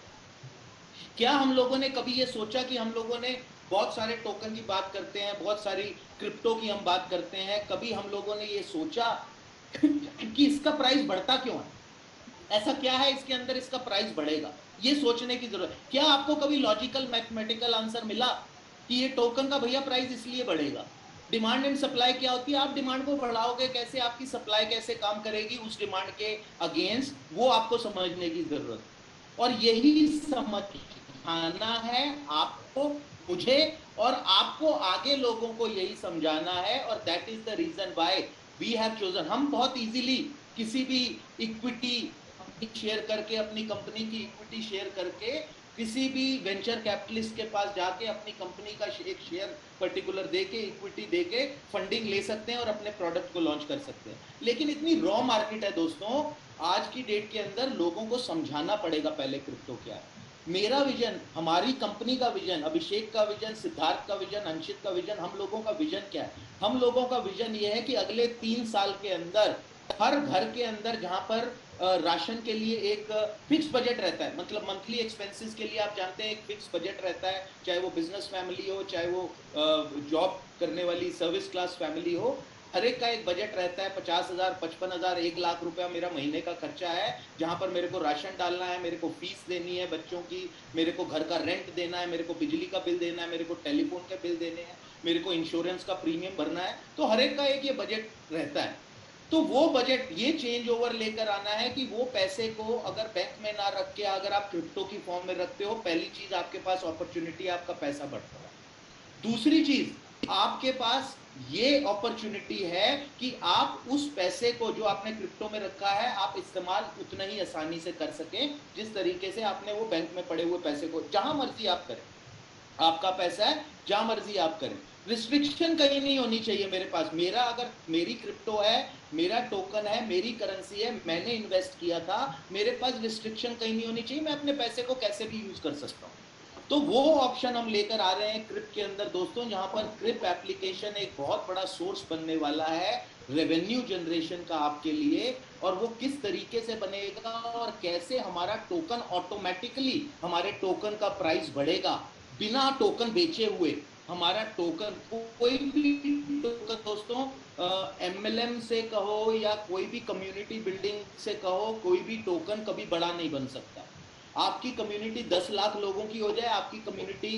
क्या हम लोगों ने कभी ये सोचा कि हम लोगों ने बहुत सारे टोकन की बात करते हैं, बहुत सारी क्रिप्टो की हम बात करते हैं, कभी हम लोगों ने ये सोचा कि इसका प्राइस बढ़ता क्यों है? ऐसा क्या है इसके अंदर इसका प्राइस बढ़ेगा? ये सोचने की जरूरत। क्या आपको कभी लॉजिकल मैथमेटिकल आंसर मिला कि ये टोकन का भैया प्राइस इसलिए बढ़ेगा? डिमांड एंड सप्लाई क्या होती है? आप डिमांड को बढ़ाओगे कैसे, आपकी सप्लाई कैसे काम करेगी उस डिमांड के अगेंस्ट, वो आपको समझने की जरूरत। और यही समझाना है आपको, मुझे, और आपको आगे लोगों को यही समझाना है। और that is the reason why we have chosen. हम बहुत इजीली किसी भी इक्विटी शेयर करके, अपनी कंपनी की इक्विटी शेयर करके, किसी भी वेंचर कैपिटलिस्ट के पास जाके अपनी कंपनी का एक शेयर पर्टिकुलर देके, इक्विटी देके फंडिंग ले सकते हैं और अपने प्रोडक्ट को लॉन्च कर सकते हैं। लेकिन इतनी रॉ मार्केट है दोस्तों आज की डेट के अंदर, लोगों को समझाना पड़ेगा पहले क्रिप्टो क्या है। मेरा विजन, हमारी कंपनी का विजन, अभिषेक का विजन, सिद्धार्थ का विजन, अंशित का विजन, हम लोगों का विजन क्या है? हम लोगों का विजन ये है कि अगले 3 साल के अंदर हर घर के अंदर, जहां पर राशन के लिए एक फिक्स बजट रहता है, मतलब मंथली एक्सपेंसेस के लिए आप जानते हैं एक फिक्स बजट रहता है, चाहे वो बिजनेस फैमिली हो, चाहे वो जॉब करने वाली सर्विस क्लास फैमिली हो, हर एक का एक बजट रहता है। 50,000, 55,000, 1 लाख रुपया मेरा महीने का खर्चा है, जहां पर मेरे को राशन डालना है, मेरे को फीस देनी है बच्चों की, मेरे को घर का रेंट देना है, मेरे को बिजली का बिल देना है, मेरे को टेलीफोन के बिल देने हैं, मेरे को इंश्योरेंस का प्रीमियम भरना है। तो हर एक का एक ये बजट रहता है। तो वो बजट, ये चेंज ओवर लेकर आना है कि वो पैसे को अगर बैंक में ना रख के अगर आप क्रिप्टो की फॉर्म में रखते हो, पहली चीज आपके पास अपॉर्चुनिटी, आपका पैसा बढ़ता है। दूसरी चीज, आपके पास ये अपॉर्चुनिटी है कि आप उस पैसे को जो आपने क्रिप्टो में रखा है, आप इस्तेमाल उतना ही आसानी से कर सकें जिस तरीके से आपने वो बैंक में पड़े हुए पैसे को, जहां मर्जी आप करें, आपका पैसा है, जहां मर्जी आप करें। रिस्ट्रिक्शन कहीं नहीं होनी चाहिए मेरे पास। मेरा, अगर मेरी क्रिप्टो है, मेरा टोकन है, मेरी करेंसी है, मैंने इन्वेस्ट किया था, मेरे पास रिस्ट्रिक्शन कहीं नहीं होनी चाहिए, मैं अपने पैसे को कैसे भी यूज कर सकता हूँ। तो वो ऑप्शन हम लेकर आ रहे हैं क्रिप के अंदर दोस्तों, जहां पर क्रिप एप्लीकेशन एक बहुत बड़ा सोर्स बनने वाला है रेवेन्यू जनरेशन का आपके लिए। और वो किस तरीके से बनेगा और कैसे हमारा टोकन ऑटोमेटिकली, हमारे टोकन का प्राइस बढ़ेगा बिना टोकन बेचे हुए। हमारा टोकन, कोई भी टोकन दोस्तों, एमएलएम से कहो या कोई भी कम्युनिटी बिल्डिंग से कहो, कोई भी टोकन कभी बड़ा नहीं बन सकता। आपकी कम्युनिटी 10 लाख लोगों की हो जाए, आपकी कम्युनिटी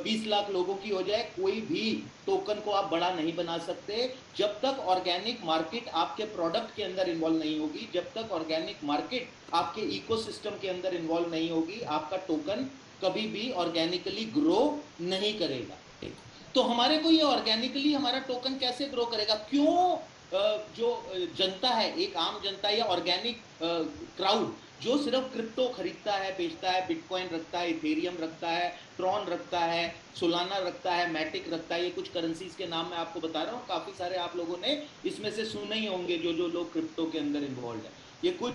20 लाख लोगों की हो जाए, कोई भी टोकन को आप बड़ा नहीं बना सकते जब तक ऑर्गेनिक मार्केट आपके प्रोडक्ट के अंदर इन्वॉल्व नहीं होगी, जब तक ऑर्गेनिक मार्केट आपके इकोसिस्टम के अंदर इन्वॉल्व नहीं होगी, आपका टोकन कभी भी ऑर्गेनिकली ग्रो नहीं करेगा। तो हमारे को ये ऑर्गेनिकली हमारा टोकन कैसे ग्रो करेगा? क्यों जो जनता है, एक आम जनता या ऑर्गेनिक क्राउड जो सिर्फ क्रिप्टो खरीदता है, बेचता है, बिटकॉइन रखता है, इथेरियम रखता है, ट्रॉन रखता है, सोलाना रखता है, मैटिक रखता है, ये कुछ करेंसीज के नाम मैं आपको बता रहा हूँ, काफी सारे आप लोगों ने इसमें से सुने ही होंगे जो लोग क्रिप्टो के अंदर इन्वॉल्व है। ये कुछ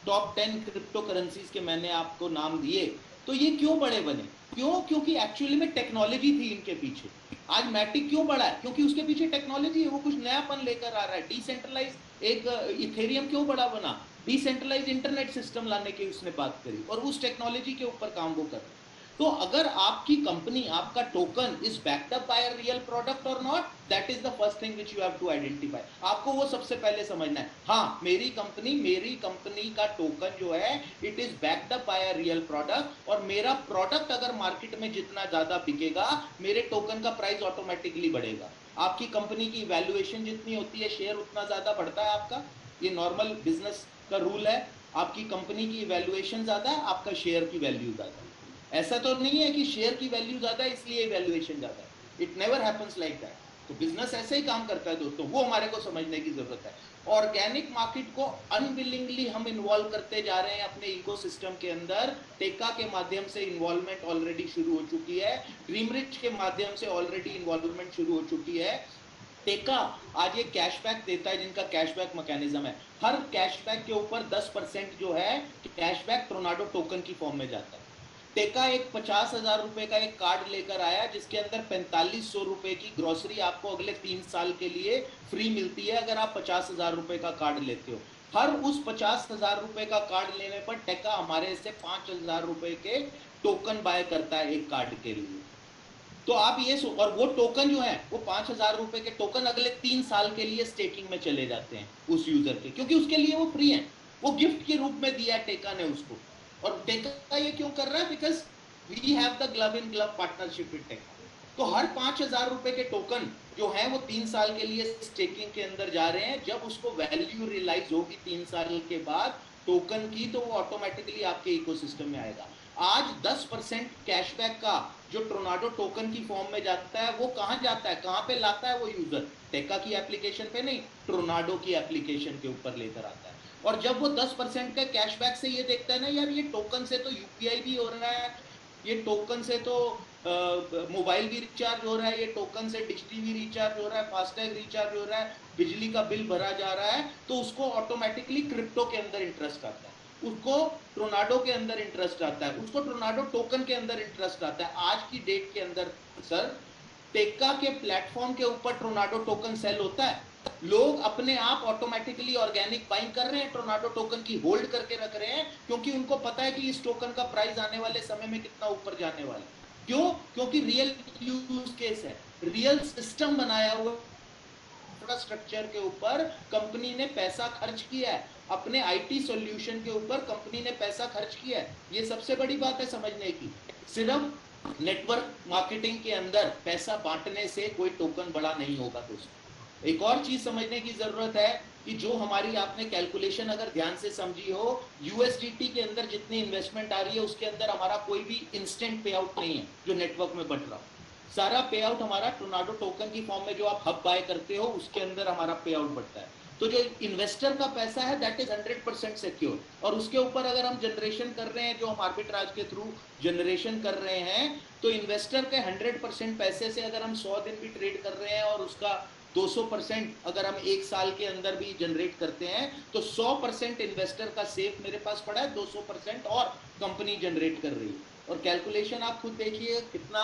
टॉप 10 क्रिप्टो करेंसीज के मैंने आपको नाम दिए। तो ये क्यों बड़े बने? क्यों? क्योंकि एक्चुअली में टेक्नोलॉजी थी इनके पीछे। आज मैटिक क्यों बड़ा है? क्योंकि उसके पीछे टेक्नोलॉजी है, वो कुछ नयापन लेकर आ रहा है। डिसेंट्रलाइज एक इथेरियम क्यों बड़ा बना? डिसेंट्रलाइज इंटरनेट सिस्टम लाने की उसने बात करी, और उस टेक्नोलॉजी के ऊपर काम वो कर रहे हैं। तो अगर आपकी कंपनी, आपका token is backed up by a real product और not, that is the first thing which you have to identify. आपको वो सबसे पहले समझना है, हाँ मेरी कंपनी का टोकन जो है it is backed up by a real product, और मेरा प्रोडक्ट अगर मार्केट में जितना ज्यादा बिकेगा मेरे टोकन का प्राइस ऑटोमेटिकली बढ़ेगा। आपकी कंपनी की वैल्यूएशन जितनी होती है शेयर उतना ज्यादा बढ़ता है आपका, ये नॉर्मल बिजनेस का रूल है। आपकी कंपनी की वैल्यूएशन ज्यादा है, आपका शेयर की वैल्यू ज्यादा है। ऐसा तो नहीं है कि शेयर की वैल्यू ज्यादा है इसलिए वैल्यूएशन ज्यादा है, it never happens like that. तो बिजनेस ऐसे ही काम करता है दोस्तों, वो हमारे को समझने की जरूरत है। ऑर्गेनिक मार्केट को अनविलिंगली हम इन्वॉल्व करते जा रहे हैं अपने इकोसिस्टम के अंदर। टेका के माध्यम से इन्वॉल्वमेंट ऑलरेडी शुरू हो चुकी है, ड्रीम रिच के माध्यम से ऑलरेडी इन्वॉल्वमेंट शुरू हो चुकी है। टेका आज ये कैशबैक देता है, जिनका कैशबैक मैकेनिज्म है, हर कैशबैक के ऊपर 10% जो है कैशबैक टोर्नाडो टोकन की फॉर्म में जाता है। टेका एक 50,000 रुपए का एक कार्ड लेकर आया जिसके अंदर 4500 रुपए की ग्रोसरी आपको अगले 3 साल के लिए फ्री मिलती है अगर आप 50,000 रुपए का कार्ड लेते हो। हर उस 50,000 रुपए का कार्ड लेने पर टेका हमारे से 5,000 रुपए के टोकन बाय करता है एक कार्ड के लिए। तो आप ये और वो टोकन जो है वो 5,000 रुपए के टोकन अगले 3 साल के लिए स्टेकिंग में चले जाते हैं उस यूजर के, क्योंकि उसके लिए वो फ्री है, वो गिफ्ट के रूप में दिया है टेका ने उसको। और टेका ये क्यों कर रहा है? Because we have the glove in glove partnership with टेका। तो हर 5,000 रुपए के टोकन जो है वो 3 साल के लिए स्टेकिंग के अंदर जा रहे हैं। जब उसको वैल्यू रियलाइज होगी 3 साल के बाद टोकन की, तो वो ऑटोमेटिकली आपके इकोसिस्टम में आएगा। आज 10% कैशबैक का जो टोर्नाडो टोकन की फॉर्म में जाता है वो कहां जाता है, कहां पे लाता है वो यूजर? टेका की एप्लीकेशन पे नहीं, टोर्नाडो की एप्लीकेशन के ऊपर लेकर आता है। और जब वो 10% का कैशबैक से ये देखता है ना यार ये टोकन से तो यूपीआई भी हो रहा है, ये टोकन से तो मोबाइल भी रिचार्ज हो रहा है, ये टोकन से डिश टीवी रिचार्ज हो रहा है, फास्टैग रिचार्ज हो रहा है, बिजली का बिल भरा जा रहा है, तो उसको ऑटोमेटिकली क्रिप्टो के अंदर इंटरेस्ट आता है, उसको टोर्नाडो के अंदर इंटरेस्ट आता है, उसको टोर्नाडो टोकन के अंदर इंटरेस्ट आता है। आज की डेट के अंदर सर टेका के प्लेटफॉर्म के ऊपर टोर्नाडो टोकन सेल होता है, लोग अपने आप ऑटोमेटिकली ऑर्गेनिक बाइंग कर रहे हैं, टोर्नाडो टोकन की होल्ड करके रख रहे हैं, क्योंकि उनको पता है कि इस टोकन का प्राइस आने वाले समय में कितना ऊपर जाने वाला है। क्यों? क्योंकि रियल यूज केस है, रियल सिस्टम बनाया हुआ इंफ्रास्ट्रक्चर के ऊपर कंपनी ने पैसा खर्च किया है, अपने आईटी सॉल्यूशन के ऊपर कंपनी ने पैसा खर्च किया है। ये सबसे बड़ी बात है समझने की। सिर्फ नेटवर्क मार्केटिंग के अंदर पैसा बांटने से कोई टोकन बड़ा नहीं होगा दोस्तों। एक और चीज समझने की जरूरत है कि जो हमारी आपने कैलकुलेशन अगर ध्यान से समझी हो, यूएसडीटी के अंदर जितनी इन्वेस्टमेंट आ रही है उसके अंदर हमारा कोई भी इंस्टेंट पे आउट नहीं है जो नेटवर्क में बट रहा। सारा पे आउट हमारा टोर्नाडो टोकन की फॉर्म में जो आप हब बाय करते हो उसके अंदर हमारा पे आउट बढ़ता है। तो जो इन्वेस्टर का पैसा है दैट इज 100% सिक्योर, और उसके ऊपर अगर हम जनरेशन कर रहे हैं, जो हम आर्बिट्राज के थ्रू जनरेशन कर रहे हैं, तो इन्वेस्टर के 100% पैसे से अगर हम 100 दिन भी ट्रेड कर रहे हैं और उसका 200% अगर हम 1 साल के अंदर भी जनरेट करते हैं, तो 100% इन्वेस्टर का सेफ मेरे पास पड़ा है, 200% और कंपनी जनरेट कर रही है। और कैलकुलेशन आप खुद देखिए कितना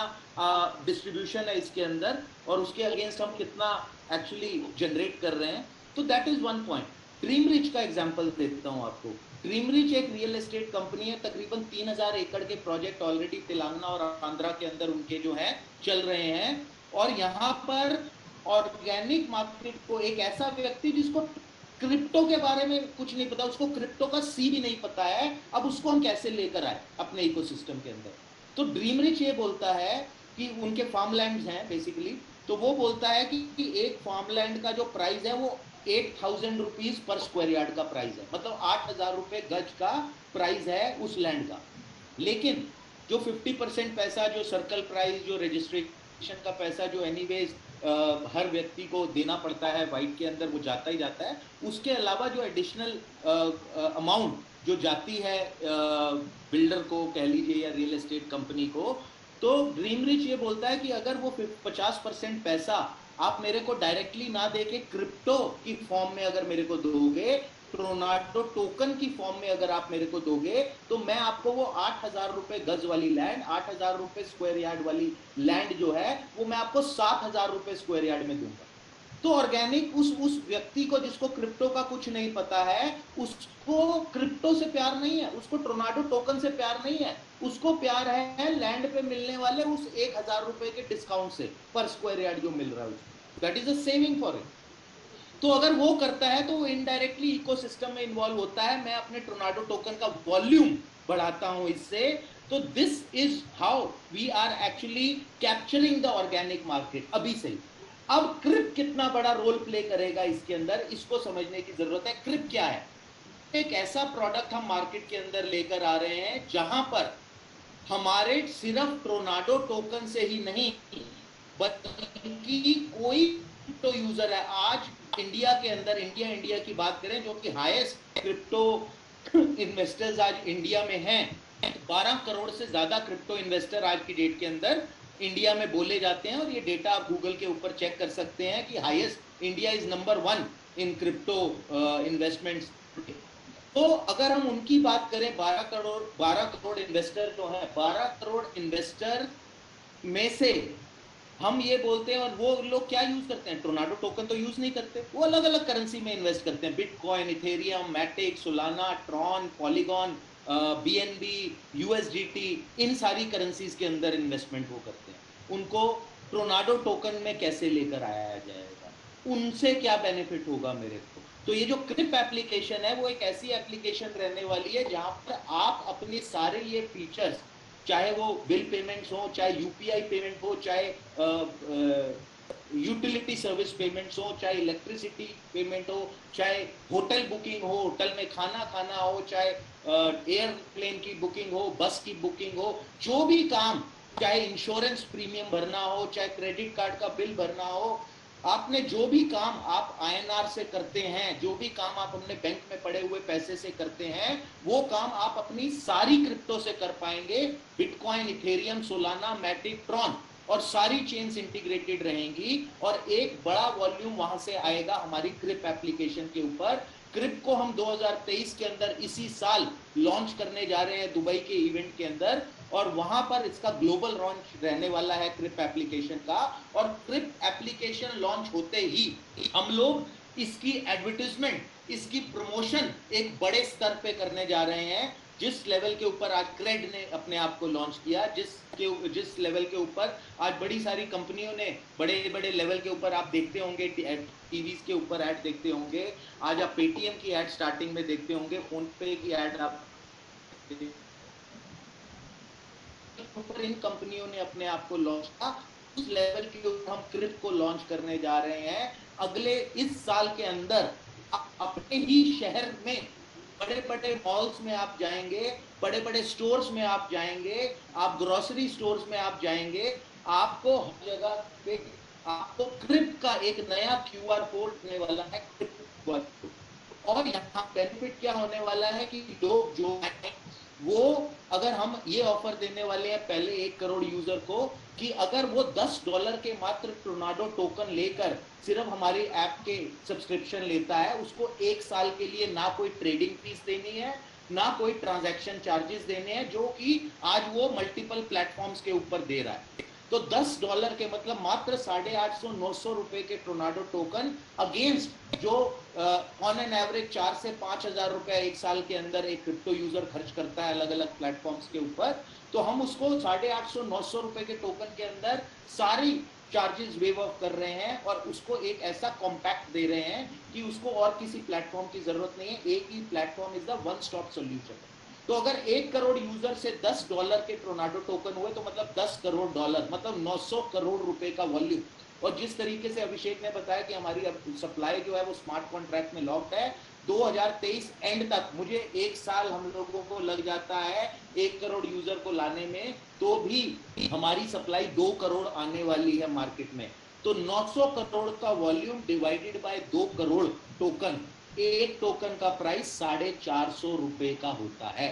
डिस्ट्रीब्यूशन है इसके अंदर, और उसके अगेंस्ट हम कितना एक्चुअली जनरेट कर रहे हैं। तो that is one point. Dream rich का एग्जांपल देता हूं आपको। ड्रीम रिच एक रियल एस्टेट कंपनी है, तकरीबन 3000 एकड़ के प्रोजेक्ट ऑलरेडी तेलंगाना और आंध्रा के अंदर उनके जो है चल रहे हैं। और यहाँ पर ऑर्गेनिक मार्केट को एक ऐसा व्यक्ति जिसको क्रिप्टो के बारे में कुछ नहीं पता, उसको क्रिप्टो का सी भी नहीं पता है, अब उसको हम कैसे लेकर आए अपने इकोसिस्टम के अंदर? तो ड्रीम रिच ये बोलता है कि उनके फार्मलैंड्स हैं बेसिकली, तो वो बोलता है कि एक फार्मलैंड का जो प्राइस है वो 8,000 रुपीज पर स्क्वायर यार्ड का प्राइस है, मतलब 8,000 रुपए गज का प्राइस है उस लैंड का। लेकिन जो 50% पैसा, जो सर्कल प्राइस, जो रजिस्ट्रेशन का पैसा, जो एनीवेज हर व्यक्ति को देना पड़ता है वाइट के अंदर, वो जाता ही जाता है। उसके अलावा जो एडिशनल अमाउंट जो जाती है बिल्डर को कह लीजिए या रियल एस्टेट कंपनी को, तो ड्रीम रिच ये बोलता है कि अगर वो 50% पैसा आप मेरे को डायरेक्टली ना देके क्रिप्टो की फॉर्म में अगर मेरे को दोगे, टोर्नाडो टोकन की फॉर्म में अगर आप मेरे को दोगे, तो मैं आपको वो 8,000 रुपए गज वाली लैंड, 8,000 रुपए स्क्वायर यार्ड वाली लैंड जो है वो मैं आपको 7,000 रुपए स्क्वायर यार्ड में दूंगा। तो ऑर्गेनिक उस व्यक्ति को जिसको क्रिप्टो का कुछ नहीं पता है, उसको क्रिप्टो से प्यार नहीं है, उसको टोर्नाडो टोकन से प्यार नहीं है, उसको प्यार है लैंड पे मिलने वाले उस 1,000 रुपए के डिस्काउंट से पर स्क्वायर यार्ड जो मिल रहा है उसको। That is a saving for it. तो अगर वो करता है तो वो इनडायरेक्टली इकोसिस्टम में इन्वॉल्व होता है, मैं अपने टोर्नाडो टोकन का वॉल्यूम बढ़ाता हूं इससे। तो this is how we are actually capturing the organic market अभी से ही। अब क्रिप कितना बड़ा रोल प्ले करेगा इसके अंदर, इसको समझने की जरूरत है। क्रिप क्या है? एक ऐसा प्रोडक्ट हम मार्केट के अंदर लेकर आ रहे हैं जहां पर हमारे सिर्फ टोर्नाडो टोकन से ही नहीं बल्कि कोई क्रिप्टो यूजर है आज इंडिया के अंदर, इंडिया की बात करें जो कि हाईएस्ट क्रिप्टो इन्वेस्टर्स आज इंडिया में हैं, 12 करोड़ से ज्यादा क्रिप्टो इन्वेस्टर आज की डेट के अंदर इंडिया में बोले जाते हैं। और ये डेटा आप गूगल के ऊपर चेक कर सकते हैं कि highest India is number 1 in crypto investments. तो अगर हम उनकी बात करें 12 करोड़ इन्वेस्टर जो है, 12 करोड़ इन्वेस्टर में से हम ये बोलते हैं, और वो लोग क्या यूज करते हैं? टोर्नाडो टोकन तो यूज नहीं करते, वो अलग अलग करेंसी में इन्वेस्ट करते हैं, bitcoin, ethereum, matic, solana, tron, polygon, BNB, USDT, इन सारी करेंसीज के अंदर इन्वेस्टमेंट वो करते हैं। उनको टोर्नाडो टोकन में कैसे लेकर आया जाएगा, उनसे क्या बेनिफिट होगा मेरे को? तो ये जो क्रिप एप्लीकेशन है वो एक ऐसी एप्लीकेशन रहने वाली है जहां पर आप अपने सारे ये फीचर्स, चाहे वो बिल पेमेंट्स हो, चाहे यूपीआई पेमेंट हो, चाहे यूटिलिटी सर्विस पेमेंट्स हो, चाहे इलेक्ट्रिसिटी पेमेंट हो, चाहे होटल बुकिंग हो, होटल में खाना खाना हो, चाहे एयरप्लेन की बुकिंग हो, बस की बुकिंग हो, जो भी काम, चाहे इंश्योरेंस प्रीमियम भरना हो, चाहे क्रेडिट कार्ड का बिल भरना हो, आपने जो भी काम आप आईएनआर से करते हैं, जो भी काम आप अपने बैंक में पड़े हुए पैसे से करते हैं, वो काम आप अपनी सारी क्रिप्टो से कर पाएंगे। Bitcoin, Ethereum, Solana, Matic, Tron और सारी चेन्स इंटीग्रेटेड रहेंगी और एक बड़ा वॉल्यूम वहां से आएगा हमारी क्रिप एप्लीकेशन के ऊपर। क्रिप को हम 2023 के अंदर इसी साल लॉन्च करने जा रहे हैं दुबई के इवेंट के अंदर, और वहां पर इसका ग्लोबल लॉन्च रहने वाला है क्रिप एप्लीकेशन का। और क्रिप एप्लीकेशन लॉन्च होते ही हम लोग इसकी एडवर्टाइजमेंट, इसकी प्रमोशन एक बड़े स्तर पे करने जा रहे हैं। जिस लेवल के ऊपर आज क्रेड ने अपने आप को लॉन्च किया, जिस लेवल के ऊपर आज बड़ी सारी कंपनियों ने बड़े बड़े लेवल के ऊपर आप देखते होंगे, टीवीज के ऊपर ऐड देखते होंगे, आज आप पेटीएम की ऐड स्टार्टिंग में देखते होंगे, फोन पे की ऐड आप ऊपर इन कंपनियों ने अपने आप को लॉन्च किया। उस लेवल के ऊपर हम क्रिप को लॉन्च करने जा रहे हैं अगले इस साल के अंदर। अपने ही शहर में बड़े बड़े मॉल्स में आप जाएंगे, बड़े बड़े स्टोर्स में आप जाएंगे, आप ग्रोसरी स्टोर्स में आप जाएंगे, आपको हर जगह पे आपको क्रिप का एक नया क्यूआर कोड होने वाला है, क्रिप। और यहाँ बेनिफिट क्या होने वाला है कि लोग जो है वो, अगर हम ये ऑफर देने वाले हैं पहले 1 करोड़ यूजर को कि अगर वो $10 के मात्र टोर्नाडो टोकन लेकर सिर्फ हमारी ऐप के सब्सक्रिप्शन लेता है, उसको 1 साल के लिए ना कोई ट्रेडिंग फीस देनी है, ना कोई ट्रांजैक्शन चार्जेस देने हैं, जो कि आज वो मल्टीपल प्लेटफॉर्म्स के ऊपर दे रहा है। तो $10 के मतलब मात्र 850-900 रुपए के टोर्नाडो टोकन अगेंस्ट जो ऑन एन एवरेज 4 से 5,000 रुपए एक साल के अंदर एक क्रिप्टो यूजर खर्च करता है अलग अलग प्लेटफॉर्म्स के ऊपर, तो हम उसको 850-900 रुपए के टोकन के अंदर सारी चार्जेस वेव ऑफ कर रहे हैं और उसको एक ऐसा कॉम्पैक्ट दे रहे हैं कि उसको और किसी प्लेटफॉर्म की जरूरत नहीं है। एक ही platform is the one stop solution. तो अगर 1 करोड़ यूजर से $10 के टोर्नाडो टोकन हुए तो मतलब $10 करोड़, मतलब 900 करोड़ रुपए का वॉल्यूम। और जिस तरीके से अभिषेक ने बताया कि हमारी सप्लाई जो है वो स्मार्ट कॉन्ट्रैक्ट में लॉक्ड है, 2023 एंड तक मुझे 1 साल हम लोगों को लग जाता है 1 करोड़ यूजर को लाने में, तो भी हमारी सप्लाई 2 करोड़ आने वाली है मार्केट में। तो 900 करोड़ का volume divided by 2 crore token, एक टोकन का प्राइस 450 रुपए का होता है।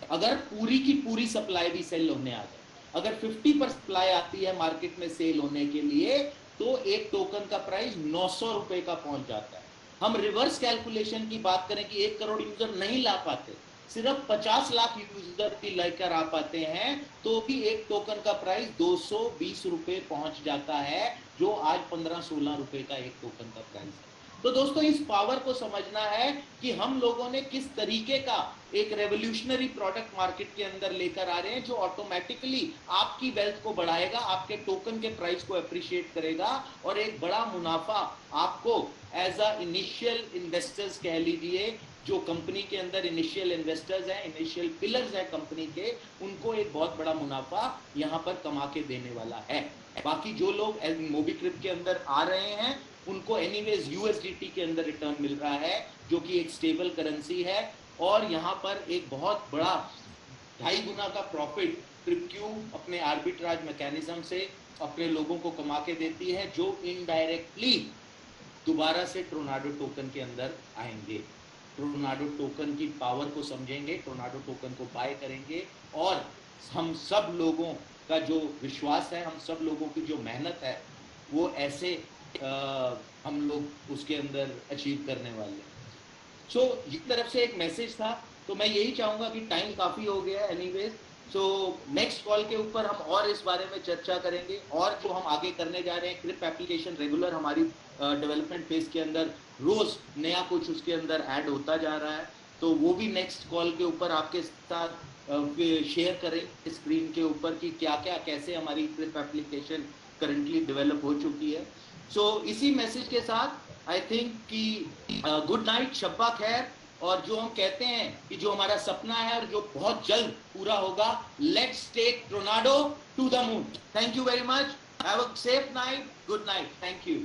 अगर पूरी की पूरी सप्लाई भी सेल होने आ जाए, अगर 50% सप्लाई आती है मार्केट में सेल होने के लिए, तो एक टोकन का प्राइस 900 रुपए का पहुंच जाता है। हम रिवर्स कैलकुलेशन की बात करें कि 1 करोड़ यूजर नहीं ला पाते, सिर्फ 50 लाख यूजर भी लेकर आ पाते हैं तो भी एक टोकन का प्राइस 220 रुपए पहुंच जाता है, जो आज 15-16 रुपए का एक टोकन का प्राइस है। तो दोस्तों इस पावर को समझना है कि हम लोगों ने किस तरीके का एक रेवोल्यूशनरी प्रोडक्ट मार्केट के अंदर लेकर आ रहे हैं, जो ऑटोमेटिकली आपकी वेल्थ को बढ़ाएगा, आपके टोकन के प्राइस को अप्रिशिएट करेगा और एक बड़ा मुनाफा आपको एज अ इनिशियल इन्वेस्टर्स कह लीजिए, जो कंपनी के अंदर इनिशियल इन्वेस्टर्स हैं, इनिशियल पिलर्स हैं कंपनी के, उनको एक बहुत बड़ा मुनाफा यहाँ पर कमा के देने वाला है। बाकी जो लोग मोबीक्रिप के अंदर आ रहे हैं उनको एनीवेज यूएसडीटी के अंदर रिटर्न मिल रहा है, जो कि एक स्टेबल करेंसी है और यहाँ पर एक बहुत बड़ा 2.5 गुना का प्रॉफिट क्रिप्क्यू अपने आर्बिट्राज मैकेनिज्म से अपने लोगों को कमा के देती है, जो इनडायरेक्टली दोबारा से टोर्नाडो टोकन के अंदर आएंगे। टोर्नाडो टोकन की पावर को समझेंगे, टोर्नाडो टोकन को बाय करेंगे और हम सब लोगों का जो विश्वास है, हम सब लोगों की जो मेहनत है, वो ऐसे हम लोग उसके अंदर अचीव करने वाले हैं। सो एक तरफ से एक मैसेज था, तो मैं यही चाहूंगा कि टाइम काफी हो गया है एनीवेज। सो नेक्स्ट कॉल के ऊपर हम और इस बारे में चर्चा करेंगे और जो हम आगे करने जा रहे हैं, क्रिप एप्लीकेशन रेगुलर हमारी डेवलपमेंट फेज के अंदर रोज नया कुछ उसके अंदर ऐड होता जा रहा है, तो वो भी नेक्स्ट कॉल के ऊपर आपके साथ शेयर करें स्क्रीन के ऊपर कि क्या क्या कैसे हमारी क्रिप एप्लीकेशन करंटली डेवलप हो चुकी है। सो इसी मैसेज के साथ आई थिंक कि गुड नाइट, शब्बा खैर। और जो हम कहते हैं कि जो हमारा सपना है और जो बहुत जल्द पूरा होगा, let's take tornado to the moon. Thank you very much, have a safe night, good night, thank you.